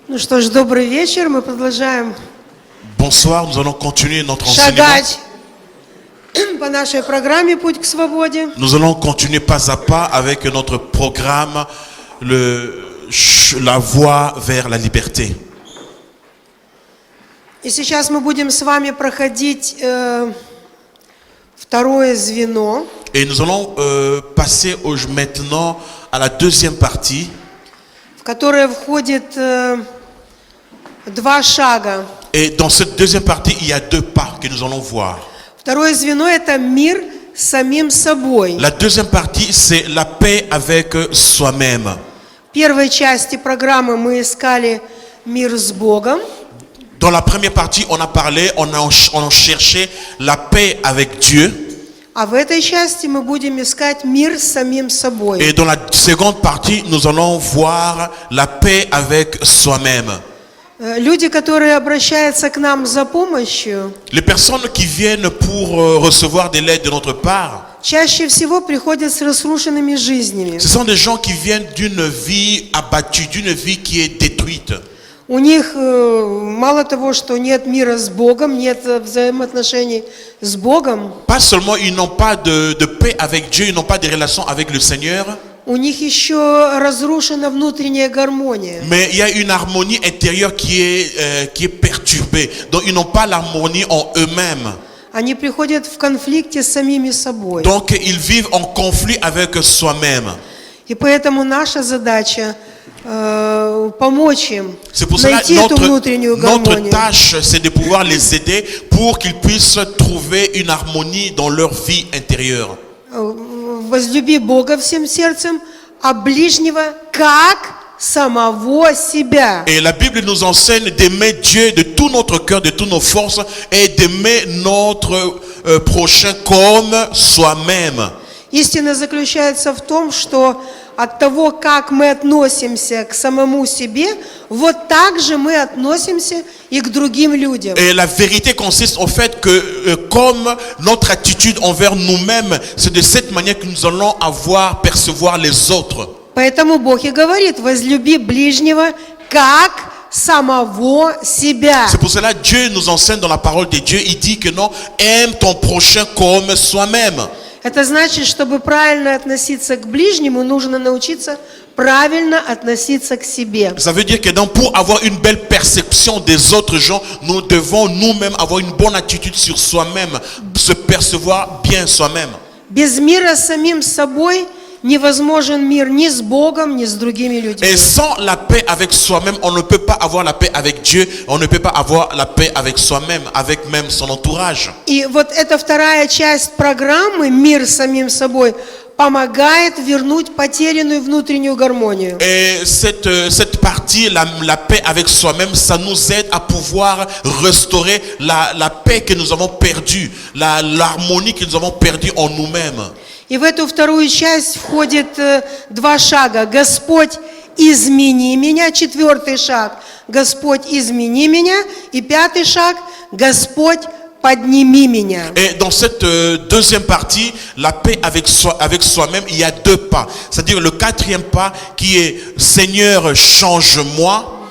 Ну что ж, добрый вечер. Мы продолжаем Bonsoir, nous allons continuer notre enseignement. шагать по нашей программе «Путь к свободе». Nous allons continuer pas à pas avec notre programme, la voie vers la liberté. И сейчас мы будем с вами проходить второе звено. Et nous allons passer maintenant à la deuxième partie, В которое входит два шага. et dans cette deuxième partie, il y a deux pas que nous allons voir. Второе звено – это мир с самим собой. La deuxième partie, c'est la paix avec soi-même. В первой части программы мы искали мир с Богом. Dans la première partie, on a parlé, on a cherché la paix avec Dieu. А в этой части мы будем искать мир с самим собой. Et dans la seconde partie, nous allons voir la paix avec soi-même. Люди, которые обращаются к нам за помощью, Les personnes qui viennent pour recevoir de l'aide de notre part, чаще всего приходят с разрушенными жизнями. ce sont des gens qui viennent d'une vie abattue, d'une vie qui est détruite. У них мало того, что нет мира с Богом, нет взаимоотношений с Богом, Pas seulement ils n'ont pas de paix avec Dieu, ils n'ont pas de relation avec le Seigneur, у них еще разрушена внутренняя гармония. mais il y a une harmonie intérieure qui est perturbée. Donc ils n'ont pas l'harmonie en eux-mêmes. Они приходят в конфликте с самими собой. Donc ils vivent en conflit avec soi-même. И поэтому наша задача помочь им C'est pour cela найти эту внутреннюю notre гармонию. tâche, c'est de pouvoir les aider pour qu'ils puissent trouver une harmonie dans leur vie intérieure. Возлюби Бога всем сердцем, а ближнего как самого себя. Et la Bible nous enseigne d'aimer Dieu de tout notre cœur, de toutes nos forces, et d'aimer notre prochain comme soi-même. Истина заключается в том, что от того, как мы относимся к самому себе, вот так же мы относимся и к другим людям. Et la vérité consiste au fait que comme notre attitude envers nous-mêmes, c'est de cette manière que nous allons percevoir les autres. Поэтому Бог и говорит: возлюби ближнего как самого себя. C'est pour cela que Dieu nous enseigne dans la parole de Dieu, il dit que non, aime ton prochain comme soi-même. Это значит, чтобы правильно относиться к ближнему, нужно научиться правильно относиться к себе. Ça veut dire que donc, pour avoir une belle perception des autres gens, nous devons nous-mêmes avoir une bonne attitude sur soi-même, se percevoir bien soi-même. Без мира с самим собой невозможен мир ни с Богом, ни с другими людьми. Et sans la paix avec soi-même, on ne peut pas avoir la paix avec Dieu, on ne peut pas avoir la paix avec soi-même, avec même son entourage. И вот эта вторая часть программы «Мир с самим собой» помогает вернуть потерянную внутреннюю гармонию. Et cette partie, la paix avec soi-même, ça nous aide à pouvoir restaurer la paix que nous avons perdue, l'harmonie que nous avons perdue en nous-mêmes. И в эту вторую часть входит два шага. Господь, измени меня. Четвертый шаг. Господь, измени меня. И пятый шаг. Господь, подними меня. Et dans cette deuxième partie, la paix avec soi-même, il y a deux pas. C'est-à-dire le quatrième pas qui est Seigneur, change-moi.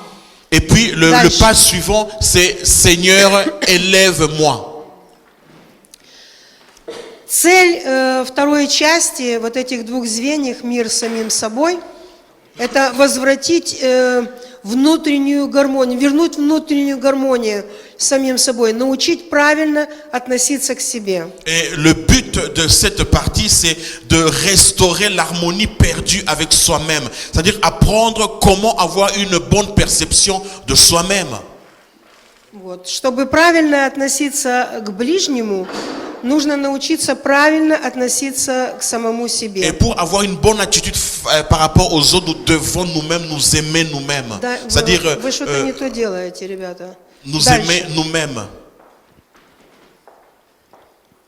Et puis le pas suivant, c'est Seigneur, élève-moi. Цель второй части вот этих двух звеньев «Мир с самим собой» – это возвратить внутреннюю гармонию, вернуть внутреннюю гармонию с самим собой, научить правильно относиться к себе. Et le but de cette partie, c'est de restaurer l'harmonie perdue avec soi-même. C'est-à-dire apprendre comment avoir une bonne perception de soi-même. Вот. Чтобы правильно относиться к ближнему, нужно научиться правильно относиться к самому Et себе. pour avoir une bonne attitude par rapport aux autres, nous devons nous-mêmes nous aimer nous-mêmes. Да, C'est-à-dire вы что-то не то делаете, ребята. nous Дальше. aimer nous-mêmes.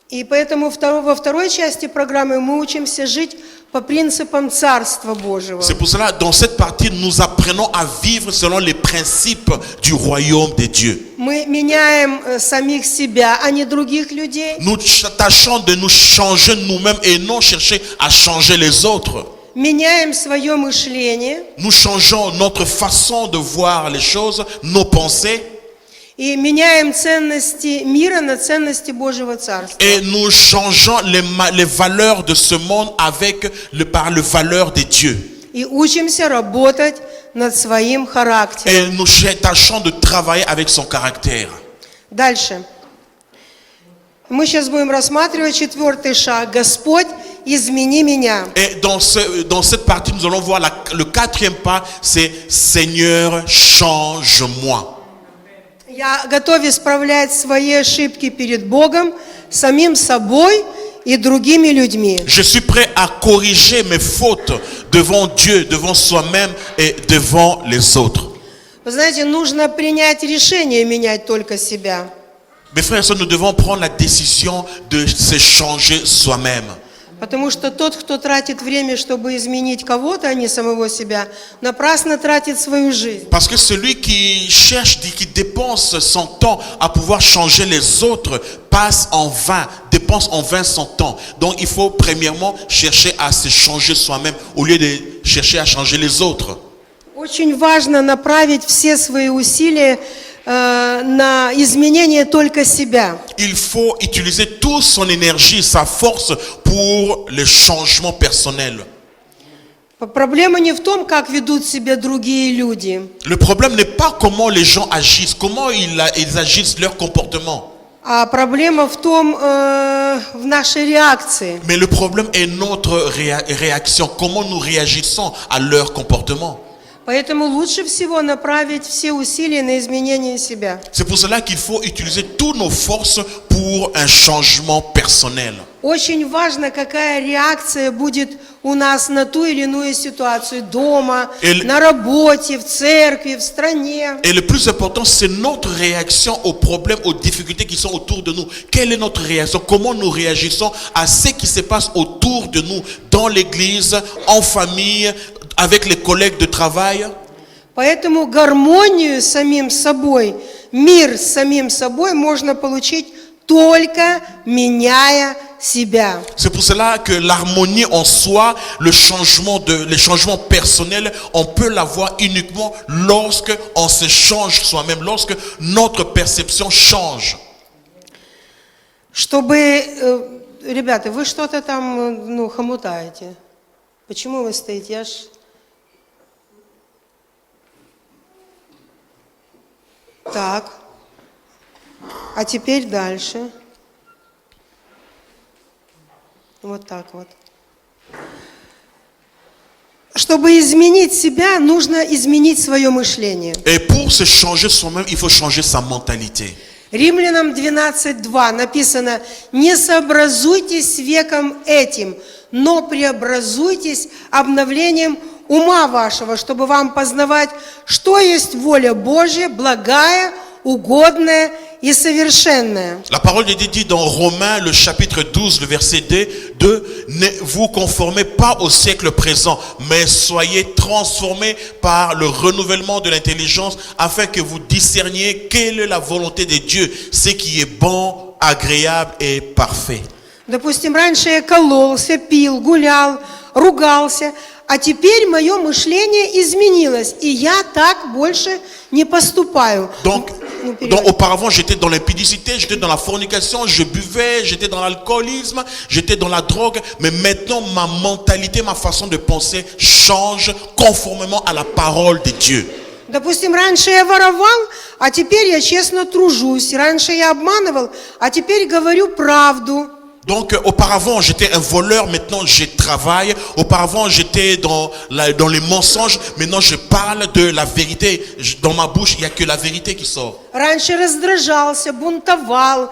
И поэтому во второй части программы мы учимся жить по принципам Царства Божьего. C'est pour cela, dans cette partie, nous apprenons à vivre selon les principes du royaume de Dieu. Мы меняем самих себя, а не других людей. Nous tâchons de nous changer nous-mêmes et non chercher à changer les autres. меняем свое мышление nous changeons notre façon de voir les choses, nos pensées, и меняем ценности мира на ценности Божьего Царства. et nous changeons les valeurs de ce monde par les valeurs de Dieu. И учимся работать над своим характером. Et nous tâchons de travailler avec son caractère. Дальше. Мы сейчас будем рассматривать 4-й шаг. Господь, измени меня. Et dans cette partie, nous allons voir le 4e pas, c'est Seigneur, change-moi. Я готов исправлять свои ошибки перед Богом, самим собой и другими людьми. Je suis prêt à corriger mes fautes devant Dieu, devant soi-même et devant les autres. Вы знаете, нужно принять решение менять только себя. Mes frères et sœurs, nous devons prendre la décision de se changer soi-même. Потому что тот, кто тратит время, чтобы изменить кого-то, а не самого себя, напрасно тратит свою жизнь. Parce que celui qui cherche, qui dépense son temps à pouvoir changer les autres, dépense en vain son temps. Donc il faut premièrement chercher à se changer soi-même au lieu de chercher à changer les autres. Очень важно направить все свои усилия на изменение только себя. Il faut utiliser toute son énergie, sa force pour le changement personnel. Проблема не в том, как ведут себя другие люди, Le problème n'est pas comment les gens agissent, comment ils agissent, leur comportement. а проблема в том, в нашей реакции. Mais le problème est notre réaction, comment nous réagissons à leur comportement. Поэтому лучше всего направить все усилия на изменение себя. C'est pour cela qu'il faut utiliser toutes nos forces pour un changement personnel. Очень важно, какая реакция будет у нас на ту или иную ситуацию дома, на работе, в церкви, в стране. Et le plus important, c'est notre réaction aux problèmes, aux difficultés qui sont autour de nous. Quelle est notre réaction? Comment nous réagissons à ce qui se passe autour de nous, dans l'église, en famille, avec les collègues de travail? Поэтому гармонию с самим собой, мир с самим собой можно получить только меняя себя. C'est pour cela que l'harmonie en soi, les changements personnels, on peut l'avoir uniquement lorsque on se change soi-même, lorsque notre perception change. Чтобы, ребята, вы что-то там, хомутаете. Почему вы стоите? Так. А теперь дальше. Вот так вот. Чтобы изменить себя, нужно изменить свое мышление. Et pour se changer soi-même, il faut changer sa mentalité. Римлянам 12:2 написано: «Не сообразуйтесь с веком этим, но преобразуйтесь обновлением ума вашего, чтобы вам познавать, что есть воля Божья, благая, угодная и совершенная». La parole de Dieu dit dans Romains, le chapitre 12, le verset 2, ne vous conformez pas au siècle présent, mais soyez transformés par le renouvellement de l'intelligence, afin que vous discerniez quelle est la volonté de Dieu, ce qui est bon, agréable et parfait. Допустим, раньше я кололся, пил, гулял, ругался, а теперь мое мышление изменилось, и я так больше не поступаю. Donc auparavant, j'étais dans l'impudicité, j'étais dans la fornication, je buvais, j'étais dans l'alcoolisme, j'étais dans la drogue. Mais maintenant, ma mentalité, ma façon de penser change conformément à la parole de Dieu. Допустим, раньше я воровал, а теперь я честно тружусь. Раньше я обманывал, а теперь говорю правду. Donc auparavant j'étais un voleur, maintenant je travaille. Auparavant j'étais dans les mensonges, maintenant je parle de la vérité. Dans ma bouche il n'y a que la vérité qui sort. Раньше раздражался, бунтовал,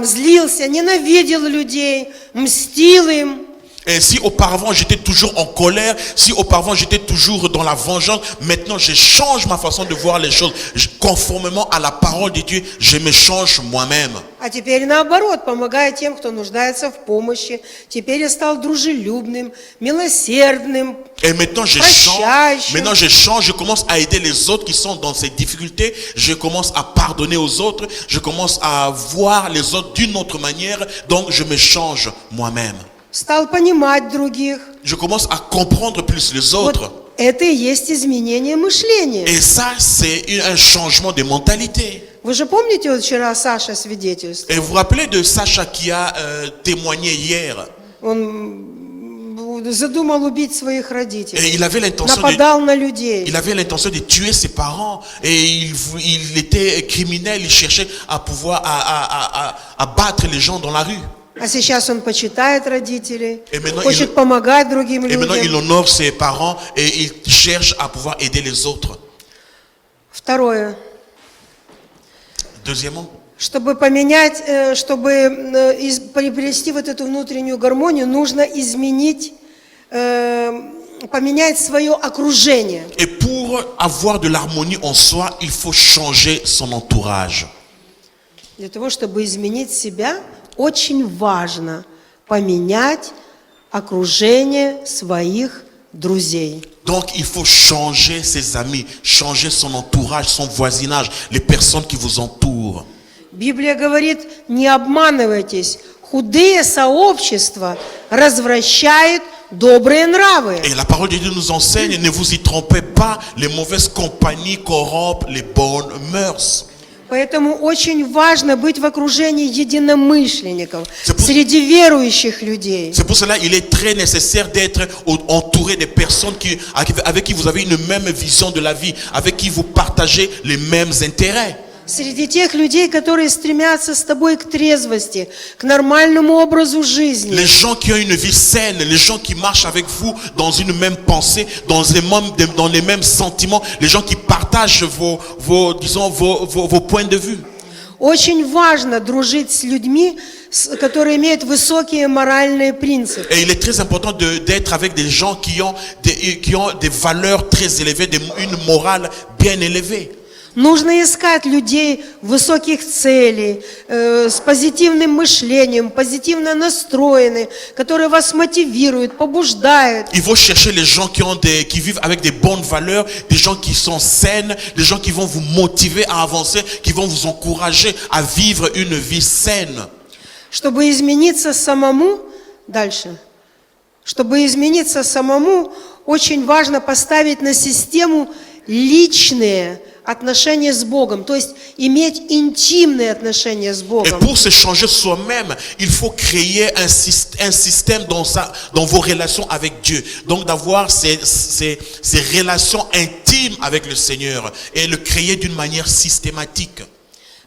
злился, ненавидел людей, мстил им. Et si auparavant j'étais toujours en colère, si auparavant j'étais toujours dans la vengeance, maintenant je change ma façon de voir les choses. Conformément à la parole de Dieu, je me change moi-même. А теперь наоборот, помогая тем, кто нуждается в помощи. Теперь я стал дружелюбным, милосердным, Et maintenant je прощающим. Maintenant je change, je commence à aider les autres qui sont dans ces difficultés. Je commence à pardonner aux autres. Je commence à voir les autres d'une autre manière. Donc je me change moi-même. стал понимать других. Je commence à comprendre plus les autres. Вот это и есть изменение мышления. Et ça, c'est un changement de mentalité. Вы же помните, вот вчера Саша свидетельствовал? Et vous vous rappelez de Sacha qui a témoigné hier? Он задумал убить своих Et родителей, il avait l'intention нападал на людей. de tuer ses parents. Et il était criminel. Il cherchait à pouvoir à battre les gens dans la rue. А сейчас он почитает родителей, Et maintenant, хочет помогать другим Et maintenant, il людям. honore ses parents et il cherche à pouvoir aider les autres. Второе. Deuxièmement, Чтобы поменять, приобрести вот эту внутреннюю гармонию, нужно изменить, поменять свое окружение. et pour avoir de l'harmonie en soi, il faut changer son entourage. Для того, чтобы изменить себя, очень важно поменять окружение своих друзей. Donc, il faut changer ses amis, changer son entourage, son voisinage, les personnes qui vous entourent. Библия говорит, не обманывайтесь, худые сообщества развращают добрые нравы. Et la parole de Dieu nous enseigne, ne vous y trompez pas, les mauvaises compagnies corrompent les bonnes mœurs. Поэтому очень важно быть в окружении единомышленников, C'est pour- среди верующих людей. C'est pour cela qu'il est très nécessaire d'être entouré des personnes avec qui vous avez une même vision de la vie, avec qui vous partagez les mêmes intérêts. Среди тех людей, которые стремятся с тобой к трезвости, к нормальному образу жизни. Les gens qui ont une vie saine, les gens qui marchent avec vous dans une même pensée, dans les mêmes sentiments, les gens qui partagent vos points de vue. Очень важно дружить с людьми, которые имеют высокие моральные принципы. Et il est très important d'être avec des gens qui ont des valeurs très élevées, une morale bien élevée. Нужно искать людей высоких целей, с позитивным мышлением, позитивно настроенные, которые вас мотивируют, побуждают. Il faut chercher les gens qui vivent avec des bonnes valeurs, des gens qui sont saines, des gens qui vont vous motiver à avancer, qui vont vous encourager à vivre une vie saine. Чтобы измениться самому, дальше, чтобы измениться самому, очень важно поставить на систему личные отношения с Богом, то есть иметь интимные отношения с Et Богом. pour se changer soi-même, il faut créer un système dans vos relations avec Dieu. Donc d'avoir ces relations intimes avec le Seigneur et le créer d'une manière systématique.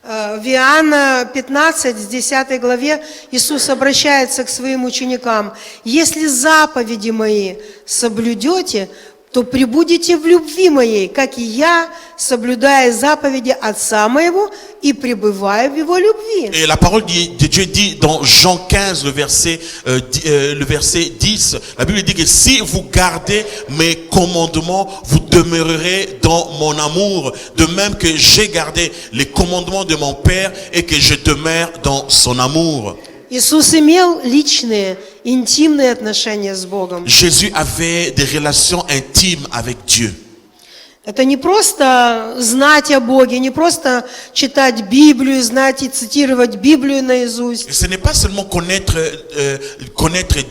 В Иоанна 15, с 10 главе, Иисус обращается к своим ученикам. «Если заповеди мои соблюдете, то пребудете в любви моей, как и я, соблюдая заповеди Отца моего и пребывая в Его любви». Et la parole de Dieu dit dans Jean 15, le verset 10, la Bible dit que si vous gardez mes commandements, vous demeurerez dans mon amour, de même que j'ai gardé les commandements de mon Père et que je demeure dans son amour. Иисус имел личные, интимные отношения с Богом. Jésus avait des relations intimes avec Dieu. Это не просто знать о Боге, не просто читать Библию, знать и цитировать Библию наизусть. Et ce n'est pas seulement connaître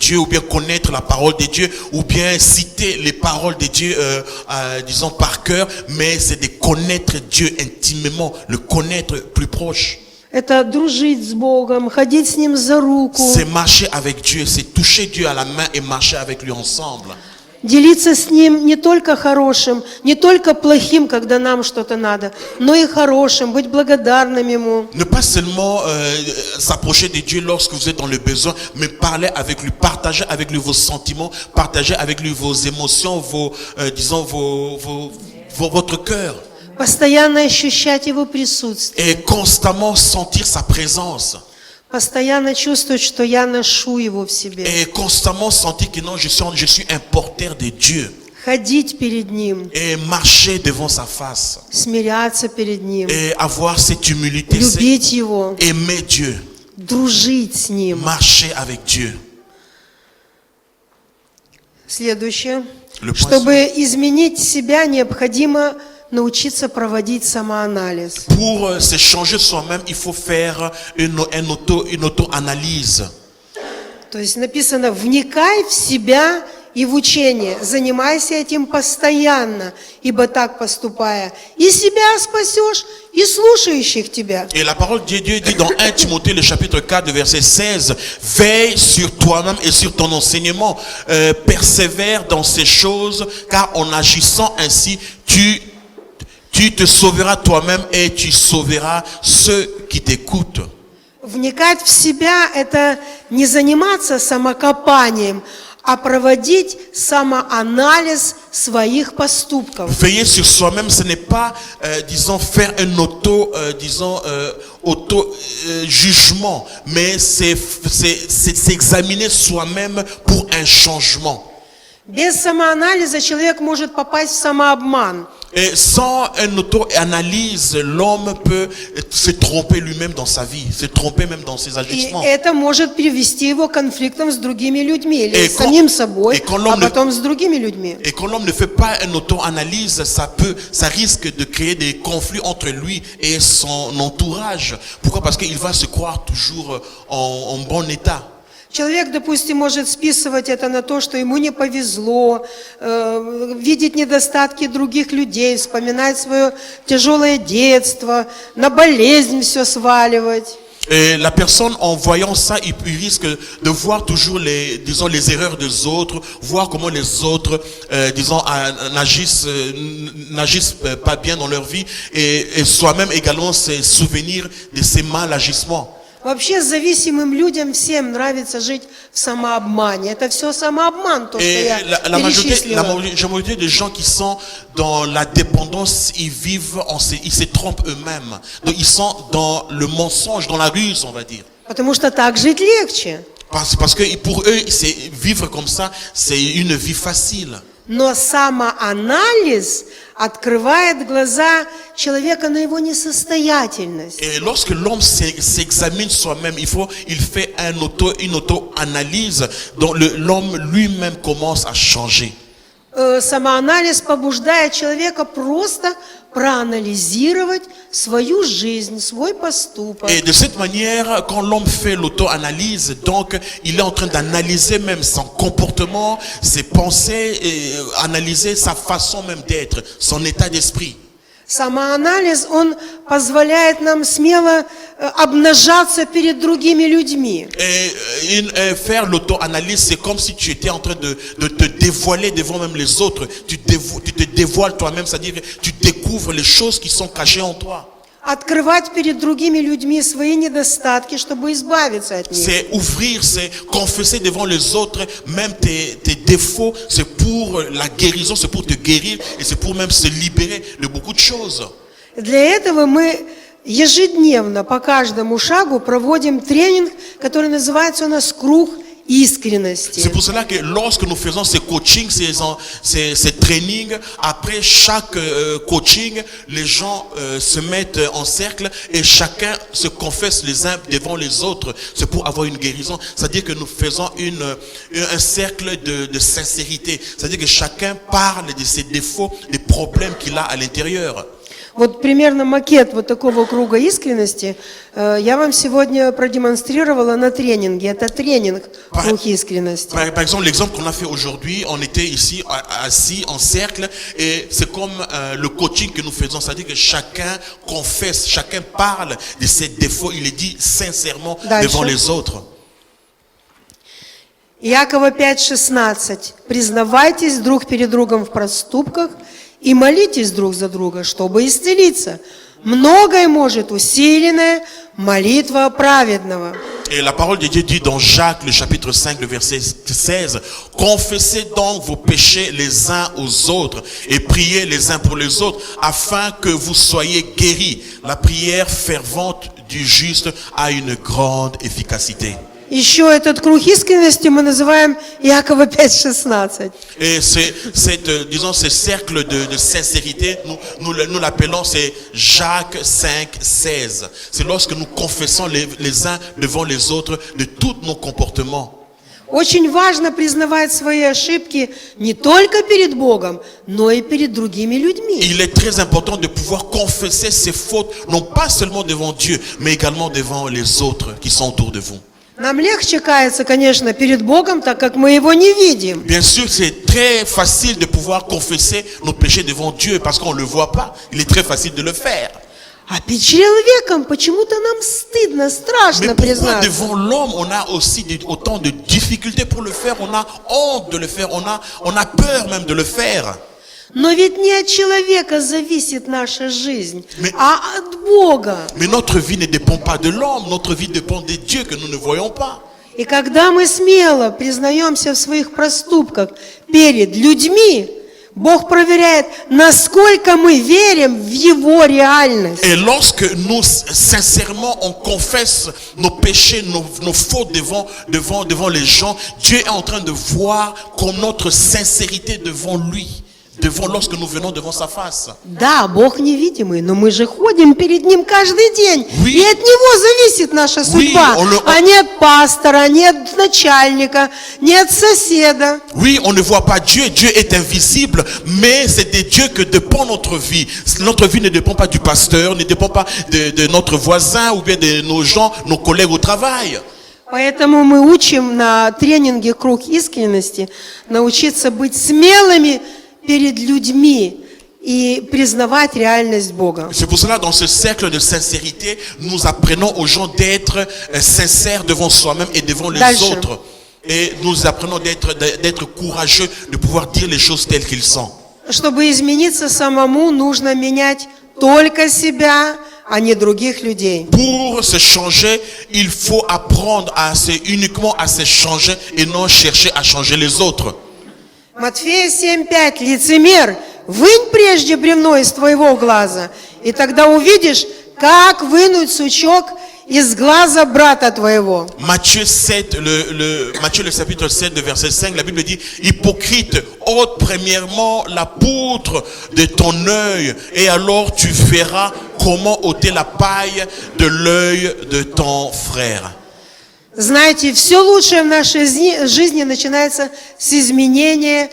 Dieu ou bien connaître la parole de Dieu ou bien citer les paroles de Dieu, disons par cœur, mais c'est de connaître Dieu intimement, le connaître plus proche. Это дружить с Богом, ходить с Ним за руку, C'est marcher avec Dieu, c'est toucher Dieu à la main et marcher avec lui ensemble. делиться с Ним не только хорошим, не только плохим, когда нам что-то надо, но и хорошим, быть благодарным Ему. Ne pas seulement s'approcher de Dieu lorsque vous êtes dans le besoin, mais parler avec lui, partager avec lui vos sentiments, partager avec lui vos émotions, votre cœur. Постоянно ощущать Его присутствие. Et constamment sentir sa présence. Постоянно чувствовать, что я ношу Его в себе. Et constamment sentir que non, je suis un porteur de Dieu. Ходить перед Ним, Et marcher devant sa face. смиряться перед Ним, Et avoir cette humilité. любить Его, Aimer Dieu. дружить с Ним. Marcher avec Dieu. Следующее. Le point Чтобы изменить себя, необходимо научиться проводить самоанализ. Pour se changer soi-même, il faut faire une auto-analyse. То есть написано: вникай в себя и в учение, занимайся этим постоянно, ибо так поступая, и себя спасешь, и слушающих тебя. Et la parole de Dieu dit dans 1 Timothée, le chapitre 4, verset 16, veille sur toi-même et sur ton enseignement, persévère dans ces choses, car en agissant ainsi, tu te sauveras toi-même et tu sauveras ceux qui t'écoutent. Вникать в себя – это не заниматься самокопанием, а проводить самоанализ своих поступков. Veiller sur soi-même, ce n'est pas, disons, faire un auto-jugement, mais c'est s'examiner soi-même pour un changement. Без самоанализа человек может попасть в самообман. Et sans une auto-analyse, l'homme peut se tromper lui-même dans sa vie, se tromper même dans ses И agissements. это может привести его к конфликтам с другими людьми, или Et с quand- самим собой, et quand l'homme а потом с другими людьми. Et quand l'homme ne fait pas une auto-analyse, ça risque de créer des conflits entre lui et son entourage. Pourquoi? Parce qu'il va se croire toujours en bon état. Человек, допустим, может списывать это на то, что ему не повезло, видеть недостатки других людей, вспоминать свое тяжелое детство, на болезнь все сваливать. Et la personne, en voyant ça, il risque de voir toujours les erreurs des autres, voir comment les autres, n'agissent pas bien dans leur vie, et soi-même également se souvenir de ses mal agissements. Вообще зависимым людям всем нравится жить в самообмане. Это все самообман, то, что Et я la перечислила. majorité des gens qui sont dans la dépendance, ils se trompent eux-mêmes. Donc ils sont dans le mensonge, dans la ruse, on va dire. Потому что так жить легче. Parce que pour eux, vivre comme ça, c'est une vie facile. Но самоанализ открывает глаза человека на его несостоятельность. Et lorsque l'homme s'examine soi-même, il fait une auto-analyse dont l'homme lui-même commence à changer. Самоанализ побуждает человека просто проанализировать свою жизнь, свой поступок. Et de cette manière, quand l'homme fait l'auto-analyse, donc il est en train d'analyser même son comportement, ses pensées, et analyser sa façon même d'être, son état d'esprit. Самоанализ, он позволяет нам смело обнажаться перед другими людьми. Et faire l'auto-analyse, c'est comme si tu étais en train de te dévoiler devant même les autres. Tu te dévoiles toi-même, c'est-à-dire que tu découvres les choses qui sont cachées en toi. Открывать перед другими людьми свои недостатки, чтобы избавиться от них. C'est ouvrir, c'est confesser devant les autres, même tes défauts, c'est pour la guérison, c'est pour te guérir et c'est pour même se libérer de beaucoup de choses. Для этого мы ежедневно по каждому шагу проводим тренинг, который называется у нас «Круг искренности». C'est pour cela que lorsque nous faisons ces coachings, ces trainings, après chaque coaching, les gens se mettent en cercle et chacun se confesse les uns devant les autres. C'est pour avoir une guérison. C'est-à-dire que nous faisons un cercle de sincérité. C'est-à-dire que chacun parle de ses défauts, des problèmes qu'il a à l'intérieur. Вот примерно макет вот такого круга искренности я вам сегодня продемонстрировала на тренинге. Это тренинг «Круг искренности». Par exemple, l'exemple qu'on a fait aujourd'hui, on était ici assis en cercle et c'est comme le coaching que nous faisons. C'est-à-dire que chacun confesse, chacun parle de ses défauts, il les dit sincèrement devant les autres. Иакова 5:16. «Признавайтесь друг перед другом в проступках и молитесь друг за друга, чтобы исцелиться. Многое может усиленная молитва праведного». Et la parole de Dieu dit dans Jacques, le chapitre 5, le verset 16, « Confessez donc vos péchés les uns aux autres et priez les uns pour les autres, afin que vous soyez guéris. La prière fervente du juste a une grande efficacité. » Еще этот круг искренности мы называем Иакова 5:16. Et ce cercle de sincérité, nous l'appelons, c'est Jacques 5, 16. C'est lorsque nous confessons les uns devant les autres de tous nos comportements. Очень важно признавать свои ошибки не только перед Богом, но и перед другими людьми. Il est très important de pouvoir confesser ses fautes, non pas seulement devant Dieu, mais également devant les autres qui sont autour de vous. Нам легче каяться, конечно, перед Богом, так как мы Его не видим. Bien sûr, c'est très facile de pouvoir confesser nos péchés devant Dieu parce qu'on ne le voit pas. Il est très facile de le faire. А перед человеком почему-то нам стыдно, Mais страшно pourquoi признаться. devant l'homme, on a aussi autant de difficultés pour le faire, on a honte de le faire, on a peur même de le faire. Но ведь не от человека зависит наша жизнь, Mais- а от Бога. Mais notre vie ne dépend pas de l'homme, notre vie dépend de Dieu que nous ne voyons pas. И когда мы смело признаемся в своих проступках перед людьми, Бог проверяет, насколько мы верим в Его реальность. Et lorsque nous, sincèrement, on confesse nos péchés, nos fautes devant les gens, Dieu est en train de voir comme notre sincérité devant lui, lorsque nous venons devant sa face. Да, Бог невидимый, но мы же ходим перед Ним каждый день. Oui. И от Него зависит наша Oui, судьба, on le- а не от пастора, не от начальника, не от соседа. Oui, on ne voit pas Dieu, Dieu est invisible, mais c'est de Dieu que dépend notre vie. Notre vie ne dépend pas du pasteur, ne dépend pas de notre voisin ou bien de nos gens, nos collègues au travail. Поэтому мы учим на тренинге «Круг искренности» научиться быть смелыми перед людьми и признавать реальность Бога. C'est pour cela, dans ce cercle de sincérité, nous apprenons aux gens d'être sincères devant soi-même et devant les Дальше. autres. Et nous apprenons d'être courageux, de pouvoir dire les choses telles qu'ils sont. Чтобы измениться самому, нужно менять только себя, а не других людей. Pour se changer, il faut apprendre uniquement à se changer et non chercher à changer les autres. Матфея 7:5. Лицемер, вынь прежде бревно из твоего глаза, и тогда увидишь, как вынуть сучок из глаза брата твоего. Matthieu 7, Matthieu le chapitre 7, le verset 5, la Bible dit, hypocrite, ôte premièrement la poutre de ton œil, et alors tu verras comment ôter la paille de l'œil de ton frère. Знаете, все лучшее в нашей жизни начинается с изменения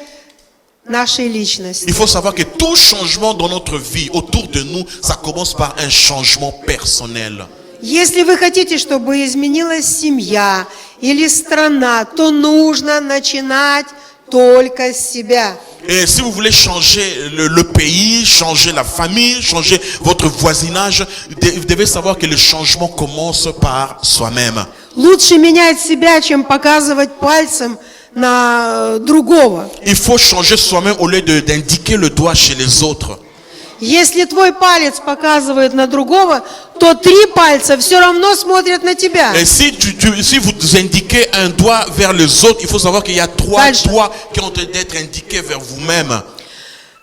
нашей личности. Il faut savoir que tout changement dans notre vie, autour de nous, ça commence par un changement personnel. Если вы хотите, чтобы изменилась семья или страна, то нужно начинать только с себя. Et si vous voulez changer le pays, changer la famille, changer votre voisinage, vous devez savoir que le changement commence par soi-même. Лучше менять себя, чем показывать пальцем на другого. Il faut changer soi-même au lieu d'indiquer le doigt chez les autres. Если твой палец показывает на другого, то 3 пальца все равно смотрят на тебя. Et si vous indiquez un doigt vers les autres, il faut savoir qu'il y a 3 Дальше. doigts qui ont d'être indiqués vers vous-même.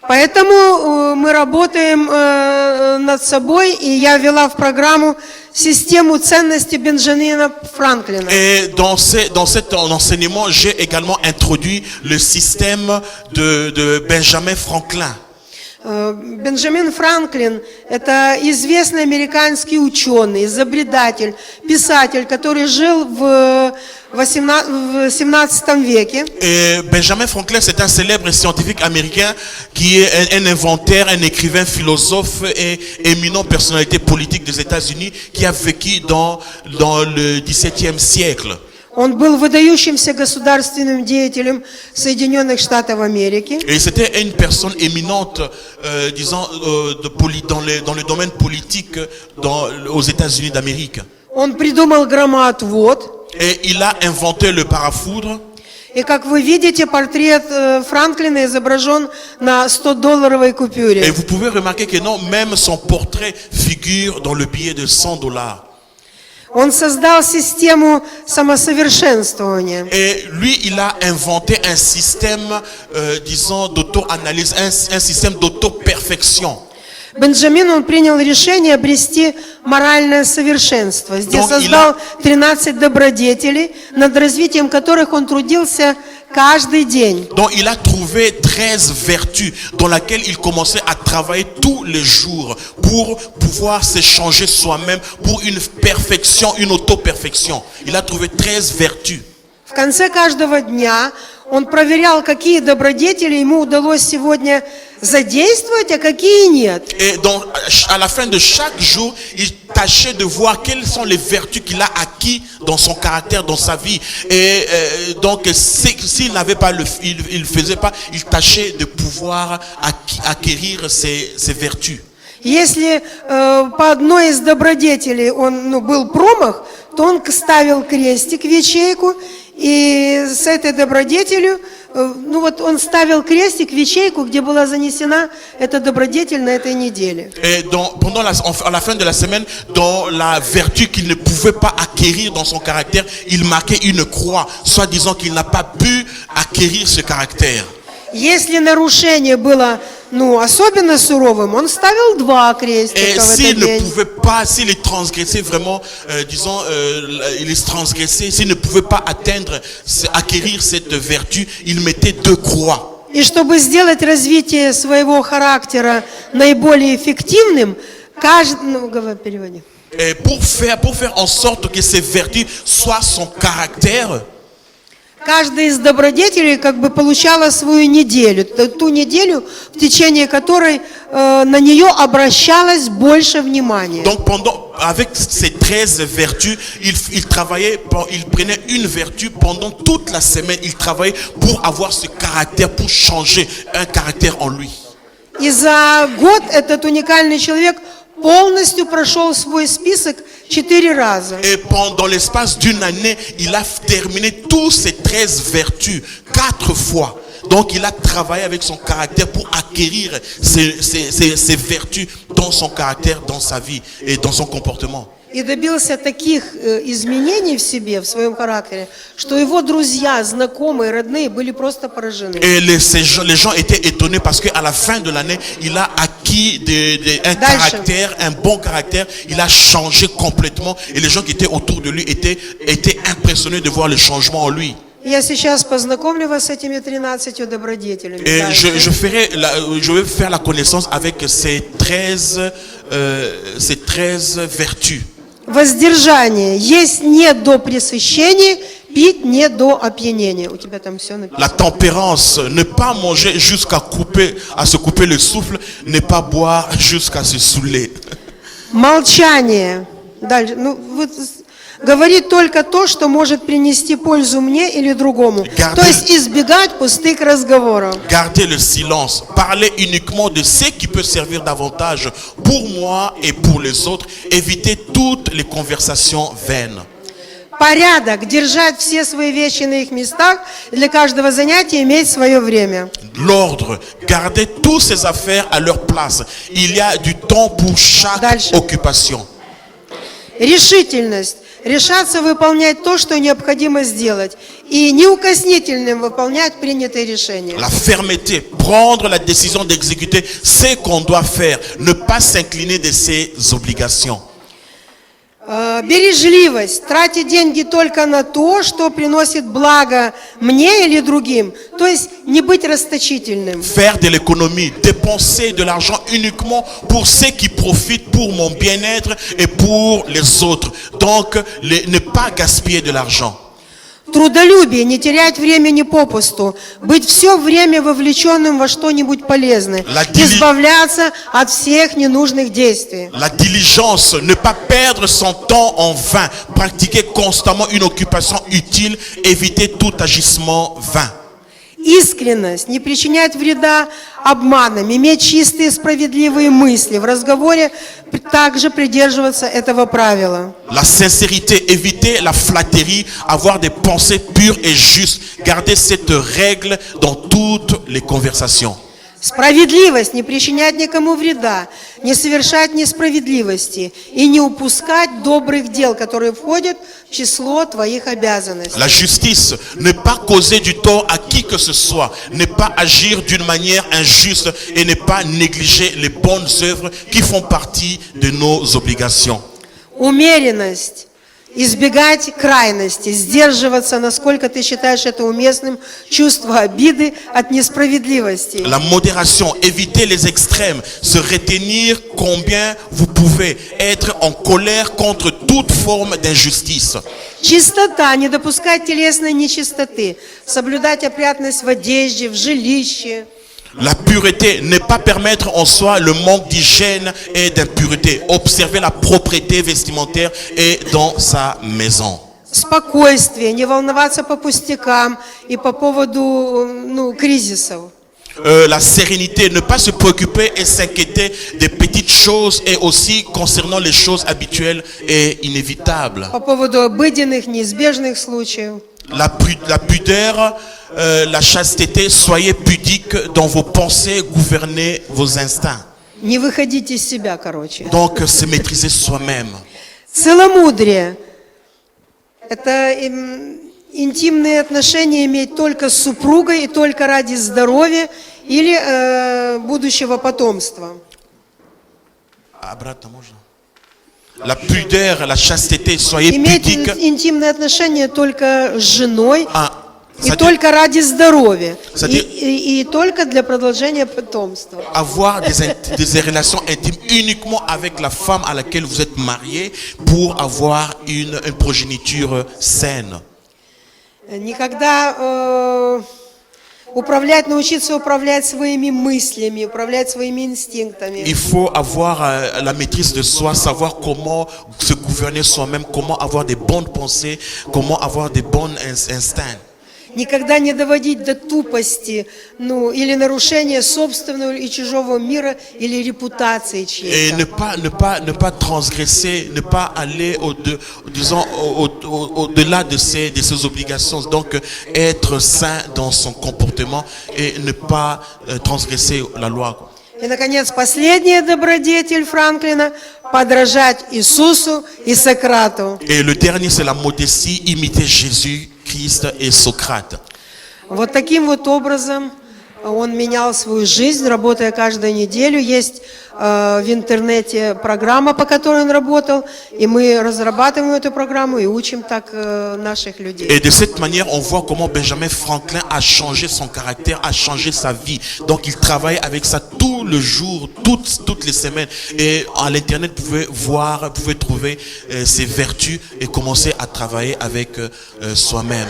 Поэтому мы работаем над собой, и я ввела в программу систему ценностей Бенджамина Франклина. Et dans cet enseignement, j'ai également introduit le système de Benjamin Franklin. Бенджамин Франклин – это известный американский ученый, изобретатель, писатель, который жил в 17 веке. Et Benjamin Franklin, c'est un célèbre scientifique américain qui est un inventeur, un écrivain, philosophe et éminent personnalité politique des États-Unis qui a vécu dans le XVIIe siècle. Он был выдающимся государственным деятелем Соединенных Штатов Америки. Et c'était une personne éminente, disons, dans le domaine politique aux États-Unis d'Amérique. Он придумал громоотвод. Et il a inventé le parafoudre. И как вы видите, портрет Франклина изображен на $100 Et купюре. vous pouvez remarquer que non, même son portrait figure dans le billet de $100. Он создал систему самосовершенствования. Et lui, il a inventé un système, disons, d'auto-analyse, un système d'auto-perfection. Бенджамин, он принял решение обрести моральное совершенство. Здесь Donc, создал 13 добродетелей, над развитием которых он трудился каждый день. Donc il a trouvé 13 vertus dans lesquelles il commençait à travailler tous les jours pour pouvoir se changer soi-même, pour une perfection, une auto-perfection. Il a trouvé 13 vertus. В конце каждого дня он проверял, какие добродетели ему удалось сегодня задействовать, а какие нет. Et donc à la fin de chaque jour, il tâchait de voir quelles sont les vertus qu'il a acquis dans son caractère, dans sa vie. Et donc, s'il n'avait pas il faisait pas, il tâchait de pouvoir acquérir ces vertus. Если по одной из добродетелей он был промах, то он ставил крестик в ячейку, и с этой добродетелью, он ставил крестик в ячейку, где была занесена эта добродетель на этой неделе. Et à la fin de la semaine, dans la vertu qu'il ne pouvait pas acquérir dans son caractère, il marquait une croix, soit disant qu'il n'a pas pu acquérir ce caractère. Если нарушение было, особенно суровым, он ставил 2 крестика Et в s'il этот ne день. pouvait pas, s'il est transgressé vraiment, il est transgressé, s'il ne pouvait pas acquérir cette vertu, il mettait 2 croix. И чтобы сделать развитие своего характера наиболее эффективным, переводи. Et pour faire en sorte que ces vertus soient son caractère, Каждая из добродетелей получала свою неделю, ту неделю, в течение которой на нее обращалось больше внимания. donc avec ces 13 vertus, il travaillait, il prenait une vertu pendant toute la semaine, il travaillait pour avoir ce caractère, pour changer un caractère en lui. И за год этот уникальный человек полностью прошел свой список 4 раза. Et pendant l'espace d'une année, il a terminé tous ces 13 vertus 4 fois. Donc il a travaillé avec son caractère pour acquérir ces vertus dans son caractère, dans sa vie et dans son comportement. И добился таких изменений в себе, в своем характере, что его друзья, знакомые, родные были просто поражены. Et les gens étaient étonnés parce qu'à la fin de l'année, il a acquis un caractère, un bon caractère. Il a changé complètement et les gens qui étaient autour de lui étaient impressionnés de voir le changement en lui. Я сейчас познакомлю вас с этими 13 добродетелями. Et je vais faire la connaissance avec ces 13 vertus. Воздержание. Есть не до пресыщения, пить не до опьянения. У тебя там все написано. La tempérance, ne pas manger jusqu'à se couper le souffle, ne pas boire jusqu'à se saouler. Молчание. Дальше. Говорить только то, что может принести пользу мне или другому. То есть избегать пустых разговоров. Garder le silence, parler uniquement de ce qui peut servir davantage pour moi et pour les autres, éviter toutes les conversations vaines. Порядок, держать все свои вещи на их местах, для каждого занятия иметь свое время. L'ordre, garder toutes ses affaires à leur place. Il y a du temps pour chaque occupation. Решительность. Решаться выполнять то, что необходимо сделать, и неукоснительным выполнять принятые решения. La fermeté, prendre la décision d'exécuter ce qu'on doit faire, ne pas s'incliner de ses obligations. Бережливость, тратить деньги только на то, что приносит благо мне или другим, то есть не быть расточительным. Faire de l'économie, dépenser de l'argent uniquement pour ceux qui profitent pour mon bien-être et pour les autres. Donc, ne pas gaspiller de l'argent. Трудолюбие, не терять времени попусту, быть все время вовлеченным во что-нибудь полезное, избавляться от всех ненужных действий. La diligence, ne pas perdre son temps en vain, pratiquer constamment une occupation utile, éviter tout agissement vain. Искренность, не причинять вреда обманом, иметь чистые справедливые мысли, в разговоре также придерживаться этого правила. La sincérité, éviter la flatterie, avoir des pensées pures et justes, garder cette règle dans toutes les conversations. Справедливость, не причинять никому вреда, не совершать несправедливости и не упускать добрых дел, которые входят в число твоих обязанностей. La justice, ne pas causer du tort à qui que ce soit, ne pas agir d'une manière injuste et ne pas négliger les bonnes œuvres qui font partie de nos obligations. Умеренность. Избегать крайности, сдерживаться, насколько ты считаешь это уместным, чувство обиды от несправедливости. La modération, éviter les extrêmes, se retenir combien vous pouvez, être en colère contre toute forme d'injustice. Чистота, не допускать телесной нечистоты, соблюдать опрятность в одежде, в жилище. La pureté, ne pas permettre en soi le manque d'hygiène et d'impureté. Observer la propreté vestimentaire et dans sa maison. Спокойствие, не волноваться по пустякам и по поводу кризисов. La sérénité, ne pas se préoccuper et s'inquiéter des petites choses et aussi concernant les choses habituelles et inévitables. По поводу обыденных, неизбежных случаев. La pudeur, la chasteté, soyez pudiques dans vos pensées, gouvernez vos instincts. Не выходите из себя, короче. Donc, se maîtriser soi-même. Целомудрие. Это интимные отношения иметь только с супругой и только ради здоровья или будущего потомства. Обратно можно? La pudeur, la chasteté, soyez Иметь pudiques. интимные отношения только с женой и C'est-à-dire только ради здоровья c'est-à-dire- и только для продолжения потомства. avoir des relations intimes uniquement avec la femme à laquelle vous êtes marié pour avoir une progéniture saine. Никогда научиться управлять своими мыслями, управлять своими инстинктами. Il faut avoir la maîtrise de soi, savoir comment se gouverner soi-même, comment avoir des bonnes pensées, comment avoir des bons instincts. Никогда не доводить до тупости, или нарушения собственного и чужого мира, или репутации Et чьей-то. ne pas transgresser, ne pas aller au-delà de ses obligations. Donc, être sain dans son comportement et ne pas transgresser la loi, quoi. И, наконец, последняя добродетель Франклина – подражать Иисусу и Сократу. Et le dernier, c'est la modestie, imiter Jésus, Christ et Socrate. Вот таким вот образом он менял свою жизнь, работая каждую неделю. Есть в интернете программа, по которой он работал, и мы разрабатываем эту программу и учим так наших людей. Et de cette manière, on voit comment Benjamin Franklin a changé son caractère, a changé sa vie. Donc, il travaille avec ça tout le jour, toutes les semaines. Et à l'internet, vous pouvez trouver ses vertus et commencer à travailler avec soi-même.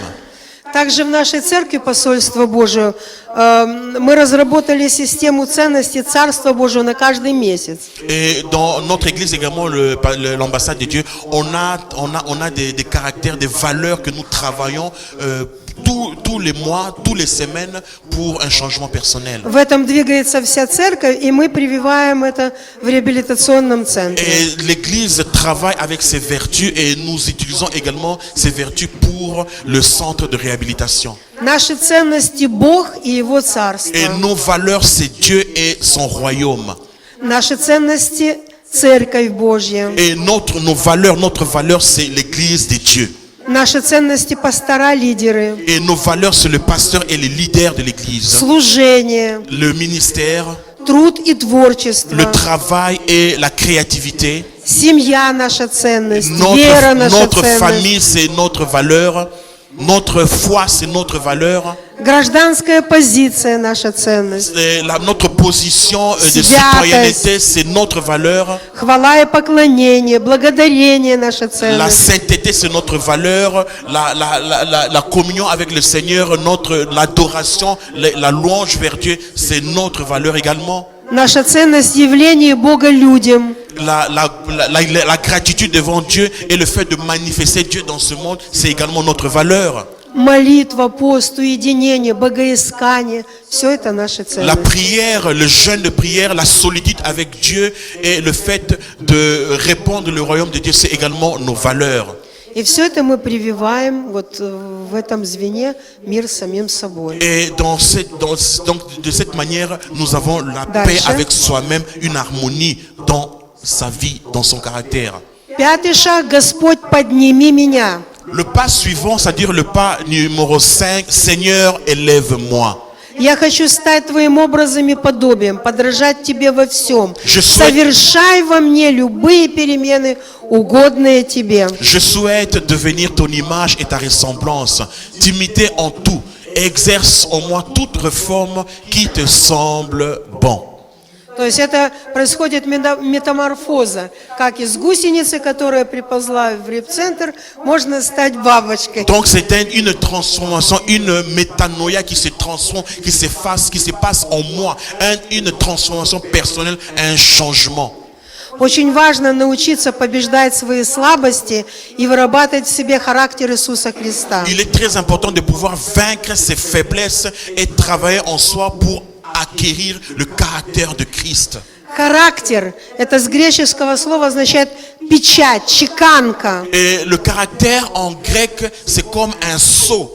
Также в нашей церкви Посольства Божие мы разработали систему ценностей Царства Божьего на каждый месяц. Et dans notre église également, l'ambassade de Dieu, on a des caractères, des valeurs que nous travaillons tous les mois, toutes les semaines pour un changement personnel. В этом двигается вся церковь, и мы прививаем это в реабилитационном центре. Et l'église travaille avec ses vertus et nous utilisons également ces vertus pour le centre de réhabilitation. Наши ценности Бог и Его Царство. Et nos valeurs, c'est Dieu et son royaume. Наши ценности Церковь Божья. Et notre valeur, c'est l'église de Dieu. Наши ценности пастора, лидеры. Et nos valeurs, c'est le pasteur et les leaders de l'église. Служение, Le ministère, труд и творчество. le travail et la créativité. Семья наша ценность, вера наша Notre ценность. famille, c'est notre valeur. Notre foi, c'est notre valeur. Гражданская позиция наша ценность. Notre position de Святость. citoyenneté, c'est notre valeur. Хвала и поклонение, благодарение наша La ценность. sainteté, c'est notre valeur. La communion avec le Seigneur, l'adoration, la louange vers Dieu, c'est notre valeur également. Наша ценность явление Бога людям. La gratitude devant Dieu et le fait de manifester Dieu dans ce monde, c'est également notre valeur. Молитва, пост, уединение, богоискание – все это наши La ценности. prière, le jeûne de prière, la solitude avec Dieu et le fait de répandre le royaume de Dieu, c'est également nos valeurs. И все это мы прививаем вот в этом звене мир с самим собой. Et donc de cette manière, nous avons la Дальше. paix avec soi-même, une harmonie dans sa vie, dans son caractère. Пятый шаг – Господь, подними меня. Le pas suivant, c'est-à-dire le pas numéro 5, Seigneur, élève-moi. Я хочу стать Твоим образом и подобием, подражать Тебе во всем. Je souhaite- Совершай во мне любые перемены, угодные Тебе. Je souhaite devenir ton image et ta ressemblance, t'imiter en tout. Exerce en moi toute réforme qui te semble bon. То есть это происходит метаморфоза. Как из гусеницы, которая приползла в репцентр, можно стать бабочкой. Donc c'est une transformation, une métanoïa qui se transforme, qui s'efface, qui se passe en moi. Une transformation personnelle, un changement. Очень важно научиться побеждать свои слабости и вырабатывать в себе характер Иисуса Христа. Il est très important de pouvoir vaincre ses faiblesses et travailler en soi pour acquérir le caractère de Christ. Характер, это с греческого слова означает печать, чеканка. Et le caractère en grec, c'est comme un sceau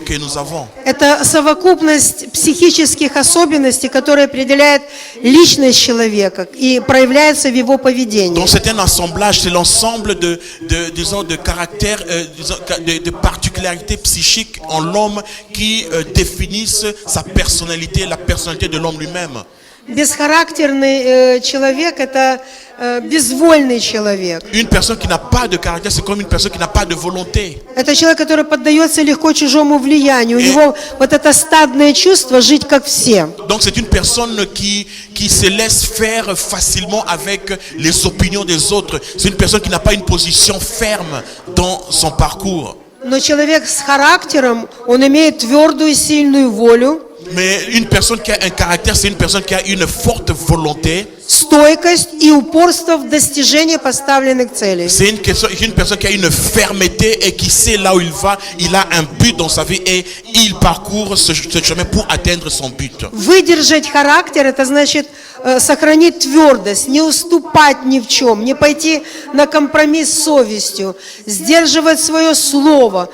que nous avons. Это совокупность психических особенностей, которые определяют личность человека и проявляются в его поведении. Donc c'est un assemblage, c'est l'ensemble de caractères, de particularités psychiques en l'homme qui définissent sa personnalité, la personnalité de l'homme lui-même. Бесхарактерный человек – это безвольный человек. Une personne qui n'a pas de caractère, c'est comme une personne qui n'a pas de volonté. Это человек, который поддается легко чужому влиянию. У него вот это стадное чувство жить как все. Donc c'est une personne qui se laisse faire facilement avec les opinions des autres. C'est une personne qui n'a pas une position ferme dans son parcours. Но человек с характером, он имеет твердую, сильную волю. Mais une personne qui a un caractère, c'est une personne qui a une forte volonté. Стойкость и упорство в достижении поставленных целей. C'est une personne qui a une fermeté et qui sait là où il va. Il a un but dans sa vie et il parcourt ce chemin pour atteindre son but. Выдержать характер – это значит сохранить твердость, не уступать ни в чем, не пойти на компромисс с совестью, сдерживать свое слово.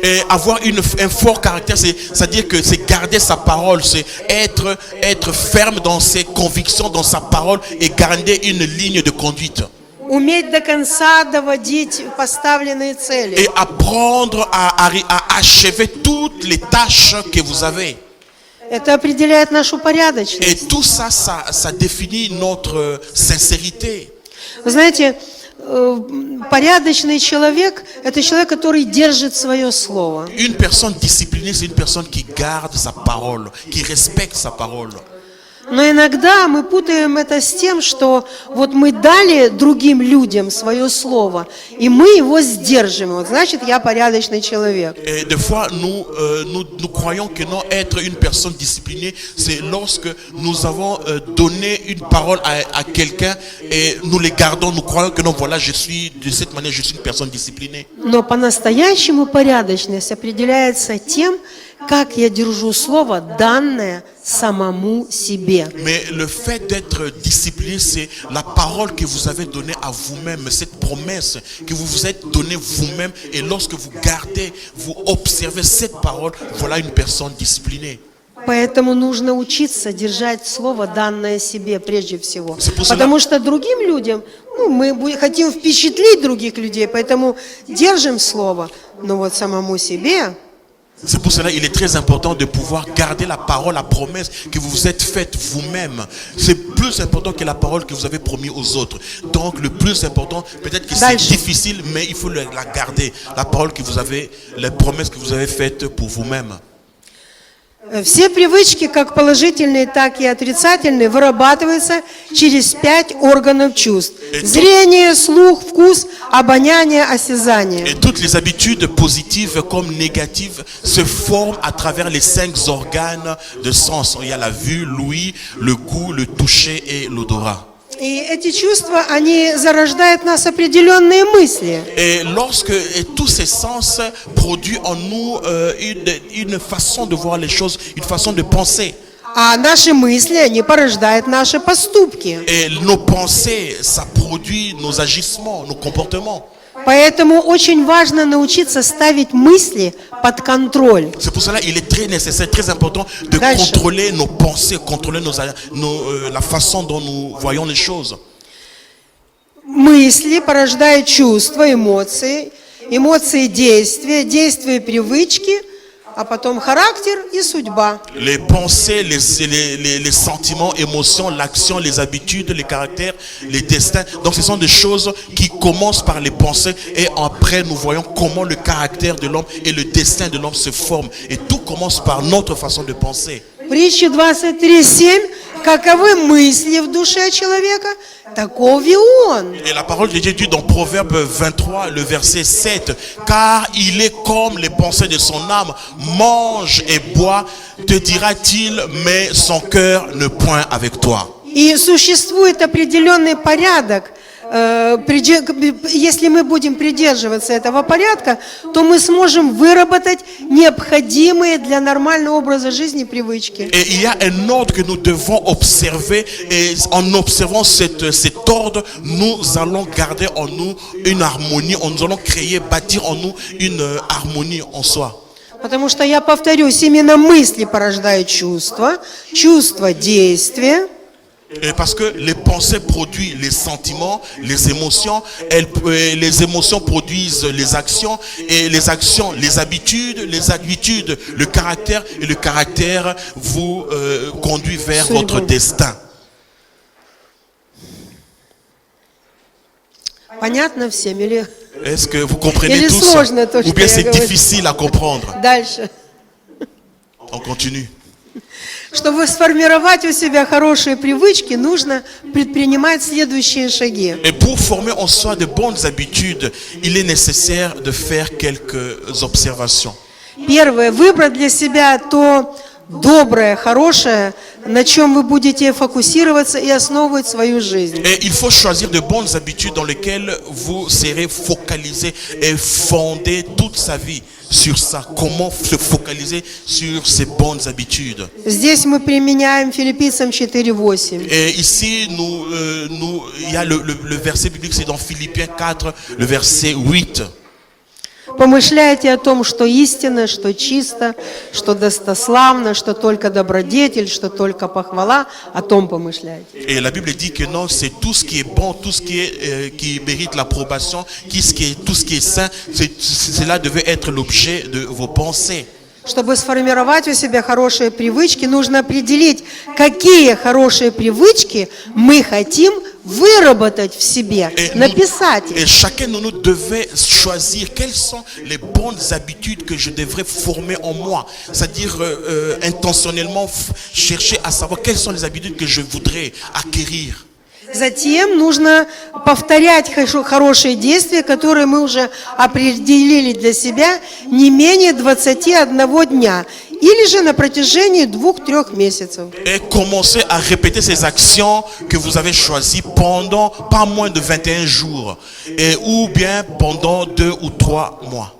Et avoir un fort caractère, c'est-à-dire que c'est garder sa parole, c'est être ferme dans ses convictions, dans sa parole et garder une ligne de conduite. Уметь до конца доводить поставленные цели. Et apprendre à achever toutes les tâches que vous avez. Это определяет нашу Et порядочность. tout ça, ça définit notre sincérité. Вы знаете, порядочный человек – это человек, который держит свое слово. Une personne disciplinée, c'est une personne qui garde sa parole, qui respecte sa parole. Но иногда мы путаем это с тем, что вот мы дали другим людям свое слово, и мы его сдерживаем. Вот значит, я порядочный человек. Et des fois, nous croyons que non, être une personne disciplinée, c'est lorsque nous avons donné une parole à quelqu'un et nous les gardons, nous croyons que non, voilà, je suis de cette manière, je suis une personne disciplinée. Но по-настоящему порядочность определяется тем, как я держу слово, данное самому себе. Mais le fait d'être discipliné, c'est la parole que vous avez donnée à vous-même, cette promesse que vous vous êtes donnée vous-même. Et lorsque vous gardez, vous observez cette parole, voilà une personne disciplinée. Поэтому нужно учиться держать слово, данное себе прежде всего. C'est pour cela- Потому что другим людям, мы хотим впечатлить других людей, поэтому держим слово. Но вот самому себе... C'est pour cela qu'il est très important de pouvoir garder la parole, la promesse que vous vous êtes faite vous-même. C'est plus important que la parole que vous avez promis aux autres. Donc le plus important, peut-être que c'est difficile, mais il faut la garder. La parole que vous avez, les promesses que vous avez faites pour vous-même. Все привычки, как положительные, так и отрицательные, вырабатываются через 5 органов чувств. Зрение, слух, вкус, обоняние, осязание. Et toutes les habitudes positives comme négatives se forment à travers les 5 organes de sens. Il y a la vue, l'ouïe, le goût, le toucher et l'odorat. И эти чувства, они зарождают в нас определенные мысли. Et lorsque tous ces sens produisent en nous une façon de voir les choses, une façon de penser. А наши мысли, они порождают наши поступки. Et nos pensées, ça produit nos agissements, nos comportements. Поэтому очень важно научиться ставить мысли под контроль. C'est pour cela qu'il est très nécessaire, très important de contrôler nos pensées, contrôler la façon dont nous voyons les choses. Мысли порождают чувства, эмоции, эмоции действия, действия привычки, а потом характер и судьба. Les pensées, les sentiments, émotions, l'action, les habitudes, les caractères, les destins. Donc ce sont des choses qui commencent par les pensées et après nous voyons comment le caractère de l'homme et le destin de l'homme se forment. Et tout commence par notre façon de penser. Притча 23:7 каковы мысли в душе человека, таков и он. Et la parole de Dieu dit dans Proverbe 23, le verset 7, car il est comme les pensées de son âme, mange et boit, te dira-t-il, mais son cœur ne point avec toi. И существует определенный порядок. Если мы будем придерживаться этого порядка, то мы сможем выработать необходимые для нормального образа жизни привычки. Et il y a un ordre que nous devons observer, et en observant cet ordre, nous allons garder en nous une harmonie, nous allons créer, bâtir en nous une harmonie en soi. Потому что, я повторюсь, именно мысли порождают чувства, чувства – действия. Et parce que les pensées produisent les sentiments, les émotions, les émotions produisent les actions, et les actions, les habitudes, le caractère, et le caractère vous conduit vers votre destin. Понятно всем или Est-ce que vous comprenez Или tous? сложно то, Ou что bien я c'est говорю. difficile à comprendre? дальше? On continue. Чтобы сформировать у себя хорошие привычки, нужно предпринимать следующие шаги. Et pour former en soi de bonnes habitudes, il est nécessaire de faire quelques observations. Первое, выбрать для себя то доброе, хорошее, на чем вы будете фокусироваться и основывать свою жизнь. Et il faut choisir de bonnes habitudes dans lesquelles vous serez focalisé et fonder toute sa vie sur ça. Comment se focaliser sur ces bonnes habitudes. Здесь мы применяем Филиппийцам 4:8. Et ici, il y a le verset biblique, c'est dans Philippiens 4, le verset 8. Помышляйте о том, что истинно, что чисто, что достославно, что только добродетель, что только похвала, о том помышляйте. Et la Bible dit que non, c'est tout ce qui est bon, tout ce qui est qui mérite l'approbation, tout ce qui est saint, cela devait être l'objet de vos pensées. Чтобы сформировать у себя хорошие привычки, нужно определить, какие хорошие привычки мы хотим выработать в себе, написать их. Et chacun de nous devait choisir quelles sont les bonnes habitudes que je devrais former en moi. C'est-à-dire intentionnellement chercher à savoir quelles sont les habitudes que je voudrais acquérir. Затем нужно повторять хорошие действия, которые мы уже определили для себя, не менее 21 дня, или же на протяжении 2-3 месяцев. Et commencer à répéter ces actions que vous avez choisies pendant pas moins de 21 jours, ou bien pendant 2 ou 3 mois.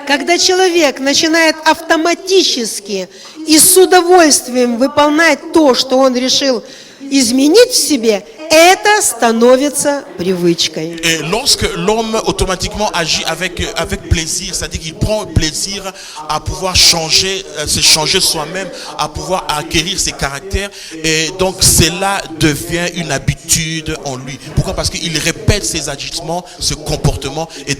Когда человек начинает автоматически и с удовольствием выполнять то, что он решил изменить в себе, это становится привычкой. Et lorsque l'homme automatiquement agit avec plaisir, c'est-à-dire qu'il prend plaisir à pouvoir se changer soi-même, à pouvoir acquérir ses caractères, et donc cela devient une habitude en lui. Pourquoi? Parce qu'il répète ses agissements, ce comportement, et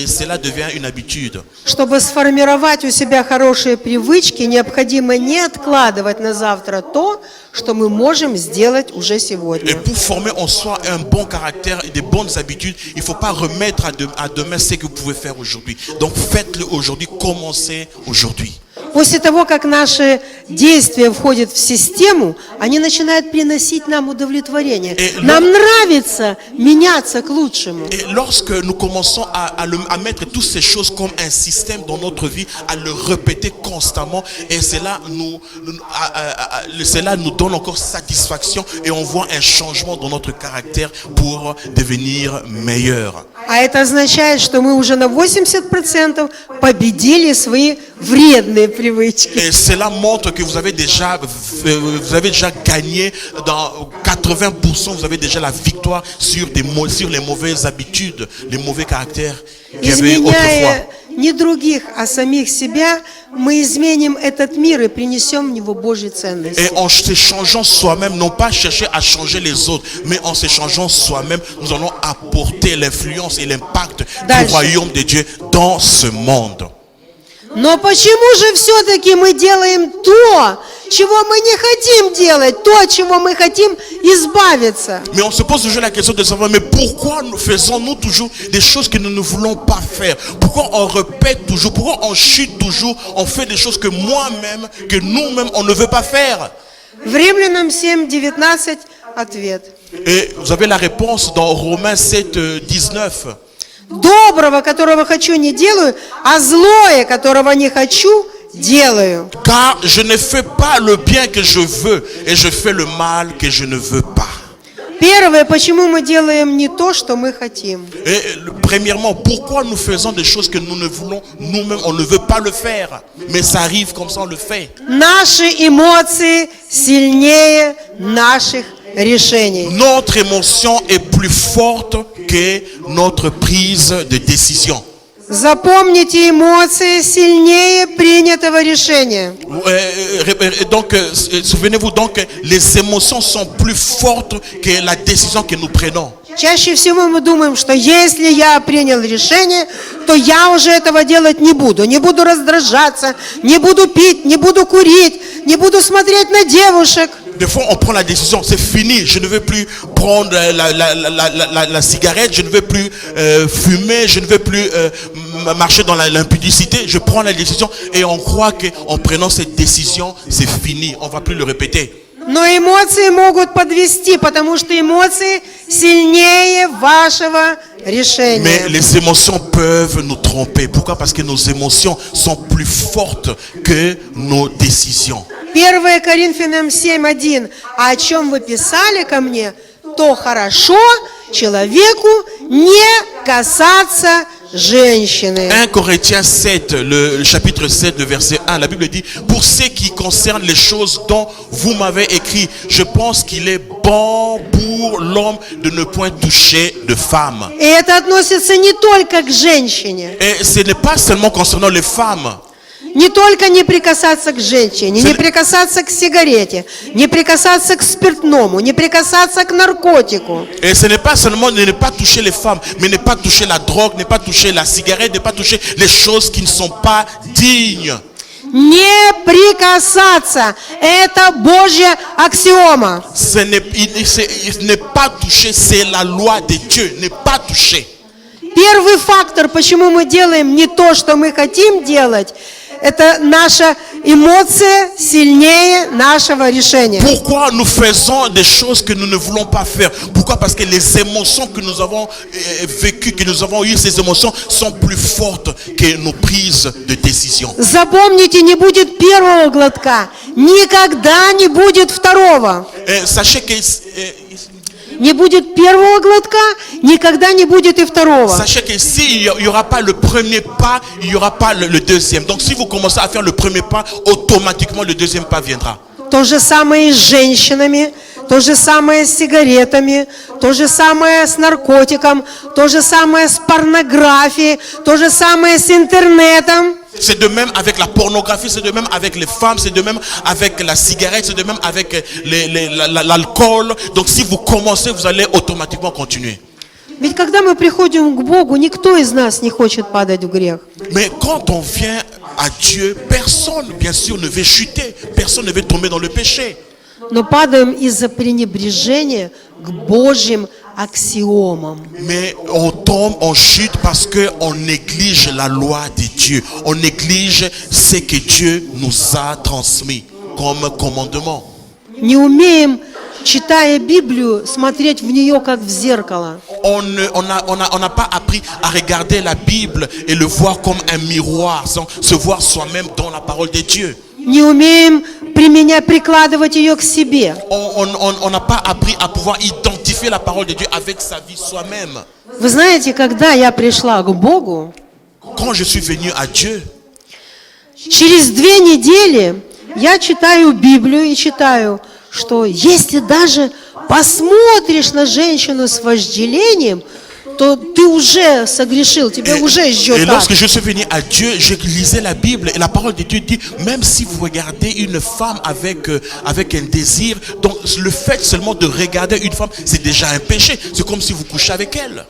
cela devient une habitude. Чтобы сформировать у себя хорошие привычки, необходимо не откладывать на завтра то, что мы можем сделать уже сегодня. Et pour former en soi un bon caractère et des bonnes habitudes, il ne faut pas remettre à demain ce que vous pouvez faire aujourd'hui. Donc faites-le aujourd'hui, commencez aujourd'hui. После того, как наши действия входят в систему, они начинают приносить нам удовлетворение. Нам нравится меняться к лучшему. Et lorsque nous commençons à mettre toutes ces choses comme un système dans notre vie, à le répéter constamment, et cela nous donne encore satisfaction, et on voit un changement dans notre caractère pour devenir meilleur. А это означает, что мы уже на 80% победили свои вредные привычки. Et cela montre que vous avez déjà gagné dans 80%, vous avez déjà la victoire sur les mauvaises habitudes, les mauvais caractères qu'il y avait autrefois. Изменяя не других, а самих себя, мы изменим этот мир и принесем в него Божьи ценности. Et en se changeant soi-même, non pas chercher à changer les autres, mais en se changeant soi-même, nous allons apporter l'influence et l'impact du royaume de Dieu dans ce monde. Но почему же все-таки мы делаем то, чего мы не хотим делать, то, от чего мы хотим избавиться? Mais on se pose toujours la question de savoir, mais pourquoi faisons-nous toujours des choses que nous ne voulons pas faire? Pourquoi on répète toujours? Pourquoi on chute toujours? On fait des choses que nous-mêmes, on ne veut pas faire. В Римлянам 7:19 ответ. Et vous avez la réponse dans Romains 7, 19. Доброго, которого хочу, не делаю, а злое, которого не хочу, делаю. Car je ne fais pas le bien que je veux et je fais le mal que je ne veux pas. Первое, почему мы делаем не то, что мы хотим. Et premièrement, pourquoi nous faisons des choses que nous ne voulons, nous-mêmes, on ne veut pas le faire. Mais ça arrive comme ça, on le fait. Наши эмоции сильнее наших решений. Notre émotion est plus forte que notre prise de décision. Запомните, эмоции сильнее принятого решения. Donc, souvenez-vous donc, les émotions sont plus fortes que la décision que nous prenons. Чаще всего мы думаем, что если я принял решение, то я уже этого делать не буду. Не буду раздражаться, не буду пить, не буду курить, не буду смотреть на девушек. Des fois, on prend la décision, c'est fini, je ne veux plus prendre la cigarette, je ne veux plus fumer, je ne veux plus marcher dans l'impudicité. Je prends la décision et on croit qu'en prenant cette décision, c'est fini, on ne va plus le répéter. Но эмоции могут подвести, потому что эмоции сильнее вашего решения. Mais les émotions peuvent nous tromper. Pourquoi? Parce que nos émotions sont plus fortes que nos décisions. 1 Коринфянам 7:1. А о чем вы писали ко мне, то хорошо человеку не касаться женщины. 1 Corinthiens 7, le chapitre 7, le verset 1, la Bible dit: pour ce qui concerne les choses dont vous m'avez écrit, je pense qu'il est bon pour l'homme de ne point toucher de femme. И это относится не только к женщине. Et ce n'est pas seulement concernant les femmes. Не только не прикасаться к женщине, не прикасаться к сигарете, не прикасаться к спиртному, не прикасаться к наркотику. Et ce n'est pas seulement ne pas toucher les femmes, mais ne pas toucher la drogue, ne pas toucher la cigarette, ne pas toucher les choses qui ne sont pas dignes. Не прикасаться. Это Божья аксиома. Ce n'est pas toucher, c'est la loi de Dieu, ne pas toucher. Первый фактор, почему мы делаем не то, что мы хотим делать, это наша эмоция сильнее нашего решения. Pourquoi nous faisons des choses que nous ne voulons pas faire? Pourquoi? Parce que les émotions que nous avons vécues, que nous avons eues, ces émotions sont plus fortes que nos prises de décision. Запомните, не будет первого глотка, никогда не будет второго. Sachez que Не будет первого глотка, никогда не будет и второго. Sachez que s'il n'y aura pas le premier pas, il n'y aura pas le deuxième. Donc si vous commencez à faire le premier pas, automatiquement le deuxième pas viendra. То же самое с женщинами, то же самое с сигаретами, то же самое с наркотиком, то же самое с порнографией, то же самое с интернетом. C'est de même avec la pornographie, c'est de même avec les femmes, c'est de même avec la cigarette, c'est de même avec l'alcool. Donc si vous commencez, vous allez automatiquement continuer. Ведь когда мы приходим к Богу, никто из нас не хочет падать в грех. Mais quand on vient à Dieu, personne, bien sûr, ne veut chuter. Personne ne veut tomber dans le péché. Но падаем из-за пренебрежения к Божьим аксиомам. Mais on tombe, on chute parce qu'on néglige la loi de Dieu. On néglige ce que Dieu nous a transmis comme commandement. Не умеем, читая Библию, смотреть в нее как в зеркало. On n'a pas appris à regarder la Bible et le voir comme un miroir, sans se voir soi-même dans la parole de Dieu. Не умеем прикладывать ее к себе. On n'a pas appris à pouvoir identifier la parole de Dieu avec sa vie soi-même. Вы знаете, когда я пришла к Богу, Quand je suis venu à Dieu, через 2 недели я читаю Библию и читаю, что если даже посмотришь на женщину с вожделением, то ты уже согрешил, тебя уже ждет. Et lorsque je suis venu à Dieu, je lisais la Bible et la parole de Dieu dit, même si vous regardez une femme avec un désir, donc le fait seulement de regarder une femme, c'est déjà un péché. C'est comme si vous couchez avec elle.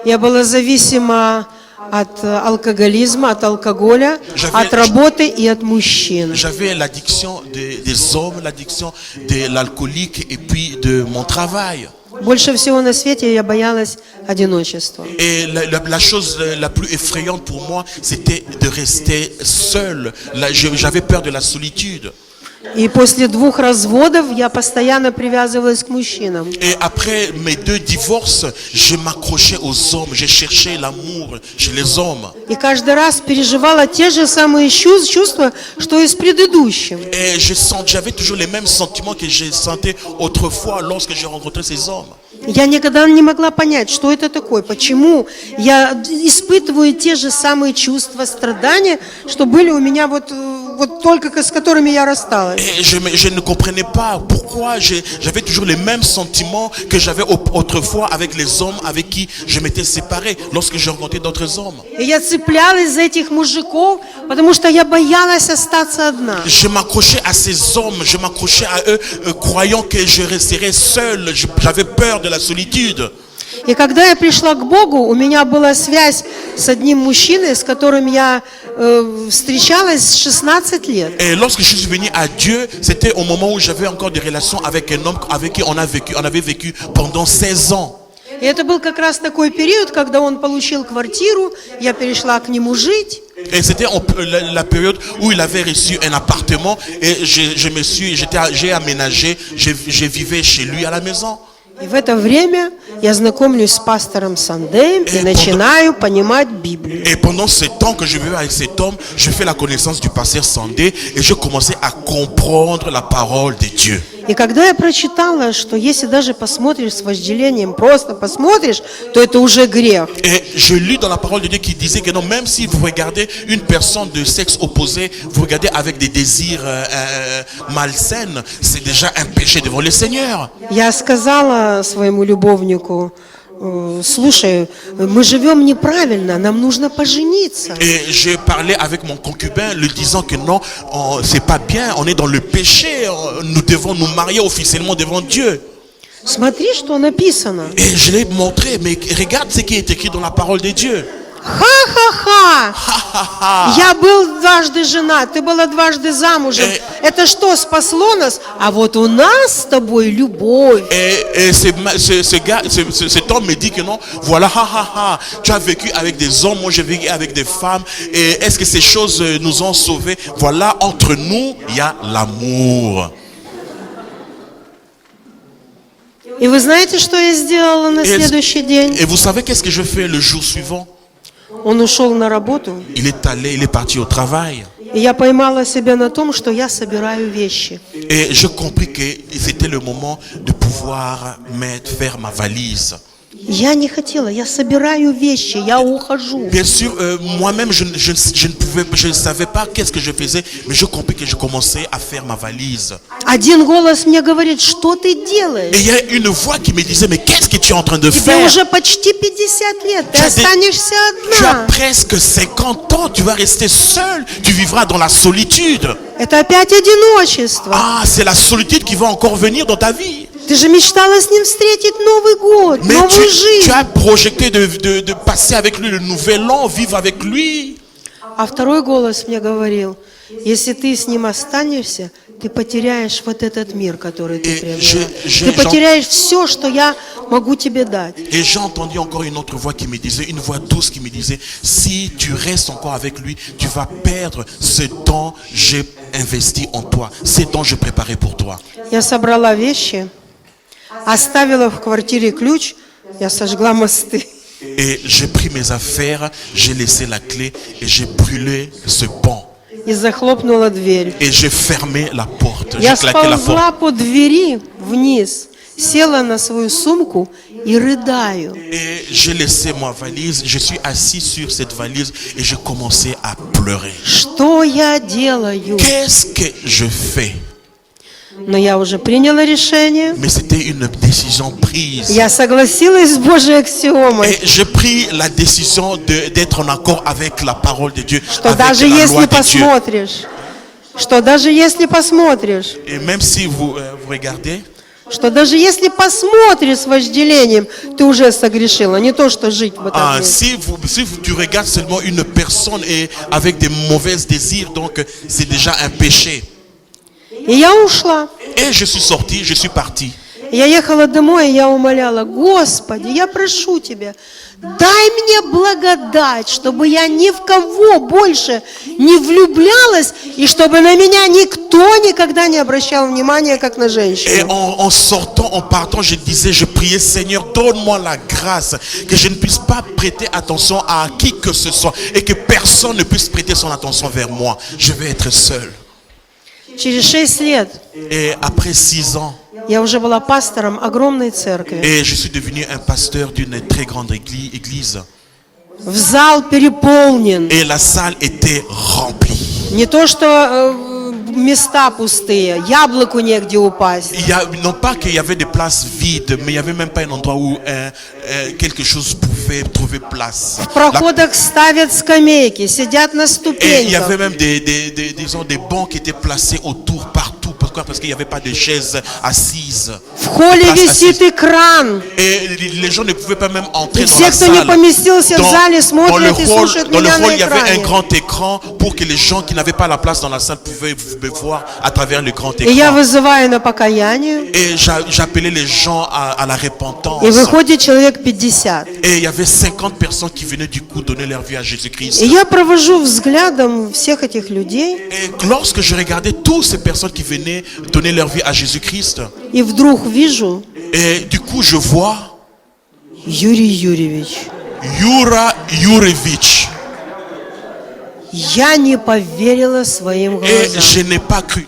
Я была зависима от алкоголизма, от алкоголя, от работы и от мужчин. J'avais l'addiction des hommes, l'addiction de l'alcoolique et puis de mon travail. Больше всего на свете я боялась одиночества. Et la chose la plus effrayante pour moi, c'était de rester seul. J'avais peur de la solitude. И после 2 разводов я постоянно привязывалась к мужчинам. Et après mes 2 divorces, je m'accrochais aux hommes, j'ai cherché l'amour chez les hommes. И каждый раз переживала те же самые чувства, что и с предыдущим. Et j'avais toujours les mêmes sentiments que j'ai sentais autrefois lorsque j'ai rencontré ces hommes. Я никогда не могла понять, что это такое, почему я испытываю те же самые чувства страдания, что были у меня вот только с которыми я рассталась. Et je ne comprenais pas pourquoi j'avais toujours les mêmes sentiments que j'avais autrefois avec les hommes avec qui je m'étais séparé lorsque j'ai rencontré d'autres hommes. И я цеплялась за этих мужиков, потому что я боялась остаться одна. Je m'accrochais à ces hommes, je m'accrochais à eux, croyant que je resterais seul. J'avais peur de la solitude. И когда я пришла к Богу, у меня была связь с одним мужчиной, с которым я встречалась 16 лет. Et lorsque je suis venu à Dieu, c'était au moment où j'avais encore des relations avec un homme avec qui on avait vécu pendant 16 ans. И это был как раз такой период, когда он получил квартиру, я перешла к нему жить. Et c'était la période où il avait reçu un appartement et j'ai aménagé, je vivais chez lui à la maison. И в это время я знакомлюсь с пастором Сандеем и начинаю понимать Библию. Et pendant ce temps que je vivais avec cet homme, je fais la connaissance du pasteur Sandé et je commençais à comprendre la parole de Dieu. И когда я прочитала, что если даже посмотришь с вожделением, просто посмотришь, то это уже грех. Et je lis dans la parole de Dieu qui disait que non, même si vous regardez une personne de sexe opposé, vous regardez avec des désirs malsains, c'est déjà un péché devant le Seigneur. Я сказала своему любовнику: слушай, мы живем неправильно, нам нужно пожениться. Et j'ai parlé avec mon concubin, lui disant que non, c'est pas bien, on est dans le péché, nous devons nous marier officiellement devant Dieu. Смотри, что написано. Et je l'ai montré, mais regarde ce qui est écrit dans la parole de Dieu. Ха-ха-ха! Я был дважды женат, ты была дважды замужем. Это что, спасло нас? А вот у нас с тобой любовь. Et cet homme me dit que non, voilà, tu as vécu avec des hommes, moi j'ai vécu avec des femmes. Et est-ce que ces choses nous ont sauvés? Voilà, entre nous, il y a l'amour. И вы знаете, что я сделала на следующий день? Et vous savez qu'est-ce que je fais le jour suivant? Он ушел на работу. Il est parti au travail. И я поймала себя на том, что я собираю вещи. Et je compris que c'était le moment de pouvoir faire ma valise. Я не хотела, я собираю вещи, я ухожу. Bien sûr, moi-même, je ne savais pas qu'est-ce que je faisais, mais je compris que je commençais à faire ma valise. Один голос мне говорит: что ты делаешь? Et il y a une voix qui me disait, mais qu'est-ce que tu es en train de Тебе faire? уже почти 50 лет, ты останешься Tu as одна. presque 50 ans, tu vas rester seul, tu vivras dans la solitude. Это опять одиночество. Ah, c'est la solitude qui va encore venir dans ta vie. Ты же мечтала с ним встретить Новый год, Mais новую tu жизнь. as projeté de passer avec lui le nouvel an, vivre avec lui. А второй голос мне говорил: если ты с ним останешься, ты потеряешь вот этот мир, который ты приобрела. Ты потеряешь все, что я могу тебе дать. Et j'ai entendu encore une autre voix qui me disait, une voix douce qui me disait, si tu restes encore avec lui, tu vas perdre ce dont j'ai investi en toi, ce dont j'ai préparé pour toi. Я собрала вещи, оставила в квартире ключ, я сожгла мосты. Et j'ai pris mes affaires, j'ai laissé la clé et j'ai brûlé ce pont. И захлопнула дверь. Et j'ai fermé la porte, Я j'ai claqué la porte. сползла по двери вниз, села на свою сумку и рыдаю. Et j'ai laissé ma valise, je suis assis sur cette valise et j'ai commencé à pleurer. Что я делаю? Qu'est-ce que je fais? Но я уже приняла решение. Mais c'était une décision prise. Я согласилась с Божьей аксиомой, Et j'ai pris la décision d'être en accord avec la parole de Dieu, что avec даже la если loi de Dieu. посмотришь, что даже если посмотришь, Et même si vous regardez, что даже если посмотришь с вожделением, ты уже согрешила, не то что жить в этом мире. si tu regardes seulement une personne et avec des mauvais désirs, donc c'est déjà un péché. И я ушла. Et je suis sorti, je suis parti. Я ехала домой, и я умоляла: Господи, я прошу Тебя, дай мне благодать, чтобы я ни в кого больше не влюблялась, и чтобы на меня никто никогда не обращал внимания, как на Et женщину. en sortant, en partant, je disais, je priais, Seigneur, donne-moi la grâce, que je ne puisse pas prêter attention à qui que ce soit, et que personne ne puisse prêter son attention vers moi. Je vais être seul. Через 6 лет Et après 6 ans, я уже была пастором огромной церкви. et je suis devenu un pasteur d'une très grande église. В зал переполнен. Et la salle était remplie. Не то, что места пустые, яблоку негде упасть. Non pas qu'il y avait des places vides, mais il n'y avait même pas un endroit où quelque chose pouvait trouver place. В проходах ставят скамейки, сидят на Et il y avait ступеньках. même des bancs qui étaient placés autour, partout. Pourquoi? Parce qu'il n'y avait pas de chaises assises. В холле Place висит assise. экран. Et les gens ne pouvaient pas même entrer И dans все, la кто не salle. поместился в зале, Dans le смотрят и слушают hall, меня на il y avait un экране. grand écran pour que les gens qui n'avaient pas la place dans la salle pouvaient me voir à travers le grand И я écran. вызываю на покаяние, Et j'appelais les gens à la repentance. и выходит человек 50. Et il y avait 50 personnes qui venaient du coup donner leur vie à Jésus-Christ. И я провожу взглядом всех этих людей, Et lorsque je regardais toutes ces personnes qui venaient donner leur vie à Jésus-Christ, и вдруг вижу et du coup je vois Юрий Юрьевич. Yura Yurevich. Я не поверила своим Et глазам. je n'ai pas cru.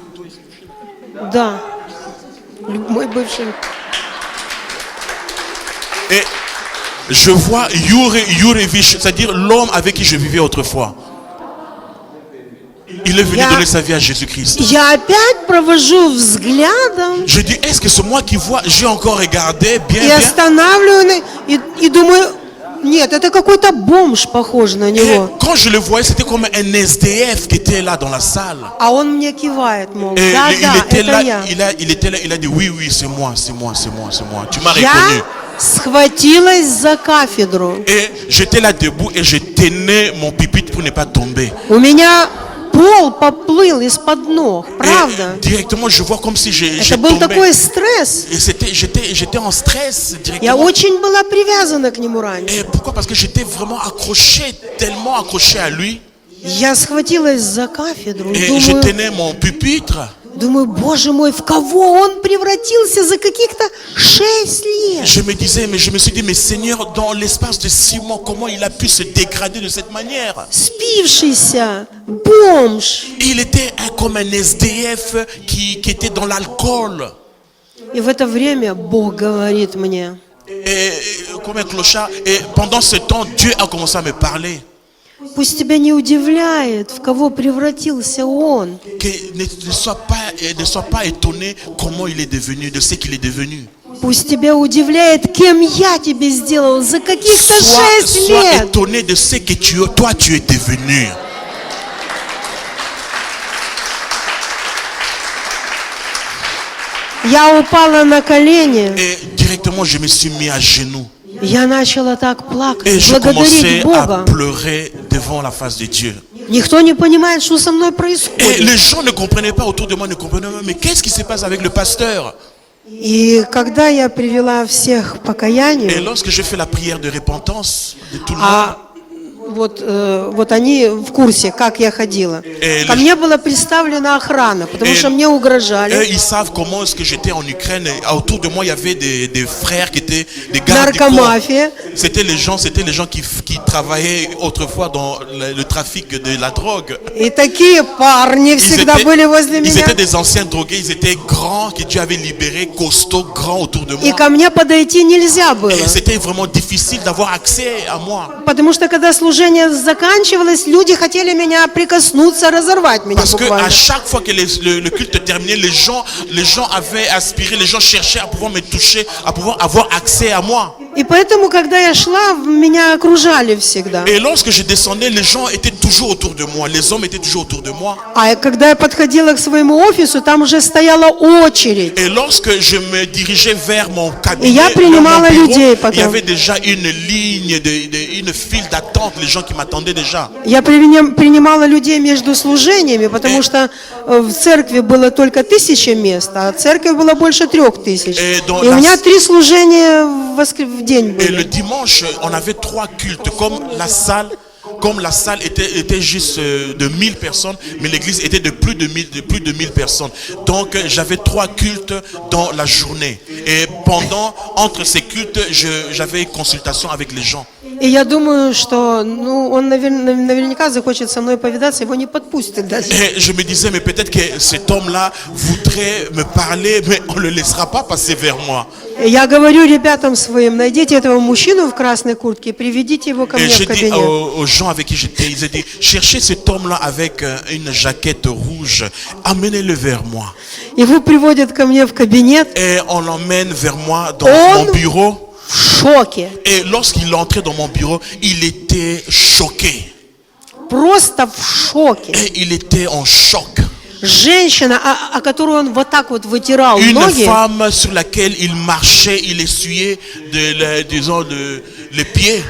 Да, мой бывший. Et je vois Yurevich, c'est-à-dire l'homme avec qui je vivais autrefois. Il est venu donner sa vie à Jésus-Christ. Я опять провожу взглядом Je dis, est-ce que c'est moi qui vois? J'ai encore regardé bien, и bien. останавливаю, и думаю, нет, это какой-то бомж похож на Et него. quand je le voyais, c'était comme un SDF qui était là dans la salle. А он мне кивает, мол, Et да, il да, était это là, я. il était là, il a dit oui, oui, c'est moi, c'est moi, c'est moi, c'est moi. Tu m'as reconnu. Я схватилась за кафедру. Et j'étais là debout et je tenais mon pupitre pour ne pas tomber. У меня пол поплыл из-под ног, Et правда? directement, je vois comme si j'ai Это был tombé. такой стресс. Et j'étais en stress Я directement. очень была привязана к нему раньше. Et pourquoi? Parce que j'étais vraiment accroché, tellement accroché à lui. Я схватилась за кафедру и Et je думаю, tenais mon pupitre. Боже мой, в кого он превратился за каких-то 6 лет? Je me suis dit, mais Seigneur, dans l'espace de 6 mois, comment il a pu se dégrader de cette manière? Спившийся бомж. Il était comme un SDF qui était dans l'alcool. И в это время Бог говорит мне: Et comme un clochard. Et pendant ce temps, Dieu a commencé à me parler. пусть тебя не удивляет, в кого превратился он. Que ne sois pas étonné comment il est devenu, de ce qu'il est devenu. Пусть тебя удивляет, кем я тебе сделал за каких-то 6 Sois лет. étonné de ce que toi tu es devenu. Я упала на колени, Et directement, je me suis mis à genoux. я начала так плакать, Et je благодарить commençais à Бога. pleurer devant la face de Dieu. Никто не понимает, что со мной Et происходит. les gens ne comprenaient pas autour de moi, ne comprenaient pas. Mais qu'est-ce qui se passe avec le pasteur? И когда я привела всех к Et покаянию, lorsque je fais la prière de repentance de tout le monde, а вот они в курсе, как я ходила. Ко мне была представлена охрана, потому что мне eux, угрожали. ils savent comment est-ce que j'étais en Ukraine. Et autour de moi, il y avait des frères qui étaient des gardes du corps. Наркомафия. C'était les gens qui travaillaient autrefois dans le trafic de la drogue. И такие парни всегда были возле Ils меня. étaient des anciens drogués, ils étaient grands, que Dieu avait libérés, costauds, grands autour de И moi. ко мне подойти нельзя было. Et c'était vraiment difficile d'avoir accès à moi. Потому что когда служение заканчивалось, люди хотели меня прикоснуться, разорвать меня Parce que à буквально. chaque fois que le culte terminait, les gens avaient aspiré, les gens cherchaient à pouvoir me toucher, à pouvoir avoir accès à moi. И поэтому, когда я шла, меня окружали всегда. Et lorsque je descendais, les gens étaient toujours autour de moi. Les hommes étaient toujours autour de moi. А когда я подходила к своему офису, там уже стояла очередь. Et lorsque je me dirigeais vers mon И cabinet, я vers принимала mon bureau, людей il y потом. avait déjà une ligne, une file d'attente, les gens qui m'attendaient déjà. Я принимала людей между служениями, потому что в церкви было только 1000 мест, а в церкви было больше 3000. Et dans И у la- меня 3 служения в день Et le были. dimanche, on avait 3 cultes, comme la salle était juste de 1000 personnes, mais l'église était de plus de 1000 personnes. Donc j'avais 3 cultes dans la journée. Et entre ces cultes, j'avais une consultation avec les gens. И я думаю, что он наверняка захочет со мной повидаться, его не подпустят даже. Et je me disais, mais peut-être que cet homme-là voudrait me parler, mais on ne le laissera pas passer vers moi. И я говорю ребятам своим, найдите этого мужчину в красной куртке и приведите его ко Et мне j'ai в dit кабинет. aux gens avec qui j'étais, ils ont dit, cherchez cet homme-là avec une jaquette rouge, amenez-le vers moi. Его приводят ко мне в кабинет, Et on l'emmène vers moi dans On- mon bureau. в шоке. Et lorsqu'il entrait dans mon bureau, il était choqué. Просто в шоке. Et il était en choc. Женщина, о которой он вот так вот вытирал Une ноги, femme sur laquelle il marchait, il essuyait les pieds.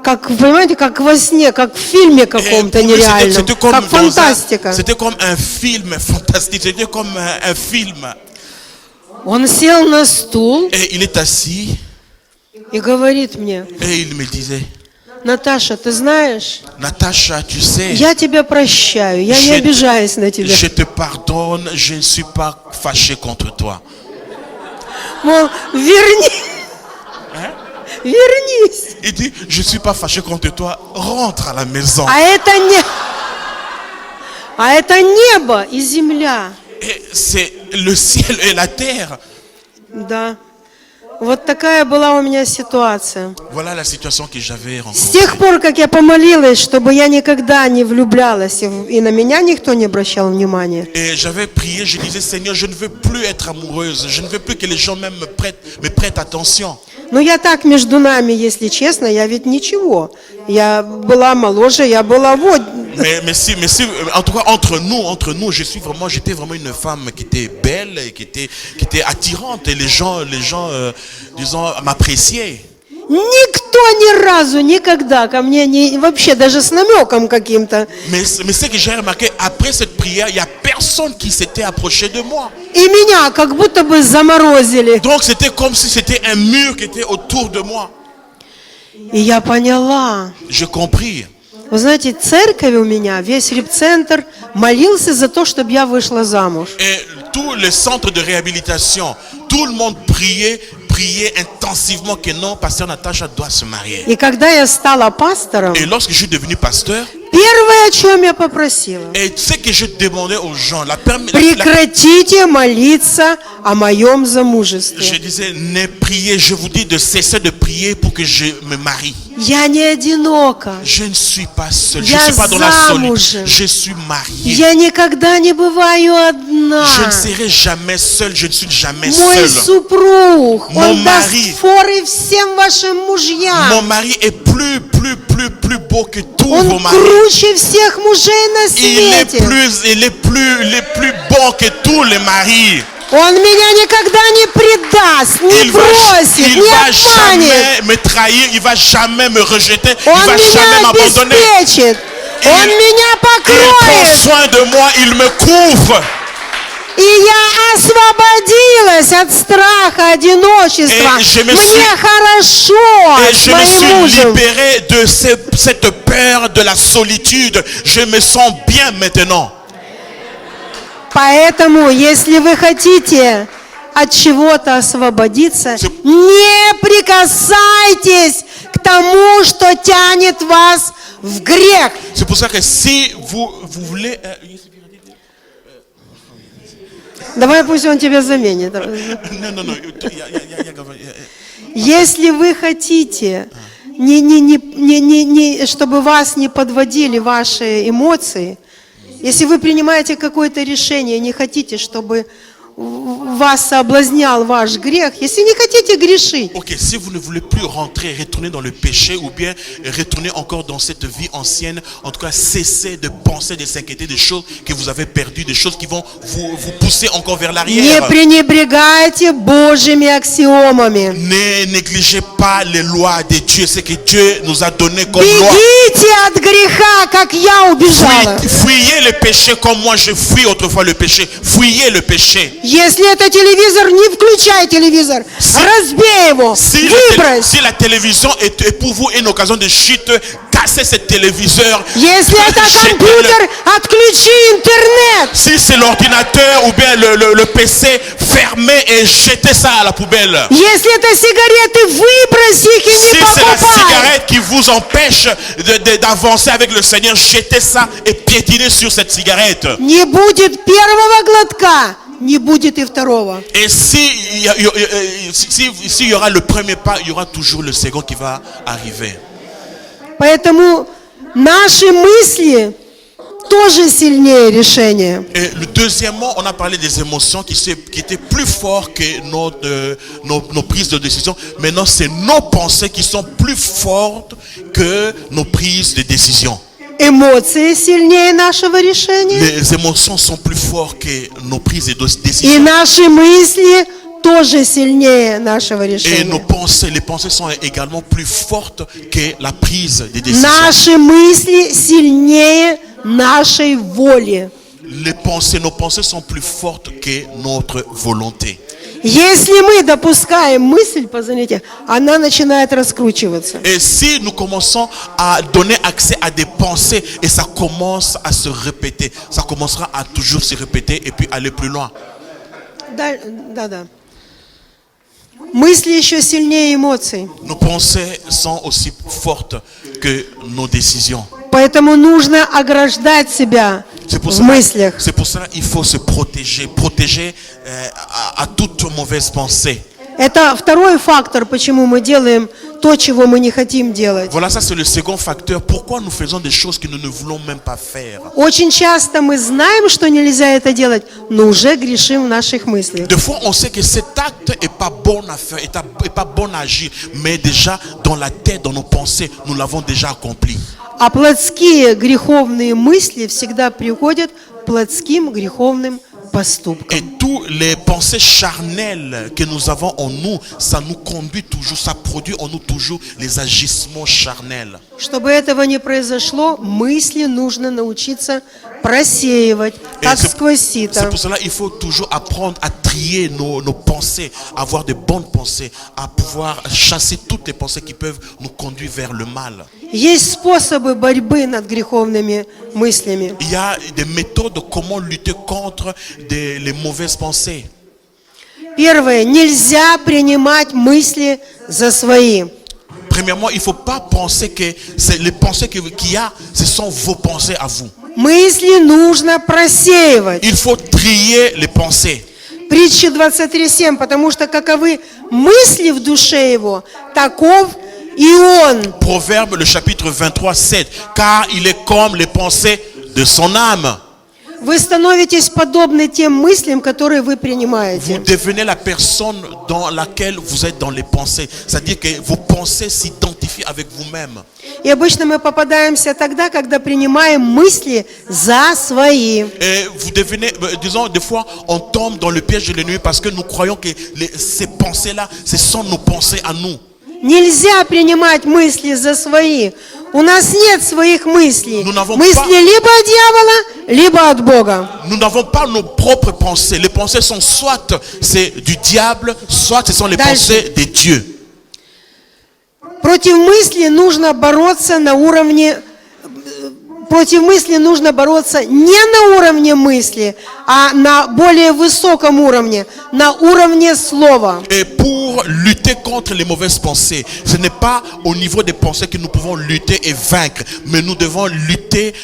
как, понимаете, как во сне, как в фильме Et каком-то pour lui, нереальном, c'était comme как фантастика. c'était comme un film fantastique, c'était comme un film. Он сел на стул Et il est assis и говорит мне, et il me disait, Наташа, ты знаешь, Natacha, tu sais, я тебя прощаю, я не Je- обижаюсь на тебя. je te pardonne, je ne suis pas fâché contre toi. Мол, вернись. Il dit, je ne suis pas fâché contre toi, rentre à la maison. А это небо и земля. Et c'est le ciel et la terre. Да. Вот такая была у меня ситуация. Voilà la situation que j'avais С rencontrée. тех пор, как я помолилась, чтобы я никогда не влюблялась, и на меня никто не обращал внимания, Et j'avais prié, je disais, Seigneur, je ne veux plus être amoureuse. Je ne veux plus que les gens même me prêtent attention. но я так между нами, если честно, я ведь ничего. Я была моложе, я была Mais si, en tout cas, entre nous, j'étais vraiment une femme qui était belle et qui était attirante. Et les gens, disons, m'appréciaient. Никто ни разу, никогда ко мне, вообще даже с намеком каким-то. Mais ce que j'ai remarqué, après cette prière, il n'y a personne qui s'était approché de moi. И меня как будто бы заморозили. Donc c'était comme si c'était un mur qui était autour de moi. И я поняла. J'ai compris. Вы знаете, церковь у меня, весь репцентр молился за то, чтобы я вышла замуж. Et tous les centres de réhabilitation, tout le monde priait intensivement que non, pasteur Natacha doit se marier. И когда я стала пастором, Et lorsque je suis devenu pasteur, первое, о чем я попросила, et ce que je demandais aux gens, прекратите молиться о моем je замужестве. disais, ne priez, je vous dis de cesser de prier pour que je me marie. Я не одинока. Je ne suis pas seul, je Я ne suis pas dans la замужем. solitude, je suis marié. Я никогда не бываю одна. Je ne serai jamais seul, je ne suis jamais Мой seul. супруг, Mon он даст mari. форы всем вашим мужьям. Mon mari est plus beau que tous Он vos maris. круче всех мужей на Il est свете. plus bon que tous les maris. Он меня никогда не предаст, не бросит, Il не va обманет. jamais me trahir, il va jamais me rejeter, Он il va jamais меня m'abandonner. обеспечит. Он меня Il prend покроет. soin de moi, il me couvre. И я освободилась от страха, одиночества. Et je me Мне suis- хорошо Et с je me моим suis мужем. libéré de cette peur de la solitude. Je me sens bien maintenant. Поэтому, если вы хотите от чего-то освободиться, не прикасайтесь к тому, что тянет вас в грех. C'est pour ça que si vous voulez... Давай пусть он тебя заменит. non. Если вы хотите, чтобы вас не подводили ваши эмоции, если вы принимаете какое-то решение, не хотите, чтобы вас соблазнял ваш грех, если не хотите грешить, Ok, si vous ne voulez plus rentrer, retourner dans le péché ou bien retourner encore dans cette vie ancienne, en tout cas, cessez de penser, de s'inquiéter des choses que vous avez perdues, des choses qui vont vous pousser encore vers не l'arrière. пренебрегайте Божьими аксиомами. Ne négligez pas les lois de Dieu, ce que Dieu nous a donné comme loi. Бегите от греха, как я убежала. Fuyez le péché comme moi je fuis autrefois le péché. Fuyez le péché. Если это телевизор, не включай телевизор. Разбей его. Выбрось. Si la télévision est pour vous une occasion de chute, cassez ce téléviseur. Если это Jetez-le. компьютер, отключи интернет. Si c'est l'ordinateur ou bien le PC, fermez et jetez ça à la poubelle. Если это сигареты, выбрось их и Si не c'est la покупай. cigarette qui vous empêche d'avancer avec le Seigneur, jetez ça et piétinez sur cette cigarette. Не будет первого глотка, не будет и второго. Et s'il y aura le premier pas, il y aura toujours le second qui va arriver. Поэтому наши мысли тоже сильнее решения. Et le deuxièmement, on a parlé des émotions qui étaient plus fortes que nos prises de décision. Maintenant, c'est nos pensées qui sont plus fortes que nos prises de décision. Эмоции сильнее нашего решения. Les émotions sont plus fortes que nos prises de И décision. наши мысли тоже сильнее нашего Et решения. nos pensées, les pensées sont également plus fortes que la prise de décision. Наши мысли сильнее нашей воли. Nos pensées sont plus fortes que notre volonté. Если мы допускаем мысль, позвоните, она начинает раскручиваться. Et si nous commençons à donner accès à des pensées et ça commence à se répéter, ça commencera à toujours se répéter et puis aller plus loin. Да. Мысли еще сильнее эмоций. Nos pensées sont aussi fortes que nos décisions. Поэтому нужно ограждать себя в мыслях. C'est pour cela qu'il faut se protéger à toute mauvaise pensée. Это второй фактор, почему мы делаем то, чего мы не хотим делать. Voilà, ça c'est le second facteur. Pourquoi nous faisons des choses que nous ne voulons même pas faire? Очень часто мы знаем, что нельзя это делать, но уже грешим в наших мыслях. Des fois, on sait que cet acte est pas bon à faire, est pas bon à agir, mais déjà dans la tête, dans nos pensées, nous l'avons déjà accompli. А плотские греховные мысли всегда приходят к плотским греховным поступкам. Et toutes les pensées charnelles que nous avons en nous, ça nous conduit toujours, ça produit en nous toujours les agissements charnels. Чтобы этого не произошло, мысли нужно научиться просеивать, как сквозь C'est сито. pour cela qu'il faut toujours apprendre à trier nos pensées, avoir de bonnes pensées, à pouvoir chasser toutes les pensées qui peuvent nous conduire vers le mal. Есть способы борьбы над греховными мыслями. Il y a des méthodes de comment lutter contre les mauvaises pensées. Первое. Нельзя принимать мысли за свои. Premièrement, il ne faut pas penser que les pensées qu'il y a, ce sont vos pensées à vous. Мысли нужно просеивать. Il faut trier les pensées. Притча 23:7, потому что каковы мысли в душе его, таков и он. Proverbe, le chapitre 23, 7. Car il est comme les pensées de son âme. Вы становитесь подобны тем мыслям, которые вы Vous принимаете. devenez la personne dans laquelle vous êtes dans les pensées. C'est-à-dire que vos pensées s'identifient avec vous-même. И обычно мы попадаемся тогда, когда принимаем мысли за свои. Et vous devenez, disons, des fois, on tombe dans le piège de l'ennemi parce que nous croyons que ces pensées-là, ce sont nos pensées à nous. Нельзя принимать мысли за свои. У нас нет своих мыслей. Nous n'avons Мысли pas- либо от дьявола, либо от Бога. Nous n'avons pas nos propres pensées. Les pensées sont soit c'est du diable, soit ce sont les Дальше. pensées de Dieu. Против мысли нужно бороться на уровне... Против мысли нужно бороться не на уровне мысли, а на более высоком уровне, на уровне слова. Et pour lutter contre les mauvaises pensées, ce n'est pas au niveau des pensées que nous pouvons lutter et vaincre, mais nous devons lutter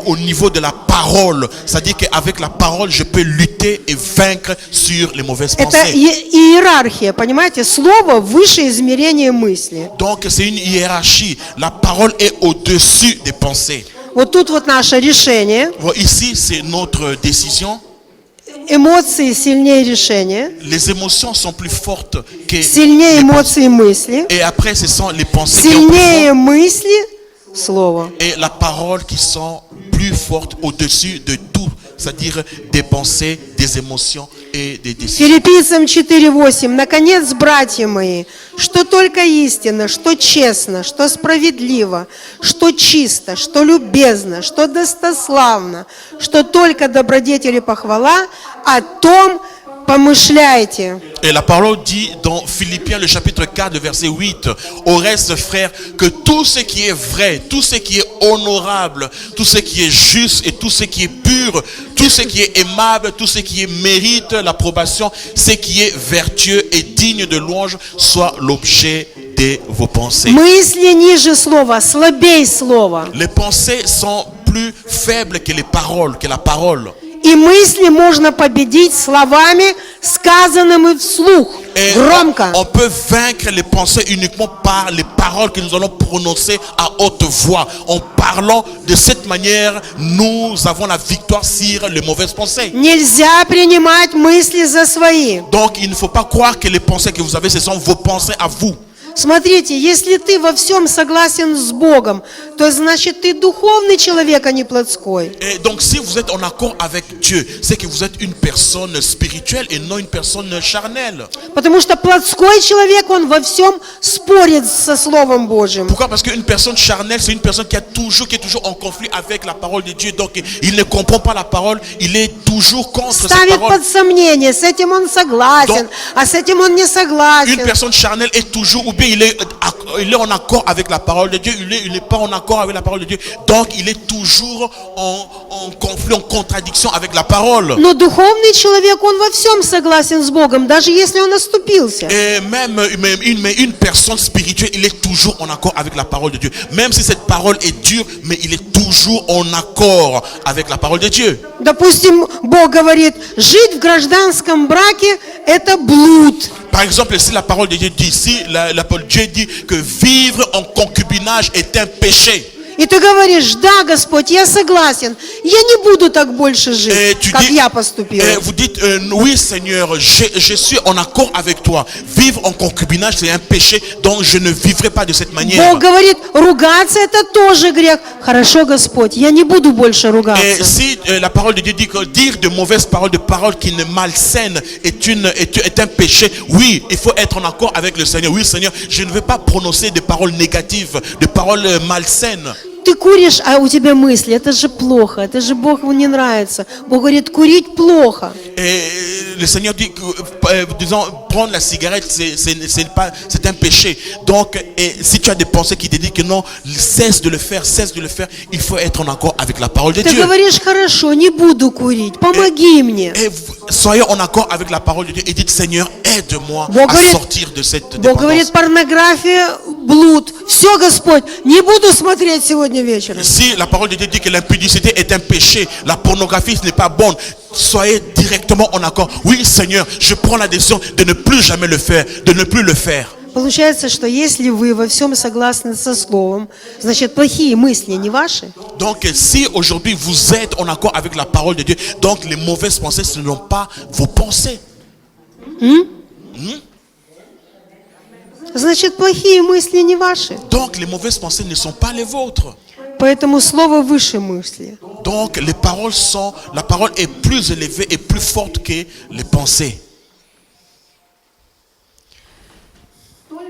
au niveau de la parole. C'est-à-dire qu'avec la parole, je peux lutter et vaincre sur les mauvaises Это pensées. иерархия, понимаете? Слово выше измерения мысли. Donc c'est une hiérarchie. La parole est au-dessus des pensées. Вот тут вот наше решение. Ici, c'est notre décision. эмоции сильнее решения, Les émotions sont plus fortes que сильнее les pensées. эмоции мысли, Et après, ce sont les pensées qui ont plus сильнее fort мысли слово. et la parole qui sont plus fortes au-dessus de tout. C'est-à-dire des pensées, des émotions et des décisions. Филиппийцам 4:8. Наконец, братья мои, что только истинно, что честно, что справедливо, что чисто, что любезно, что достославно, что только добродетель и похвала, о том помышляйте. Et la parole dit dans Philippiens le chapitre 4 le verset 8, au reste frères, que tout ce qui est vrai, tout ce qui est honorable, tout ce qui est juste et tout ce qui est pur, tout ce qui est aimable, tout ce qui mérite l'approbation, ce qui est vertueux et digne de louange, soit l'objet de vos pensées. Мысли ниже слова, слабей слова. Les pensées sont plus faibles que les paroles, que la parole. И мысли можно победить словами, сказанными вслух, Et громко. on peut vaincre les pensées uniquement par les paroles que nous allons prononcer à haute voix. En parlant de cette manière, nous avons la victoire sur les mauvaises pensées. Нельзя принимать мысли за свои. Donc il ne faut pas croire que les pensées que vous avez, ce sont vos pensées à vous. Смотрите, если ты во всем согласен с Богом, то значит ты духовный человек, а не плотской. Et donc si vous êtes en accord avec Dieu, c'est que vous êtes une personne spirituelle et non une personne charnelle. Потому что плотской человек, он во всем спорит со Словом Божьим. Pourquoi? Parce qu'une personne charnelle, c'est une personne qui est toujours en conflit avec la parole de Dieu. Donc il ne comprend pas la parole, il est toujours contre cette Ставит parole. под сомнение, с этим он согласен, а с этим он не Une согласен. personne charnelle est toujours, ou bien il est en accord avec la parole de Dieu, il n'est pas en accord avec la parole de Dieu. Donc il est toujours en conflit, en contradiction avec la parole. Но духовный человек, он во всем согласен с Богом, даже если он оступился. Et même une personne spirituelle, il est toujours en accord avec la parole de Dieu. Même si cette parole est dure, mais il est toujours en accord avec la parole de Dieu. Допустим, Бог говорит, жить в гражданском браке – это блуд. Par exemple, si la parole de Dieu dit, si la parole de Dieu dit que vivre en concubinage est un péché. И ты говоришь, да, Господь, я согласен, я не буду так больше жить, как я поступила. Vous dites, oui Seigneur, je suis en accord avec toi. Vivre en concubinage, c'est un péché, donc je ne vivrai pas de cette manière. Бог говорит, ругаться это тоже грех. Хорошо, Господь, я не буду больше Et ругаться. si la parole de Dieu dit que dire de mauvaises paroles, de paroles qui ne malsaines est un péché, oui, il faut être en accord avec le Seigneur. Oui Seigneur, je ne veux pas prononcer de paroles négatives, de paroles malsaines. Ты куришь, а у тебя мысли, это же плохо, это же Богу не нравится. Бог говорит, курить плохо. Et le Seigneur dit que, disons, prendre la cigarette, c'est un péché. Donc, si tu as des pensées qui te disent que non, cesse de le faire, il faut être en accord avec la parole de Ты Dieu. говоришь, хорошо, не буду курить, помоги мне. Et soyez en accord avec la parole de Dieu et dites, Seigneur, aide-moi Бог à говорит, sortir de cette Бог говорит, dépendance. порнография, блуд. Все, Господь, не буду смотреть сегодня вечером. Si la parole de Dieu dit que l'impudicité est un péché, la pornographie ce n'est pas bon, soyez directement en accord. Oui, Seigneur, je prends la décision de ne plus jamais le faire, de ne plus le faire. Получается, что если вы во всем согласны со Словом, значит, плохие мысли не ваши. Donc, si aujourd'hui vous êtes en accord avec la parole de Dieu, donc les mauvaises pensées, ce ne sont pas vos pensées. Значит, плохие мысли не ваши. Donc, les mauvaises pensées ne sont pas les vôtres. Поэтому Слово выше мысли. Donc, la parole est plus élevée et plus forte que les pensées.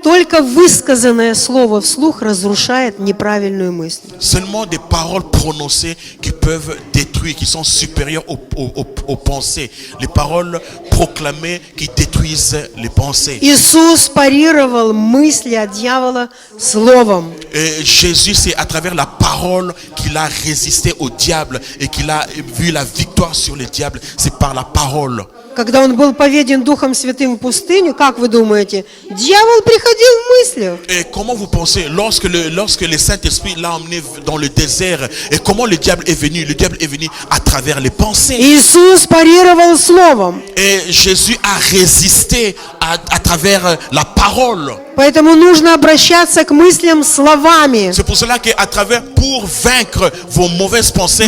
Только высказанное слово вслух разрушает неправильную мысль. Seulement des paroles prononcées qui peuvent détruire, qui sont supérieures aux pensées. Les paroles proclamées qui détruisent les pensées. Иисус парировал мысли от дьявола словом. Et Jésus, c'est à travers la parole qu'il a résisté au diable et qu'il a vu la victoire sur le diable. C'est par la parole. Когда он был поведен Духом Святым в пустыню, как вы думаете, дьявол приходил в мыслях. Et comment vous pensez, lorsque le Saint-Esprit l'a emmené dans le désert, et comment le diable est venu? Le diable est venu à travers les pensées. Иисус парировал словом. Et Jésus a résisté à travers la parole. Поэтому нужно обращаться к мыслям словами. C'est pour cela qu'à travers, pour vaincre vos mauvaises pensées,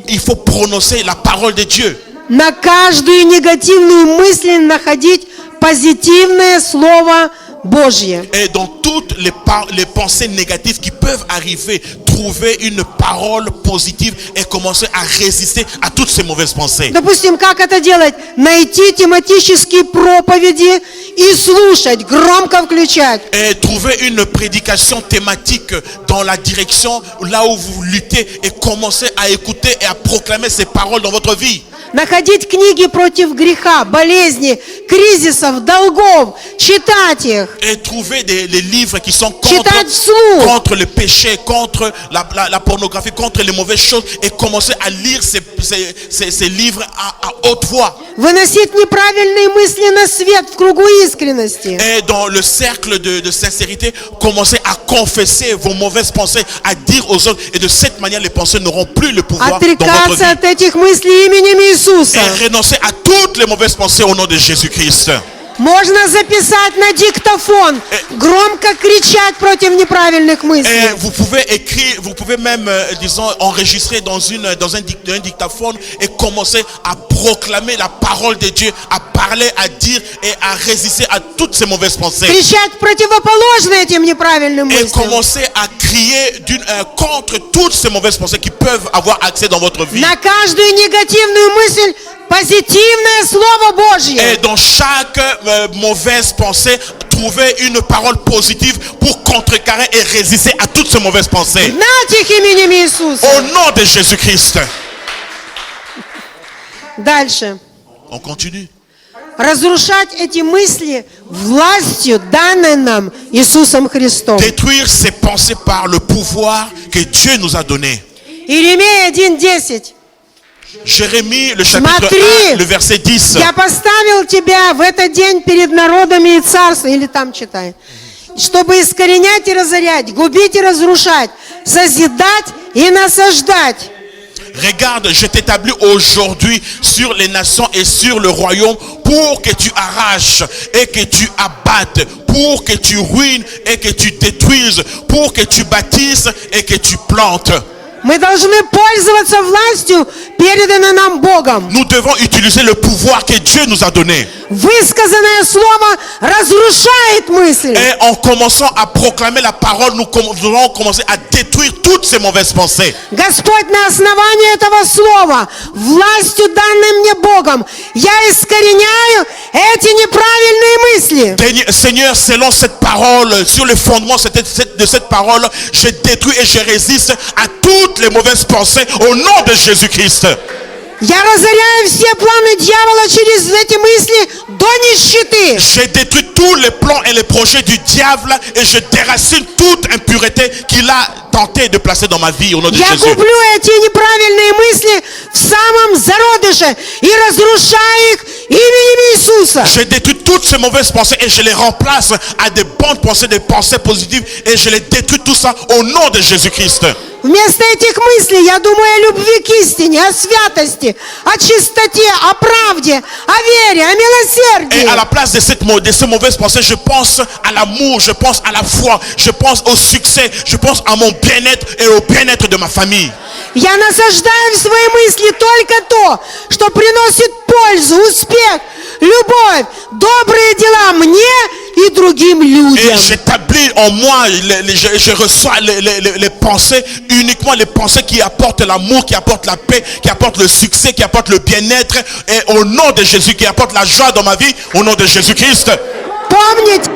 il faut prononcer la parole de Dieu. на каждую негативную мысль находить позитивное Слово Божье. Et dans toutes les pensées négatives qui peuvent arriver, trouver une parole positive et commencer à résister à toutes ces mauvaises pensées. Допустим, как это делать? Найти тематические проповеди и слушать, громко включать. Et trouver une prédication thématique dans la direction là où vous luttez et commencer à écouter et à proclamer ces paroles dans votre vie. Находить книги против греха, болезни, кризисов, долгов, читать их. Et trouver les livres qui sont Читать вслух. contre le péché, contre la pornographie, contre les mauvaises choses et commencer à lire ces livres à haute voix. Выносить неправильные мысли на свет в кругу искренности. Et dans le cercle de sincérité, commencer à confesser vos mauvaises pensées, à dire aux autres. Et de cette manière, les pensées n'auront plus le pouvoir dans votre Отрекаться vie. от этих мыслей именем Иисуса. Et renoncer à toutes les mauvaises pensées au nom de Jésus-Christ. Можно записать на диктофон, громко кричать против неправильных Et мыслей. vous pouvez écrire, vous pouvez même, disons, enregistrer dans un dictaphone et commencer à proclamer la parole de Dieu, à parler, à dire et à résister à toutes ces mauvaises pensées. Кричать противоположно этим неправильным Et мыслям. commencer à crier contre toutes ces mauvaises pensées qui peuvent avoir accès dans votre vie. На каждую негативную мысль позитивное Слово Божье. Et dans chaque mauvaise pensée, trouver une parole positive pour contrecarrer et résister à toutes ces mauvaises pensées. Гнать их именем Иисуса. Au nom de Jésus-Christ. Дальше. On continue. Разрушать эти мысли властью, данной нам Иисусом Христом. Détruire ces pensées par le pouvoir que Dieu nous a donné. Иеремия 1:10. Jérémie, le chapitre Смотри, 1, le verset 10. Я поставил тебя в этот день перед народами и царством, или там читай, чтобы искоренять и разорять, губить и разрушать, созидать и насаждать. Regarde, je t'établis aujourd'hui sur les nations et sur le royaume pour que tu arraches et que tu abattes, pour que tu ruines et que tu détruises, pour que tu bâtisses et que tu plantes. Мы должны пользоваться властью, переданной нам Богом. Nous devons utiliser le pouvoir que Dieu nous a donné. Высказанное слово разрушает мысли. Et en commençant à proclamer la parole, nous devons commencer à détruire toutes ces mauvaises pensées. Господь, на основании этого слова, властью, данной мне Богом, я искореняю эти неправильные мысли. Seigneur, selon cette parole, sur le fondement de cette parole, je détruis et je résiste à toutes les mauvaises pensées au nom de Jésus-Christ. Я разоряю все планы дьявола через эти мысли до нищеты. Je détruis tous les plans et les projets du diable et je déracine toute impureté qu'il a tenté de placer dans ma vie au nom de Я Jésus. гублю эти неправильные мысли в самом зародыше и разрушаю их именем Иисуса. Je détruis toutes ces mauvaises pensées et je les remplace à des bonnes pensées, des pensées positives et je les détruis tout ça au nom de Jésus-Christ. Вместо этих мыслей я думаю о любви к истине, о святости, о чистоте, о правде, о вере, о Et милосердии. à la place de ces mauvaises pensées, je pense à l'amour, je pense à la foi, je pense au succès, je pense à mon bien-être et au bien-être de ma famille. Я насаждаю в свои мысли только то, что приносит пользу, успех, любовь, добрые дела мне и другим Et людям. j'établis en moi, je reçois les pensées, uniquement les pensées qui apportent l'amour, qui apportent la paix, qui apportent le succès, qui apportent le bien-être. Et au nom de Jésus, qui apporte la joie dans ma vie, au nom de Jésus-Christ. Помните,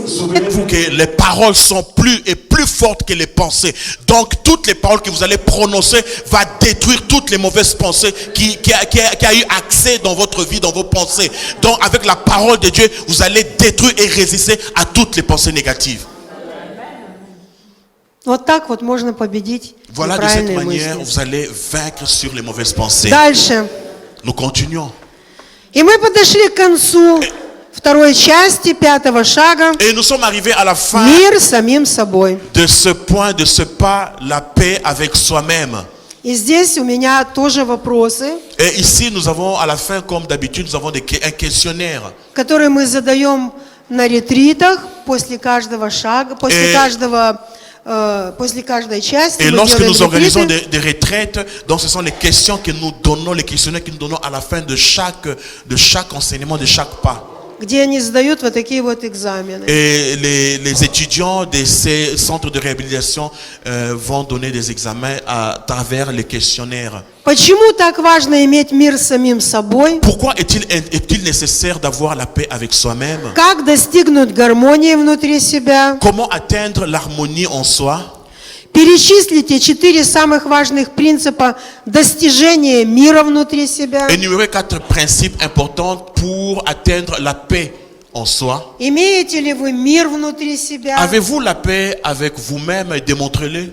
Souvenez-vous que les paroles sont plus fortes que les pensées. Donc toutes les paroles que vous allez prononcer va détruire toutes les mauvaises pensées qui a eu accès dans votre vie, dans vos pensées. Donc avec la parole de Dieu, vous allez détruire et résister à toutes les pensées négatives. вот так вот можно победить Voilà, de cette неправильные manière, мысли. vous allez vaincre sur les mauvaises pensées. Дальше. Nous continuons. И мы подошли к концу второй части, 5-го шага. Et nous sommes arrivés à la fin Мир с самим собой. de ce point, de ce pas, la paix avec soi-même. И здесь у меня тоже вопросы, Et ici, nous avons, à la fin, comme d'habitude, nous avons un questionnaire. которые мы задаем на ретритах после каждого шага, после каждой части. Et мы lorsque делаем nous organisons ретриты. des retraites, donc ce sont les questions que nous donnons, les questionnaires que nous donnons à la fin de chaque enseignement, de chaque pas. Где они сдают вот такие вот экзамены. Et les étudiants de ces centres de réhabilitation vont donner des examens à travers les questionnaires. Почему так важно иметь мир с самим собой? Pourquoi est-il nécessaire d'avoir la paix avec soi-même? Как достигнуть гармонии внутри себя? Comment atteindre l'harmonie en soi? Перечислите 4 самых важных принципа достижения мира внутри себя. Énumérer 4 principes importants pour atteindre la paix en soi. Имеете ли вы мир внутри себя? Avez-vous la paix avec vous-même? Démontrez-le.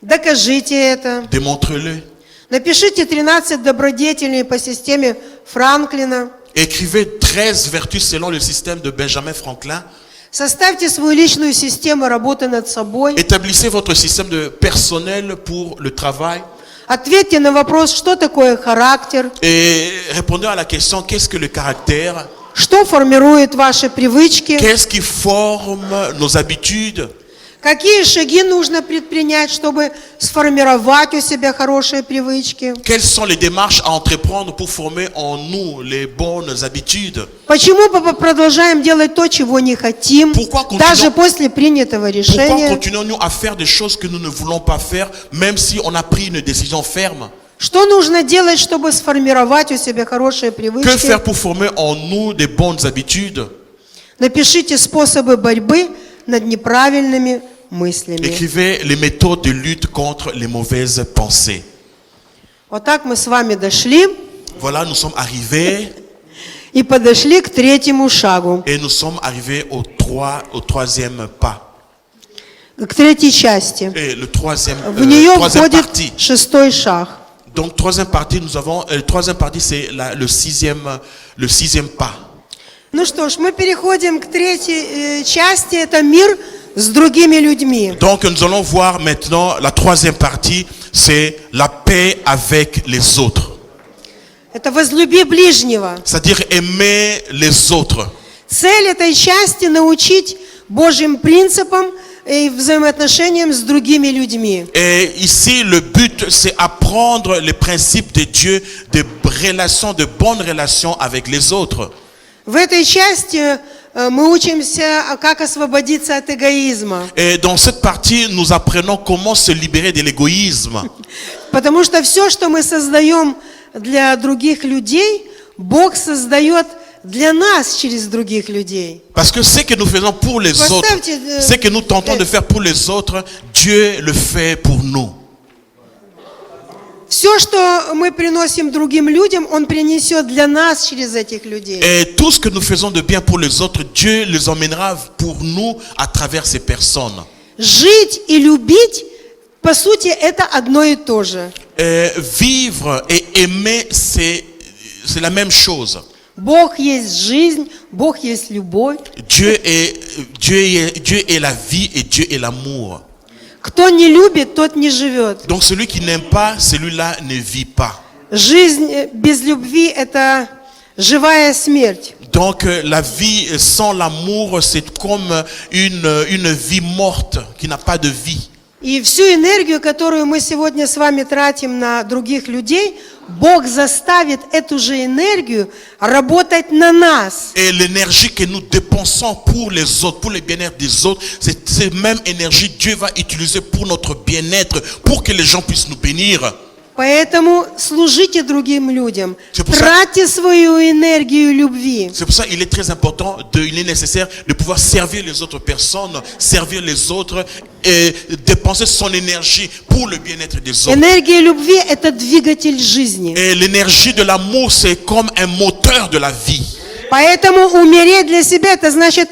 Докажите это. Démontrez-le. Напишите 13 добродетелей по системе Франклина. Écrivez 13 vertus selon le système de Benjamin Franklin. Составьте свою личную систему работы над собой. Établissez votre système de personnel pour le travail. Ответьте на вопрос, что такое характер, Et répondez à la question, qu'est-ce que le caractère? что формирует ваши привычки, Qu'est-ce qui forme nos habitudes? какие шаги нужно предпринять, чтобы сформировать у себя хорошие привычки. Quelles sont les démarches à entreprendre pour former en nous les bonnes habitudes? Почему мы продолжаем делать то, чего не хотим, даже после принятого Pourquoi решения? continuons-nous à faire des choses que nous ne voulons pas faire, même si on a pris une décision ferme? Что нужно делать, чтобы сформировать у себя хорошие Que привычки? faire pour former en nous des bonnes habitudes? Напишите способы борьбы над неправильными мыслями. Écrivez les méthodes de lutte contre les mauvaises pensées. Вот так мы с вами дошли Voilà, nous sommes arrivés и подошли к третьему шагу, et nous sommes arrivés au troisième pas. к третьей части. Et le troisième В нее troisième входит partie. 6-й шаг. Donc troisième partie, nous avons troisième partie, c'est le sixième pas. Ну что ж, мы переходим к третьей части. Это мир с другими людьми. Donc nous allons voir maintenant la troisième partie, c'est la paix avec les autres. Это возлюби ближнего. C'est-à-dire aimer les autres. Цель этой части научить Божьим принципам и взаимоотношениям с другими людьми. Et ici, le but, c'est apprendre les principes de Dieu, de bonnes relations avec les autres. В этой части мы учимся, как освободиться от эгоизма. Et dans cette partie, nous apprenons comment se libérer de l'égoïsme. Потому что все, что мы создаем для других людей, Бог создает для нас через других людей. Parce que ce que nous faisons pour les autres, ce que nous tentons de faire pour les autres, Dieu le fait pour nous. Все, что мы приносим другим людям, Он принесет для нас через этих людей. Et tout ce que nous faisons de bien pour les autres, Dieu les emmènera pour nous à travers ces personnes. Жить и любить, по сути, это одно и то же. Vivre et aimer, c'est la même chose. Бог есть жизнь, Бог есть любовь. Dieu est la vie et Dieu est l'amour. Кто не любит, тот не живет. Donc celui qui n'aime pas, celui-là ne vit pas. Жизнь без любви – это живая смерть. Donc la vie sans l'amour, c'est comme une vie morte qui n'a pas de vie. И всю энергию, которую мы сегодня с вами тратим на других людей, Бог заставит эту же энергию работать на нас. Et l'énergie que nous dépensons pour les autres, pour le bien-être des autres, cette même énergie, Dieu va utiliser pour notre bien-être, pour que les gens puissent nous bénir. Поэтому служите другим людям. C'est pour ça- Тратьте свою энергию любви. C'est pour ça qu'il est très important, il est nécessaire de pouvoir servir les autres personnes, servir les autres et dépenser son énergie pour le bien-être des autres. Энергия любви – это двигатель жизни. Et l'énergie de l'amour, c'est comme un moteur de la vie. Поэтому умереть для себя – это значит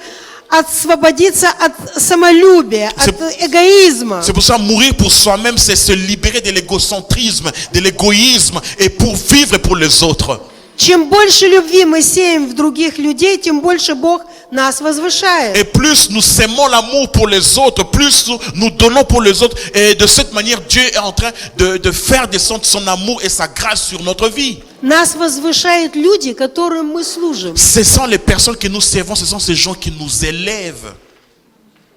освободиться от самолюбия, от эгоизма. C'est pour ça mourir pour soi-même, c'est se libérer de l'égocentrisme, de l'égoïsme et pour vivre pour les autres. Чем больше любви мы сеем в других людей, тем больше Бог нас возвышает. Et plus nous sémons l'amour pour les autres, plus nous donnons pour les autres. Et de cette manière, Dieu est en train de faire descendre son amour et sa grâce sur notre vie. Нас возвышают люди, которым мы служим. Ce sont les personnes que nous servons, ce sont ces gens qui nous élèvent.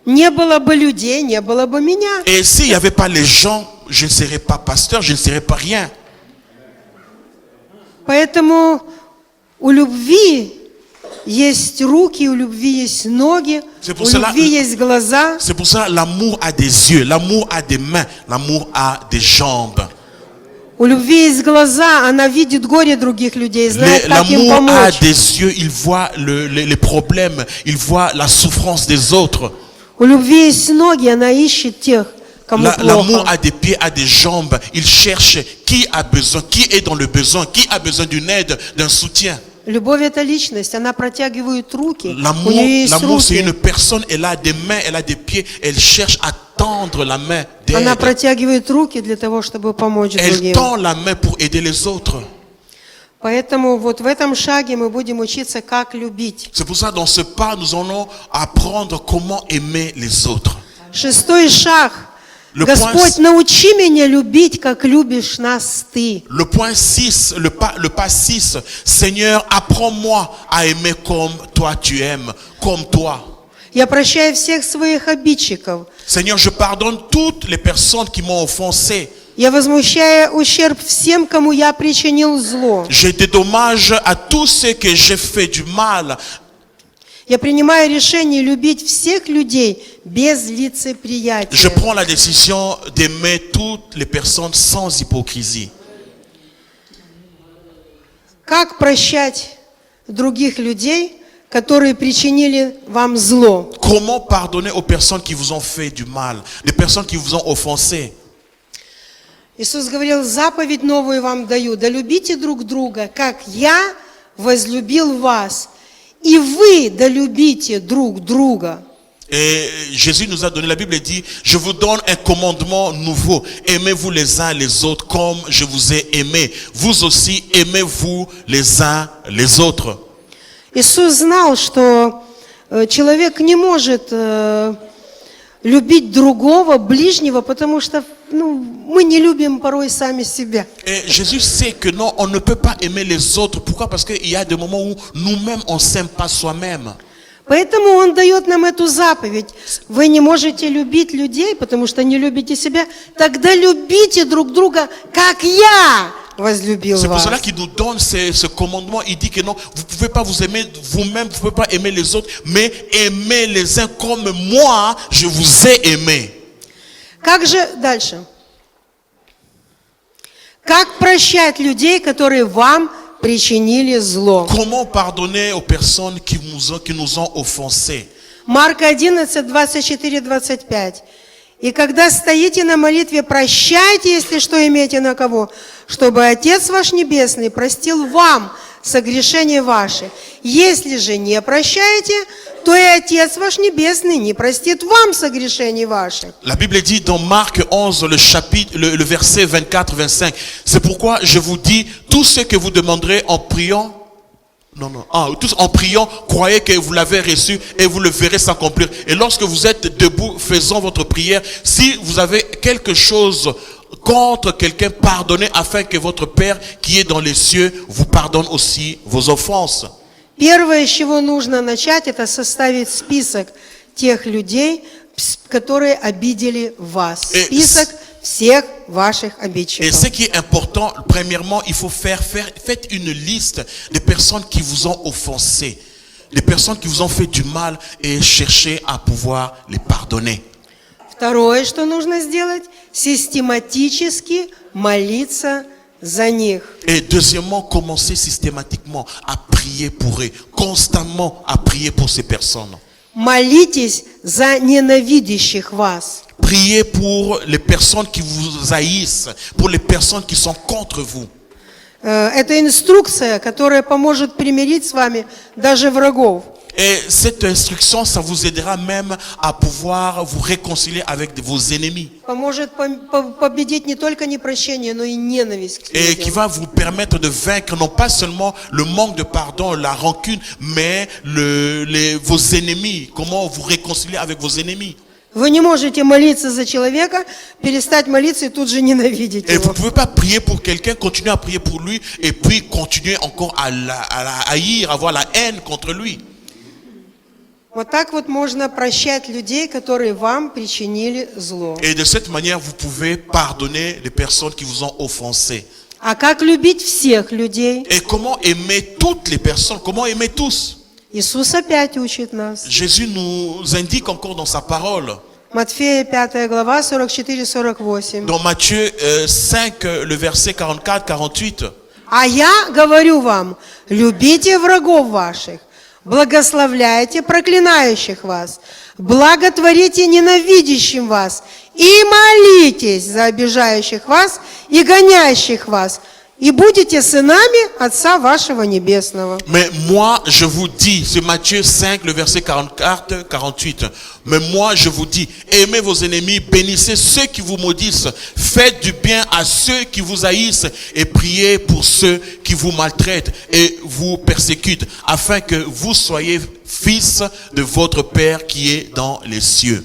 Не было бы людей, не было бы меня. Et s'il n'y avait pas les gens, je ne serais pas pasteur, je ne serais pas rien. Поэтому у любви есть руки, у любви есть ноги, C'est у pour cela- любви есть глаза. C'est pour ça l'amour a des yeux, l'amour a des mains, l'amour a des jambes. У любви есть глаза, она видит горе других людей, знает, как им L'amour a помочь. des yeux, il voit les problèmes, il voit la souffrance des autres. У любви есть ноги, она ищет тех, кому L'amour плохо. a des pieds, a des jambes. Il cherche qui a besoin, qui est dans le besoin, qui a besoin d'une aide, d'un soutien. Любовь – это личность, она протягивает руки, у L'amour, нее есть c'est une руки. personne, elle a des mains, elle a des pieds, elle cherche à tendre la main Она d'aide. протягивает руки для того, чтобы помочь Elle другим. tend la main pour aider les autres. Поэтому вот в этом шаге мы будем учиться, как любить. C'est pour ça, dans ce pas, nous allons apprendre comment aimer les autres. Шестой шаг. Le Господь, point- научи меня любить, как любишь нас Ты. Le point 6, le pas 6, Seigneur, apprends-moi à aimer comme toi tu aimes, comme toi. Я прощаю всех своих обидчиков. Seigneur, je pardonne toutes les personnes qui m'ont offensé. Я возмущаю ущерб всем, кому я причинил зло. Je dédommage à tous ceux que j'ai fait du mal. Я принимаю решение любить всех людей без Je лицеприятия. prends la décision d'aimer toutes les personnes sans hypocrisie. Как прощать других людей, которые причинили вам зло? Comment pardonner aux personnes qui vous ont fait du mal, les personnes qui vous ont offensé? Иисус говорил, заповедь новую вам даю, да любите друг друга, как я возлюбил вас, и вы да любите друг друга. Et Jésus nous a donné, la Bible dit, je vous donne un commandement nouveau. Aimez-vous les uns les autres comme je vous ai aimé. Vous aussi, aimez-vous les uns les autres. Иисус знал, что человек не может любить другого, ближнего, потому что мы не любим порой сами себя. Et Jésus sait que non, on ne peut pas aimer les autres. Pourquoi? Parce qu'il y a des moments où nous-mêmes, on ne s'aime pas soi-même. Поэтому Он дает нам эту заповедь. Вы не можете любить людей, потому что не любите себя. Тогда любите друг друга, как я возлюбил C'est pour вас. cela qu'il nous donne ce commandement. Il dit que non, vous ne pouvez pas vous aimer vous-même, vous ne pouvez pas aimer les autres, mais aimez les uns comme moi, je vous ai aimé. Как же дальше? Как прощать людей, которые вам причинили зло? Comment pardonner aux personnes qui nous ont offensés? Марка 11, 24, 25. «И когда стоите на молитве, прощайте, если что имеете на кого, чтобы Отец ваш Небесный простил вам согрешения ваши. Если же не прощаете, то и Отец ваш Небесный не простит вам согрешений ваших». La Bible dit dans Marc 11, le verset 24-25, c'est pourquoi je vous dis, tout ce que vous demanderez en priant, tous en priant, croyez que vous l'avez reçu et vous le verrez s'accomplir. Et lorsque vous êtes debout, faisant votre prière, si vous avez quelque chose contre quelqu'un, pardonnez afin que votre Père qui est dans les cieux vous pardonne aussi vos offenses. Первое, с чего нужно начать, это составить список тех людей, которые обидели вас. Список всех ваших Et обидчиков. ce qui est important, premièrement, il faut faites une liste des personnes qui vous ont offensé, des personnes qui vous ont fait du mal et cherchez à pouvoir les pardonner. Второе, что нужно сделать, систематически молиться за них. Et deuxièmement, commencez systématiquement à prier pour eux, constamment à prier pour ces personnes. Молитесь за ненавидящих вас. Priez pour les personnes qui vous haïssent, pour les personnes qui sont contre vous. Это инструкция, которая поможет примирить с вами даже врагов. Et cette instruction, ça vous aidera même à pouvoir vous réconcilier avec vos ennemis. Поможет победить не только непрощение, но и ненависть к Et qui людям. va vous permettre de vaincre non pas seulement le manque de pardon, la rancune, mais vos ennemis. Comment vous réconcilier avec vos ennemis. Вы не можете молиться за человека, перестать молиться и тут же ненавидеть Et vous его. ne pouvez pas prier pour quelqu'un, continuer à prier pour lui, et puis continuer encore à la haïr, avoir la haine contre lui. Вот так вот можно прощать людей, которые вам причинили зло. Et de cette manière, vous pouvez pardonner les personnes qui vous ont offensé. А как любить всех людей? Et comment aimer toutes les personnes? Comment aimer tous? Иисус опять учит нас. Jésus nous indique encore dans sa parole. Матфея 5 глава 44-48. Dans Matthieu 5, le verset 44-48. А я говорю вам, любите врагов ваших, благословляйте проклинающих вас, благотворите ненавидящим вас и молитесь за обижающих вас и гонящих вас, и будете сынами Отца вашего Небесного. Mais moi, je vous dis, c'est Matthieu 5, le verset 44-48. Mais moi, je vous dis, aimez vos ennemis, bénissez ceux qui vous maudissent, faites du bien à ceux qui vous haïssent et priez pour ceux qui vous maltraitent et vous persécutent, afin que vous soyez fils de votre Père qui est dans les cieux.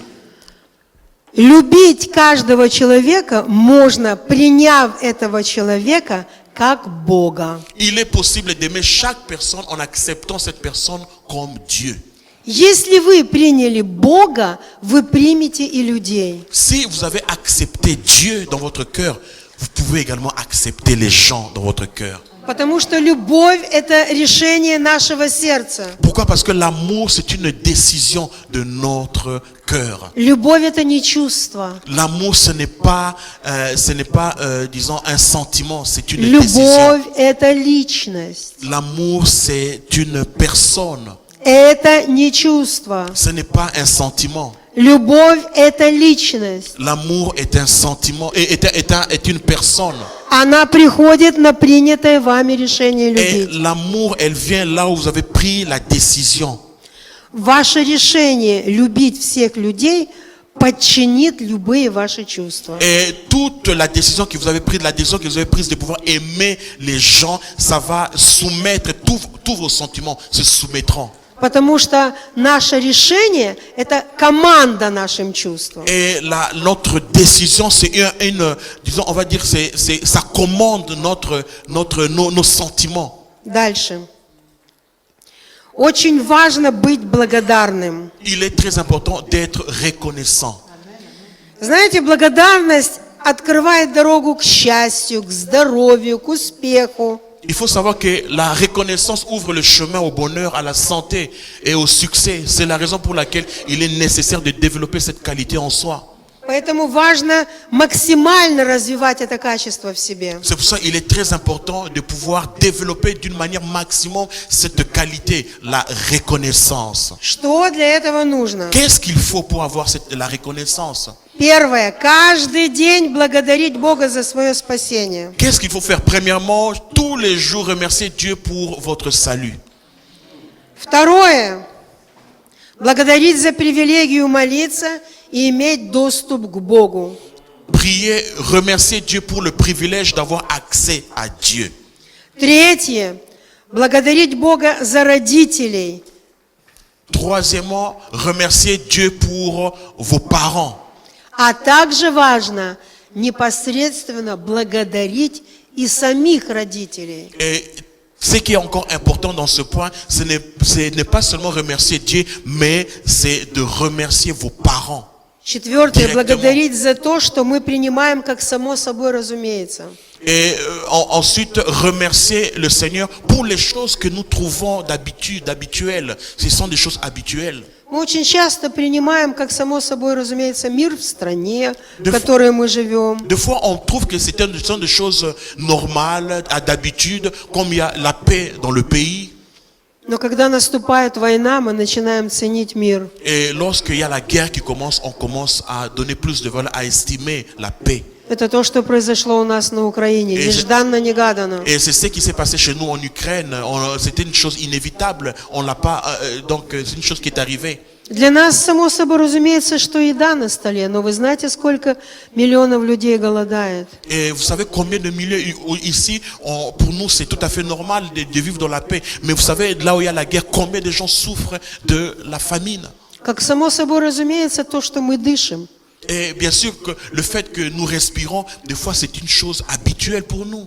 Любить каждого человека можно, приняв этого человека как Бога. Il est possible d'aimer chaque personne en acceptant cette personne comme Dieu. Если вы приняли Бога, вы примете и людей. Si vous avez accepté Dieu dans votre cœur, vous pouvez également accepter les gens dans votre cœur. Потому что любовь – это решение нашего сердца. Pourquoi? Parce que l'amour, c'est une décision de notre cœur. Любовь – это не чувство. L'amour, ce n'est pas, disons, un sentiment, c'est une décision. Любовь – это личность. L'amour, c'est une personne. Это не чувство. Ce n'est pas un sentiment. Любовь – это личность. L'amour est un sentiment, est une personne. Она приходит на принятое вами решение Et любить. l'amour, elle vient là où vous avez pris la décision. Ваше решение любить всех людей подчинит любые ваши чувства. Et toute la décision que vous avez prise, la décision que vous avez prise de pouvoir aimer les gens, ça va soumettre, tous vos sentiments se soumettront. Потому что наше решение – это команда нашим чувствам. Et notre décision, c'est disons, on va dire, ça commande nos sentiments. Дальше. Очень важно быть благодарным. Il est très important d'être reconnaissant. Знаете, благодарность открывает дорогу к счастью, к здоровью, к успеху. Il faut savoir que la reconnaissance ouvre le chemin au bonheur, à la santé et au succès. C'est la raison pour laquelle il est nécessaire de développer cette qualité en soi. Поэтому важно максимально развивать это качество в себе. C'est pour ça qu'il est très important de pouvoir développer d'une manière maximum cette qualité, la reconnaissance. Что для этого нужно? Qu'est-ce qu'il faut pour avoir la reconnaissance? Первое. Каждый день благодарить Бога за свое спасение. Qu'est-ce qu'il faut faire? Premièrement, tous les jours remercier Dieu pour votre salut. Второе. Благодарить за привилегию молиться и иметь доступ к Богу. Prier, remercier Dieu pour le privilège d'avoir accès à Dieu. Третье. Благодарить Бога за родителей. Troisièmement, remercier Dieu pour vos parents. А также важно непосредственно благодарить и самих родителей. Et ce qui est encore important dans ce point, ce n'est pas seulement remercier Dieu, mais c'est de remercier vos parents. Четвертое. Благодарить за то, что мы принимаем как само собой разумеется. Et ensuite, remercier le Seigneur pour les choses que nous trouvons habituelles. Ce sont des choses habituelles. Мы очень часто принимаем как само собой разумеется мир в стране, в которой мы живем. Des fois, on trouve que ce sont des choses normales, d'habitude, comme il y a la paix dans le pays. Но когда наступает война, мы начинаем ценить мир. Et lorsqu'il y a la guerre qui commence, on commence à donner plus de valeur, à estimer la paix. Это то, что произошло у нас на Украине. Et Нежданно-негаданно. Et c'est ce qui s'est passé chez nous en Ukraine. C'était une chose inévitable. On l'a pas. Donc c'est une chose qui est arrivée. Для нас, само собой разумеется, что еда на столе. Но вы знаете, сколько миллионов людей голодает? Et vous savez combien de milliers ici, pour nous, c'est tout à fait normal de vivre dans la paix. Mais vous savez, là où il y a la guerre, combien de gens souffrent de la famine. Как само собой разумеется, то, что мы дышим. Et bien sûr que le fait que nous respirons, des fois, c'est une chose habituelle pour nous.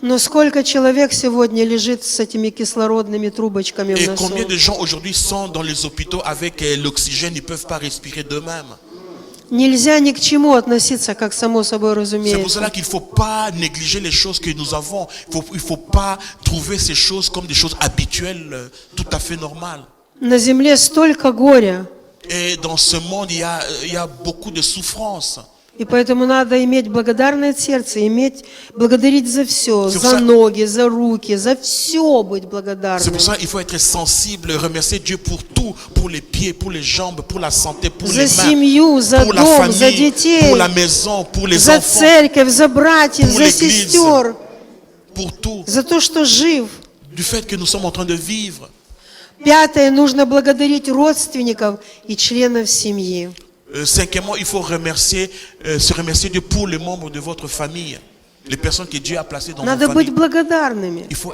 Но сколько человек сегодня лежит с этими кислородными трубочками в Et носу? combien de gens aujourd'hui sont dans les hôpitaux avec l'oxygène, ils ne peuvent pas respirer d'eux-mêmes. Нельзя ни к чему относиться, как само собой C'est pour разумеется. cela qu'il ne faut pas négliger les choses que nous avons. Il ne faut pas trouver ces choses comme des choses habituelles, tout à fait normales. На земле столько горя, Et dans ce monde, il y a beaucoup de souffrances. и поэтому надо иметь благодарное сердце, благодарить за все, C'est pour за ça- ноги, за руки, за все быть C'est благодарным. pour ça qu'il faut être sensible, remercier Dieu pour tout, pour les pieds, pour les jambes, pour la santé, pour За les mains, семью, за pour la дом, за famille, детей, pour la maison, pour les за enfants, церковь, за братьев, pour за l'église. сестер, pour tout, за то, что жив. du fait que nous sommes en train de vivre. Пятое, нужно благодарить родственников и членов семьи. Cinquièmement, il faut se remercier Dieu pour les membres de votre famille, les personnes que Dieu a placées dans Надо votre быть famille. благодарными. Il faut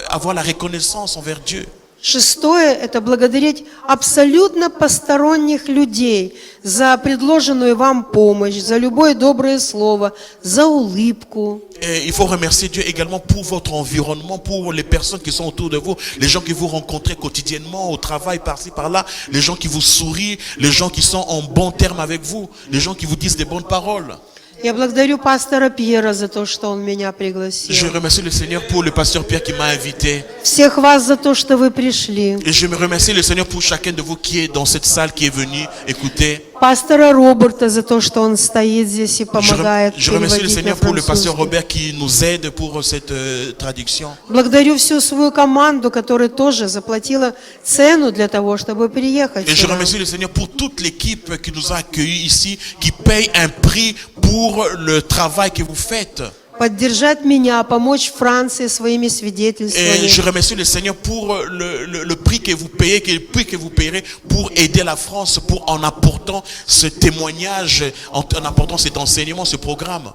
avoir la reconnaissance envers Dieu. Шестое – это благодарить абсолютно посторонних людей за предложенную вам помощь, за любое доброе слово, за улыбку. Et il faut remercier Dieu également pour votre environnement, pour les personnes qui sont autour de vous, les gens que vous rencontrez quotidiennement au travail, par-ci, par-là, les gens qui vous sourient, les gens qui sont en bon terme avec vous, les gens qui vous disent des bonnes paroles. Я благодарю пастора Пьера за то, что он меня Je пригласил. remercie le Seigneur pour le pasteur Pierre qui m'a invité. Всех вас за то, что вы пришли. Et je me remercie le Seigneur pour chacun de vous qui est dans cette salle, qui est venu écouter. Пастора Роберта за то, что он стоит здесь и помогает Je remercie le переводить на Seigneur pour le pasteur французский. Robert qui nous aide pour cette traduction. Благодарю всю свою команду, которая тоже заплатила цену для того, чтобы приехать Et je сюда. remercie le Seigneur pour toute l'équipe qui nous a accueillis ici, qui paye un prix pour le travail que vous faites. Поддержать меня, помочь Франции своими Et свидетельствами. je remercie le Seigneur pour le prix que vous payez, le prix que vous payerez pour aider la France, en apportant ce témoignage, en apportant cet enseignement, ce programme.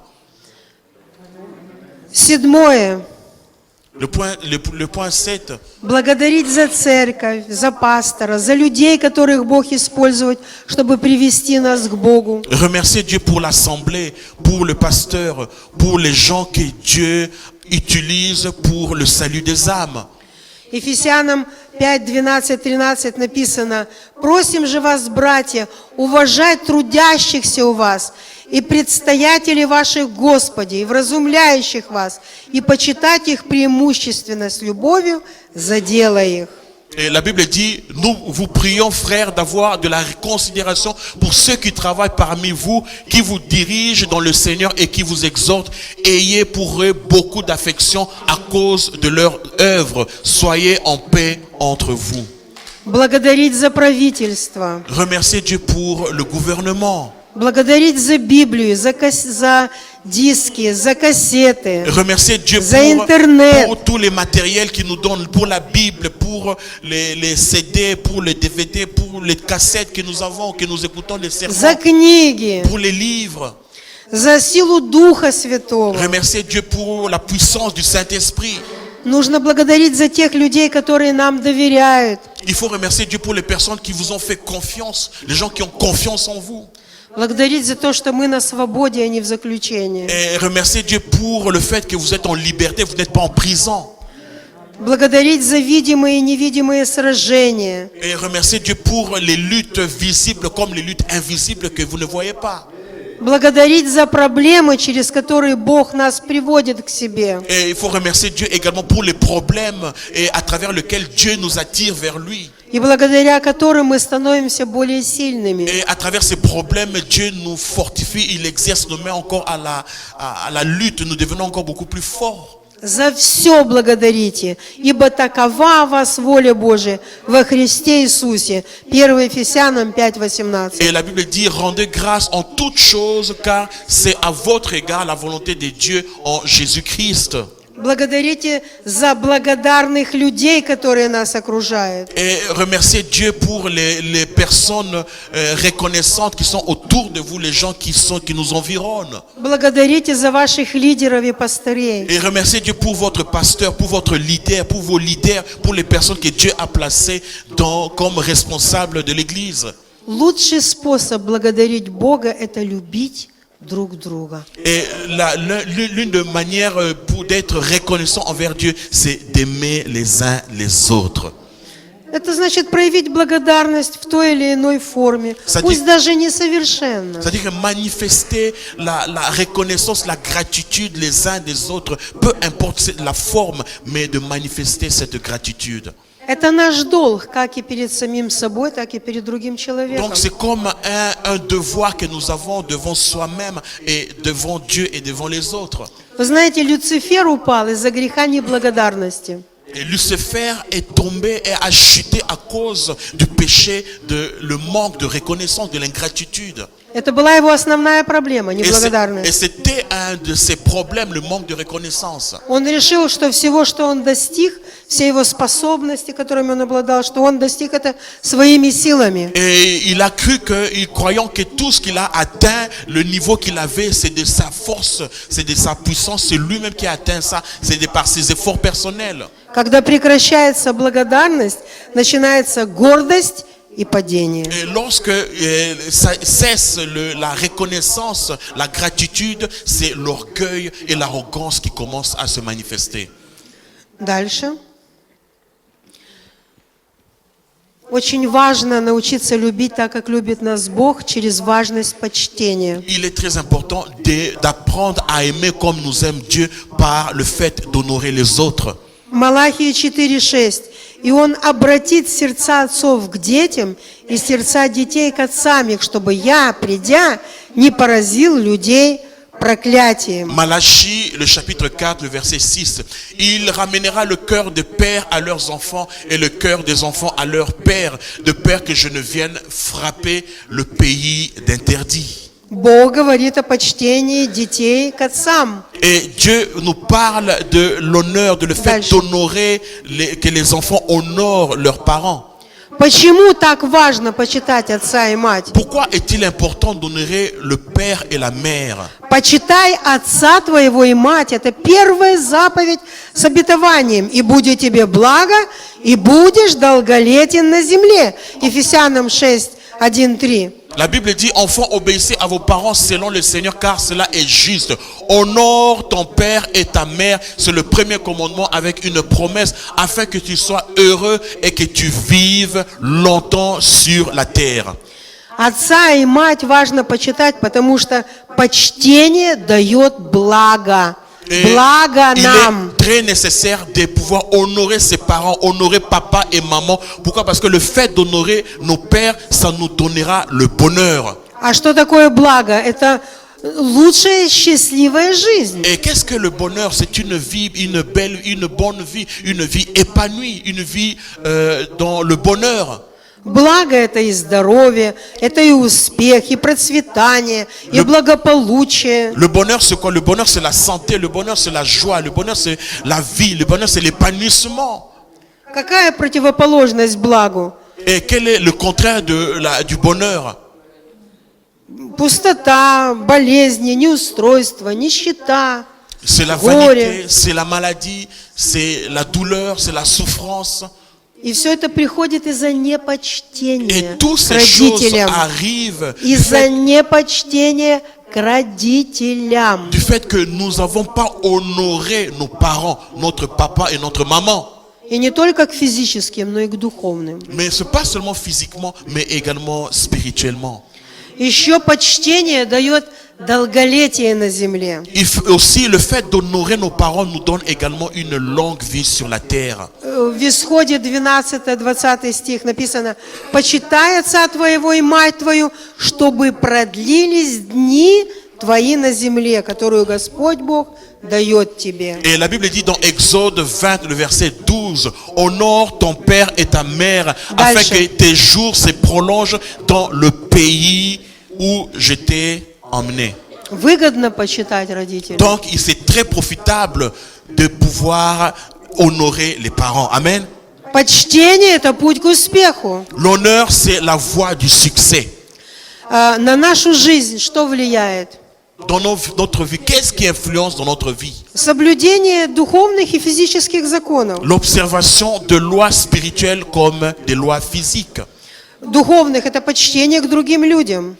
Седьмое. Le point 7. Благодарить за церковь, за пастора, за людей, которых Бог использует, чтобы привести нас к Богу. Remercier Dieu pour l'assemblée, pour le pasteur, pour les gens que Dieu utilise pour le salut des âmes. Ефесянам 5, 12, 13 написано: «Просим же вас, братья, уважать трудящихся у вас и предстоятелей ваших Господи, и вразумляющих вас, и почитать их преимущественно с любовью за дело их». Et la Bible dit, nous vous prions, frères, d'avoir de la considération pour ceux qui travaillent parmi vous, qui vous dirigent dans le Seigneur et qui vous exhortent. Ayez pour eux beaucoup d'affection à cause de leur œuvre. Soyez en paix entre vous. Благодарить за правительство, Remerciez Dieu pour le gouvernement. благодарить за Библию, за диски, за кассеты, Remerciez Dieu за интернет. pour tous les matériels qu'il nous donne, pour la Bible, pour les CD, pour les DVD, pour les cassettes que nous avons, que nous écoutons les за sermons, книги, pour les livres. за силу Духа Святого. Remerciez Dieu pour la puissance du Saint-Esprit. Нужно благодарить за тех людей, которые нам доверяют. Il faut remercier Dieu pour les personnes qui vous ont fait confiance, les gens qui ont confiance en vous. Благодарить за то, что мы на свободе, а не в заключении. Et remercier Dieu pour le fait que vous êtes en liberté, vous n'êtes pas en prison. Благодарить за видимые и невидимые сражения. Et remercier Dieu pour les luttes visibles comme les luttes invisibles que vous ne voyez pas. Благодарить за проблемы, через которые Бог нас приводит к себе. Et il faut remercier Dieu également pour les problèmes et à travers lesquels Dieu nous attire vers lui. И благодаря которым мы становимся более сильными. Et à travers ces problèmes, Dieu nous fortifie, il exerce nos mains encore à la lutte, nous devenons encore beaucoup plus forts. За все благодарите, ибо такова о вас воля Божия во Христе Иисусе. 1 Ефесянам 5:18. Et la Bible dit, rendez grâce en toutes choses, car c'est à votre égard la volonté de Dieu en Jésus-Christ. Благодарите за благодарных людей, которые нас окружают. Et remerciez Dieu pour les personnes reconnaissantes qui sont autour de vous, les gens qui nous environnent. Благодарите за ваших лидеров и пастырей. Et remerciez Dieu pour votre pasteur, pour votre leader, pour vos leaders, pour les personnes que Dieu a placées comme responsables de l'Église. Лучший способ благодарить Бога – это любить друг друга. Et l'une des manières pour d'être reconnaissant envers Dieu, c'est d'aimer les uns les autres. Это значит проявить благодарность в той или иной форме, пусть даже несовершенно. C'est-à-dire manifester la reconnaissance, la gratitude les uns des autres, peu importe la forme, mais de manifester cette gratitude. Это наш долг, как и перед самим собой, так и перед другим человеком. Donc c'est comme un devoir que nous avons devant soi-même et devant Dieu et devant les autres. Вы знаете, Люцифер упал из-за греха неблагодарности. Et Lucifer est tombé et a chuté à cause du péché, le manque de reconnaissance, de l'ingratitude. Это была его основная проблема, Et неблагодарность. c'était un de ses problèmes, le manque de reconnaissance. Он решил, что всего, что он достиг, все его способности, которыми он обладал, что он достиг это своими силами. Et il a cru croyant que tout ce qu'il a atteint, le niveau qu'il avait, c'est de sa force, c'est de sa puissance, c'est lui-même qui a atteint ça, c'est par ses efforts personnels. Когда прекращается благодарность, начинается гордость и падение. Et lorsque cesse la reconnaissance, la gratitude, c'est l'orgueil et l'arrogance qui commencent à se manifester. Дальше. Очень важно научиться любить так, как любит нас Бог, через важность почтения. Il est très important d'apprendre à aimer comme nous aime Dieu par le fait d'honorer les autres. Малахия 4:6. И он обратит сердца отцов к детям и сердца детей к отцам их, чтобы я, придя, не поразил людей проклятием. Malachie, le chapitre 4, le verset 6. Il ramènera le cœur des pères à leurs enfants et le cœur des enfants à leurs pères, de peur que je ne vienne frapper le pays d'interdit. Бог говорит о почтении детей к отцам. Et Dieu nous parle de l'honneur, de le fait d'honorer, que les enfants honorent leurs parents. Почему так важно почитать отца и мать? Pourquoi est-il important d'honorer le père et la mère? Почитай отца твоего и мать. Это первая заповедь с обетованием. И будет тебе благо, и будешь долголетен на земле. Ефесянам 6:1-3. La Bible dit, enfants, obéissez à vos parents selon le Seigneur, car cela est juste. Honore ton père et ta mère. C'est le premier commandement avec une promesse, afin que tu sois heureux et que tu vives longtemps sur la terre. Отца и мать важно почитать, потому что почтение дает благо. Благо нам. Il est très nécessaire de pouvoir honorer ses parents, honorer papa et maman. Pourquoi? Parce que le fait d'honorer nos pères, ça nous donnera le bonheur. А что такое благо? Это лучшая счастливая жизнь. Et qu'est-ce que le bonheur? C'est une vie, une bonne vie, une vie épanouie, une vie dans le bonheur. Благо это и здоровье, это и успех, и процветание, и благополучие. Le bonheur c'est quoi? Le bonheur c'est la santé, le bonheur c'est la joie, le bonheur c'est la vie, le bonheur c'est l'épanouissement. Какая противоположность благу? Et quel est le contraire du bonheur? Пустота, болезни, неустройство, нищета, C'est la vanité, c'est la maladie, c'est la douleur, c'est la souffrance. И все это приходит из-за непочтения Et toutes к ces choses родителям. arrivent Из-за непочтения к родителям. du fait que nous n'avons pas honoré nos parents, notre papa et notre maman. И не только к физическим, но и к духовным. Mais ce n'est pas seulement physiquement, mais également spirituellement. Еще почтение дает долголетие на земле. Aussi, le fait d'honorer nos parents nous donne également une longue vie sur la terre. В Исходе 12-20 стих написано: «Почитай отца твоего и мать твою, чтобы продлились дни твои на земле, которую Господь Бог дает тебе». Et la Bible dit dans Exode 20, le verset 12, honore ton père et ta mère, afin que tes jours se prolongent dans le pays où je t'ai emmené. Выгодно почитать родителей. Donc, c'est très profitable de pouvoir honorer les parents. Amen. Почтение – это путь к успеху. L'honneur, c'est la voie du succès. На нашу жизнь что влияет? Dans notre vie, qu'est-ce qui influence dans notre vie? Соблюдение духовных и физических законов. L'observation de lois spirituelles comme des lois physiques. Духовных – это почтение к другим людям.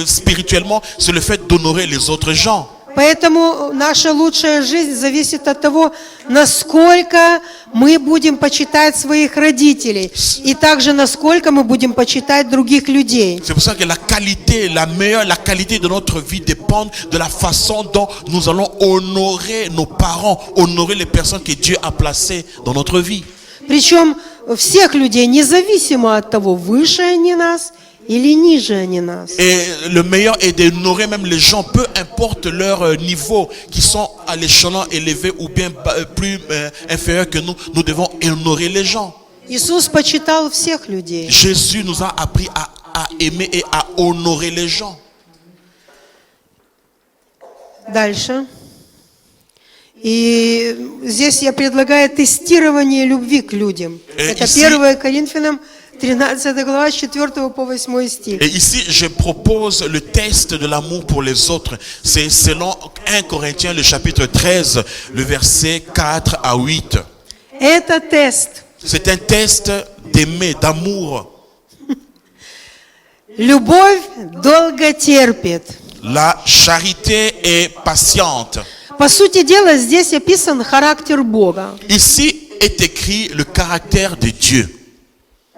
Spirituellement, c'est le fait d'honorer les autres gens. Поэтому наша лучшая жизнь зависит от того, насколько мы будем почитать своих родителей, и также насколько мы будем почитать других людей. C'est pour ça que la qualité de notre vie dépend de la façon dont nous allons honorer nos parents, honorer les personnes que Dieu a placées dans notre vie. Причем всех людей, независимо от того, выше они нас или ниже они нас. Et le meilleur est d'honorer même les gens, peu importe leur niveau, qui sont à l'échelon élevé ou bien plus inférieur que nous, nous devons honorer les gens. Иисус почитал всех людей. Jésus nous a appris à aimer et à honorer les gens. Дальше. И здесь я предлагаю тестирование любви к людям. Это 1 Коринфянам 13 глава, с 4 по 8 стих. Et ici, je propose le test de l'amour pour les autres. C'est selon 1 Corinthiens, le chapitre 13, le verset 4 à 8. Это тест. C'est un test d'aimer, d'amour. Любовь долго терпит. La charité est patiente. По сути дела, здесь описан характер Бога. Ici est écrit le caractère de Dieu.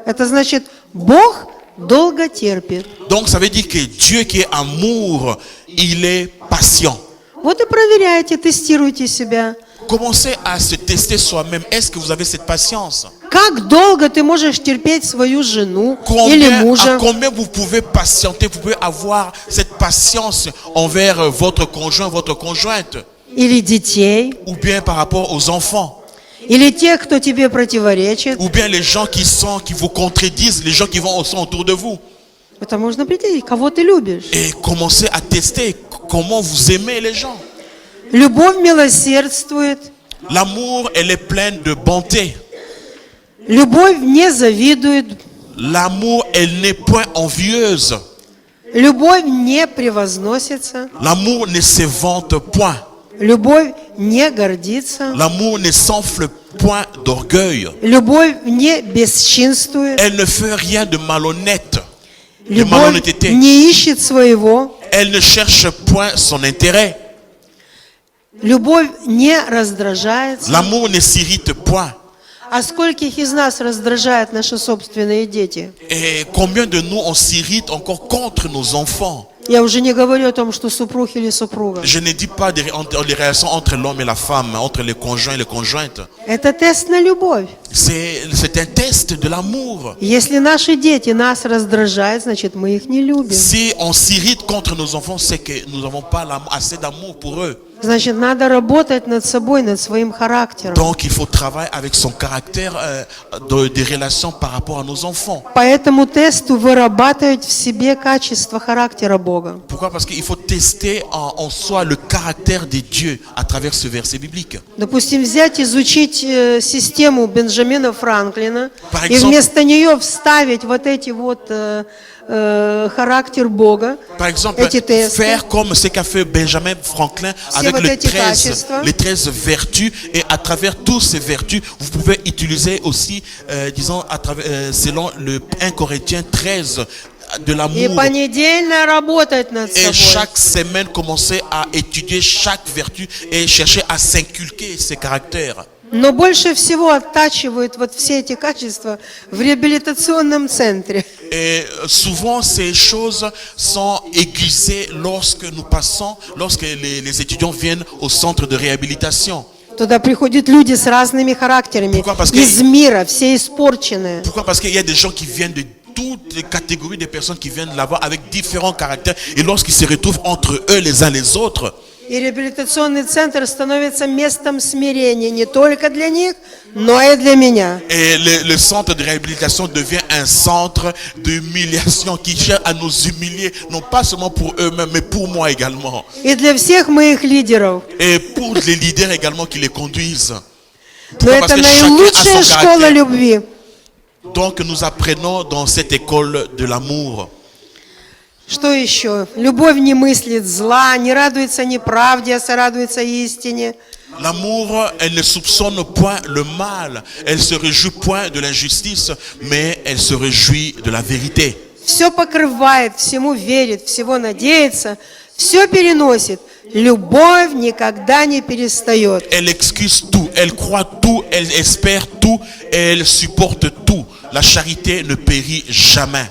Это значит, Бог долго терпит. Donc ça veut dire que Dieu qui est amour, il est patient. Вот и проверяйте, тестируйте себя. Commencez à se tester soi-même. Est-ce que vous avez cette patience? Как долго ты можешь терпеть свою жену или À мужа? combien vous pouvez patienter, vous pouvez avoir cette patience envers votre conjoint, votre conjointe, Или детей? ou bien par rapport aux enfants, Или тех, кто тебе противоречит? ou bien les gens qui vous contredisent, les gens qui sont autour de vous. Это можно определить, кого ты любишь. Et commencez à tester comment vous aimez les gens. Любовь милосердствует. L'amour, elle est pleine de bonté. Любовь не завидует. L'amour, elle n'est point envieuse. Любовь не превозносится. L'amour ne se vante point. Любовь не гордится. L'amour ne s'enfle point d'orgueil. Любовь не бесчинствует. Elle ne fait rien de malhonnête, de Любовь malhonnêteté. не ищет своего. Elle ne cherche point son intérêt. Любовь не раздражается. L'amour ne s'irrite point. А скольких из нас раздражают наши собственные дети? Et combien de nous on s'irrite encore contre nos enfants? Я уже не говорю о том, что супруг или супруга. Je ne dis pas des relations entre l'homme et la femme, entre les conjoints et les conjointes. Это тест на любовь. C'est un test de l'amour. Если наши дети нас раздражают, значит, мы их не любим. Si on s'irrite contre nos enfants, c'est que nous n'avons pas assez d'amour pour eux. Значит, надо работать над собой, над своим характером. Donc il faut travailler avec son caractère des relations par rapport à nos enfants. По этому тесту вырабатывать в себе качество характера Бога. Pourquoi? Parce qu'il faut tester en soi le caractère de Dieu à travers ce verset biblique. Допустим, взять, изучить систему Бенджамина Франклина Par и exemple- вместо нее вставить вот эти вот характер Бога, Par exemple, эти тесты. faire comme ce qu'a fait Benjamin Franklin avec вот эти качества. les 13 vertus, et à travers toutes ces vertus, vous pouvez utiliser aussi, disons, selon le 1 Corinthiens 13, de И l'amour. понедельно работать над Et собой. chaque semaine, commencer à étudier chaque vertu et chercher à s'inculquer ces caractères. Но больше всего оттачивают вот все эти качества в реабилитационном центре. Et souvent, ces choses sont aiguisées lorsque les étudiants viennent au centre de réhabilitation. Туда приходят люди с разными характерами, Pourquoi? Parce que- из мира, все испорченные. Pourquoi? Parce qu'il y a des gens qui viennent de toutes les catégories de personnes qui viennent là-bas avec différents caractères. Et lorsqu'ils se retrouvent entre eux les uns les autres, И реабилитационный центр становится местом смирения не только для них, но и для меня. et le centre de réhabilitation devient un centre d'humiliation qui cherche à nous humilier, non pas seulement pour eux-mêmes, mais pour moi également. И для всех моих лидеров. Et pour les leaders également qui les conduisent. Но это наилучшая школа любви. Donc nous apprenons dans cette école de l'amour. Что еще? Любовь не мыслит зла, не радуется неправде, а сорадуется истине. L'amour, elle ne soupçonne point le mal, elle se réjouit point de l'injustice, mais elle se réjouit de la vérité. Все покрывает, всему верит, всего надеется, все переносит. Любовь никогда не перестает. Elle excuse tout, elle croit tout, elle espère tout, elle supporte tout. La charité ne périt jamais.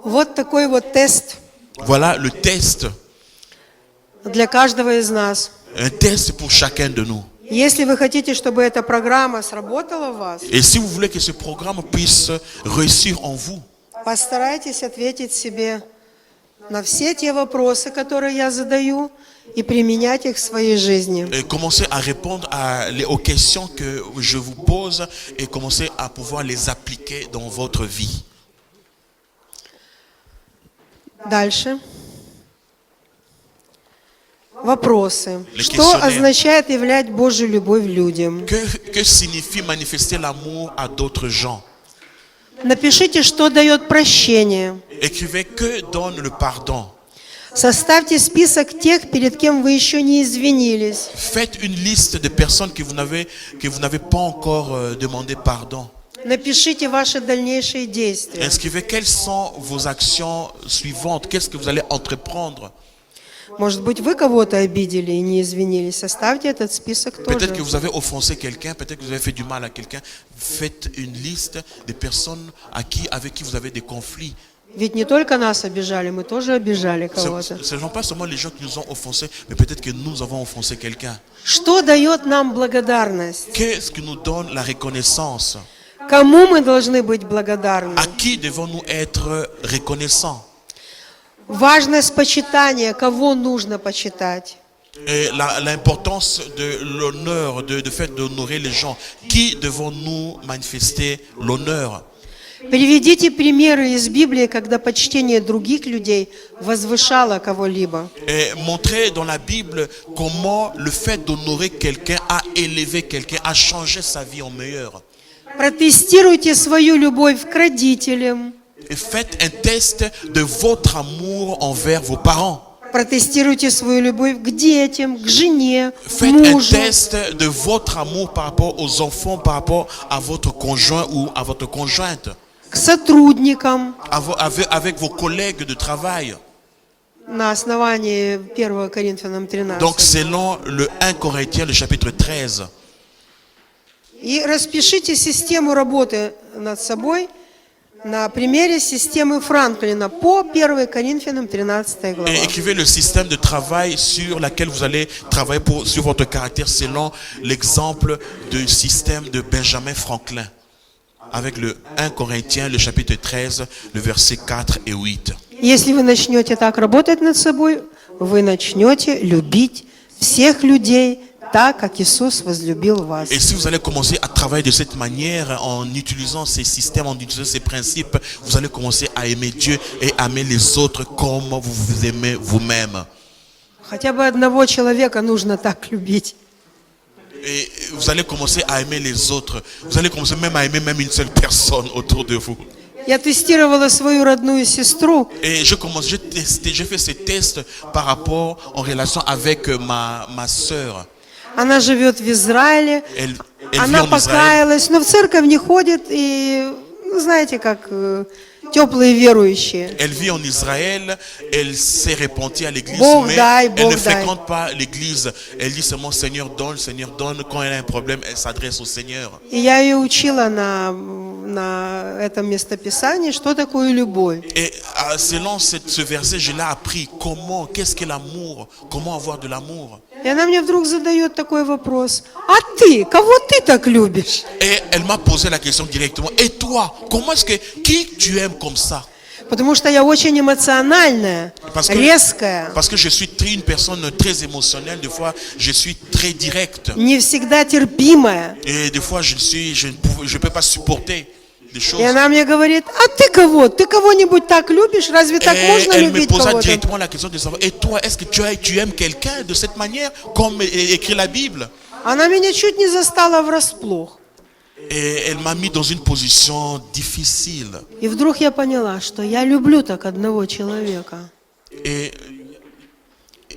Вот такой вот тест Voilà le test, для каждого из нас. un test pour chacun de nous. Если вы хотите, чтобы эта программа сработала в вас, Et si vous voulez que ce programme puisse réussir en vous, постарайтесь ответить себе на все те вопросы, которые я задаю, и применять их в своей жизни. commencez à répondre aux questions que je vous pose et commencez à pouvoir les appliquer dans votre vie. Дальше. Вопросы. Les Что questionnaires. означает являть Божью любовь людям? Que signifie manifester l'amour à d'autres gens? Напишите, что дает прощение. Écrivez que donne le pardon. Составьте список тех, перед кем вы еще не извинились. Faites une liste de personnes que vous n'avez pas encore demandé pardon. Напишите ваши дальнейшие действия. Inscrivez quelles sont vos actions suivantes. Qu'est-ce que vous allez entreprendre? Может быть, вы кого-то обидели и не извинились. Составьте этот список Peut-être que тоже. vous avez offensé quelqu'un, peut-être que vous avez fait du mal à quelqu'un. Faites une liste des personnes avec qui vous avez des conflits. Ведь не только нас обижали, мы тоже обижали кого-то. Ce ne sont pas seulement les gens qui nous ont offensés, mais peut-être que nous avons offensé quelqu'un. Что дает нам благодарность? Qu'est-ce qui nous donne la reconnaissance? Кому мы должны быть благодарны? À qui devons-nous être reconnaissants? Важность почитания, кого нужно почитать? Et l'importance de l'honneur, de fait d'honorer les gens. Qui devons-nous manifester l'honneur? Приведите примеры из Библии, когда почтение других людей возвышало кого-либо. Et montrer dans la Bible comment le fait d'honorer quelqu'un a élevé quelqu'un, a changé sa vie en meilleur. Протестируйте свою любовь к родителям. Et faites un test de votre amour envers vos parents. Протестируйте свою любовь к детям, к жене, к Faites un мужу. test de votre amour par rapport aux enfants, par rapport à votre conjoint ou à votre conjointe, К сотрудникам avec vos collègues de travail. на основании 1 Коринфянам 13. Donc selon le 1 Corinthiens, le chapitre 13. И распишите систему работы над собой на примере системы Франклина по 1 Коринфянам 13 глава. Et écrivez le système de travail sur lequel vous allez travailler sur votre caractère selon l'exemple du système de Benjamin Franklin. Avec le 1 Corinthiens, le chapitre 13, le verset 4 et 8. Если вы начнете так работать над собой, вы начнете любить всех людей так, как Иисус возлюбил вас. Et si vous allez commencer à travailler de cette manière, en utilisant ces systèmes, en utilisant ces principes, vous allez commencer à aimer Dieu et aimer les autres comme vous vous aimez vous-même. Хотя бы одного человека нужно так любить. Et vous allez commencer à aimer les autres. Vous allez commencer même à aimer même une seule personne autour de vous. Я тестировала свою родную сестру. Et j'ai fait ces tests par rapport en relation avec ma sœur. Она живет в Израиле. Elle Она vit en Israël. покаялась, но в церковь не ходит. И, ну, знаете, как теплые верующие. Elle vit en Israël, elle s'est repentie à l'église, Бог mais дай, elle Бог ne дай. fréquente pas l'église. Elle dit seulement Seigneur donne. Quand elle a un problème, elle s'adresse au Seigneur. И я ее учила на на этом местописании, что такое любовь. Et selon ce verset, je l'ai appris. Comment, qu'est-ce que l'amour? Comment avoir de l'amour? И она мне вдруг задает такой вопрос. А ты, кого ты так любишь? Et elle m'a posé la question directement. Et toi, comment est-ce que, qui tu aimes comme ça? Потому что я очень эмоциональная, резкая, Parce que je suis une personne très émotionnelle. Des fois, je suis très direct. не всегда терпимая. Et des fois, je ne peux pas supporter des choses. И она мне говорит, а ты кого? Ты кого-нибудь так любишь? Разве так Et можно elle me любить posa кого-то? directement la question de savoir, et toi, est-ce que tu aimes quelqu'un de cette manière, comme écrit la Bible? Она меня чуть не застала врасплох. Et elle m'a mis dans une position difficile. И вдруг я поняла, что я люблю так одного человека. Et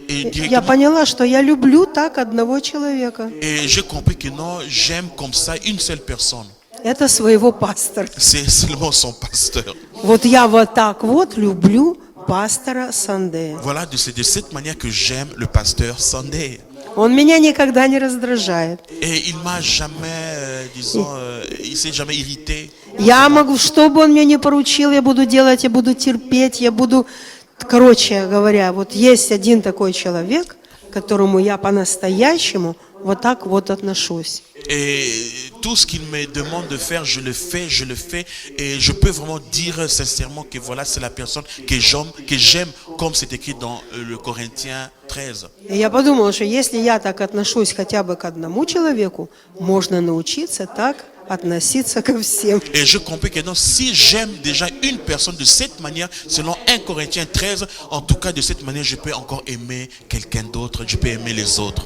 Я directement, поняла, что я люблю так одного человека. et j'ai compris que non, j'aime comme ça une seule personne. Это своего пастора. C'est seulement son pasteur. Вот я вот так вот люблю пастора Сандея. Voilà, de cette manière que j'aime le pasteur Sunday. Он меня никогда не раздражает. Et il m'a jamais, il s'est jamais irrité. Я могу, что бы он мне ни поручил, я буду делать, я буду терпеть, я буду... Короче говоря, вот есть один такой человек, к которому я по-настоящему вот так вот отношусь. Et tout ce qu'il me demande de faire, je le fais. Et je peux vraiment dire sincèrement que voilà, c'est la personne que j'aime, comme c'est écrit dans le Corinthiens 13. И я подумала, что если я так отношусь хотя бы к одному человеку, можно научиться так относиться ко всем. Et je comprends que non, si j'aime déjà une personne de cette manière, selon 1 Corinthiens 13, en tout cas de cette manière, je peux encore aimer quelqu'un d'autre, je peux aimer les autres.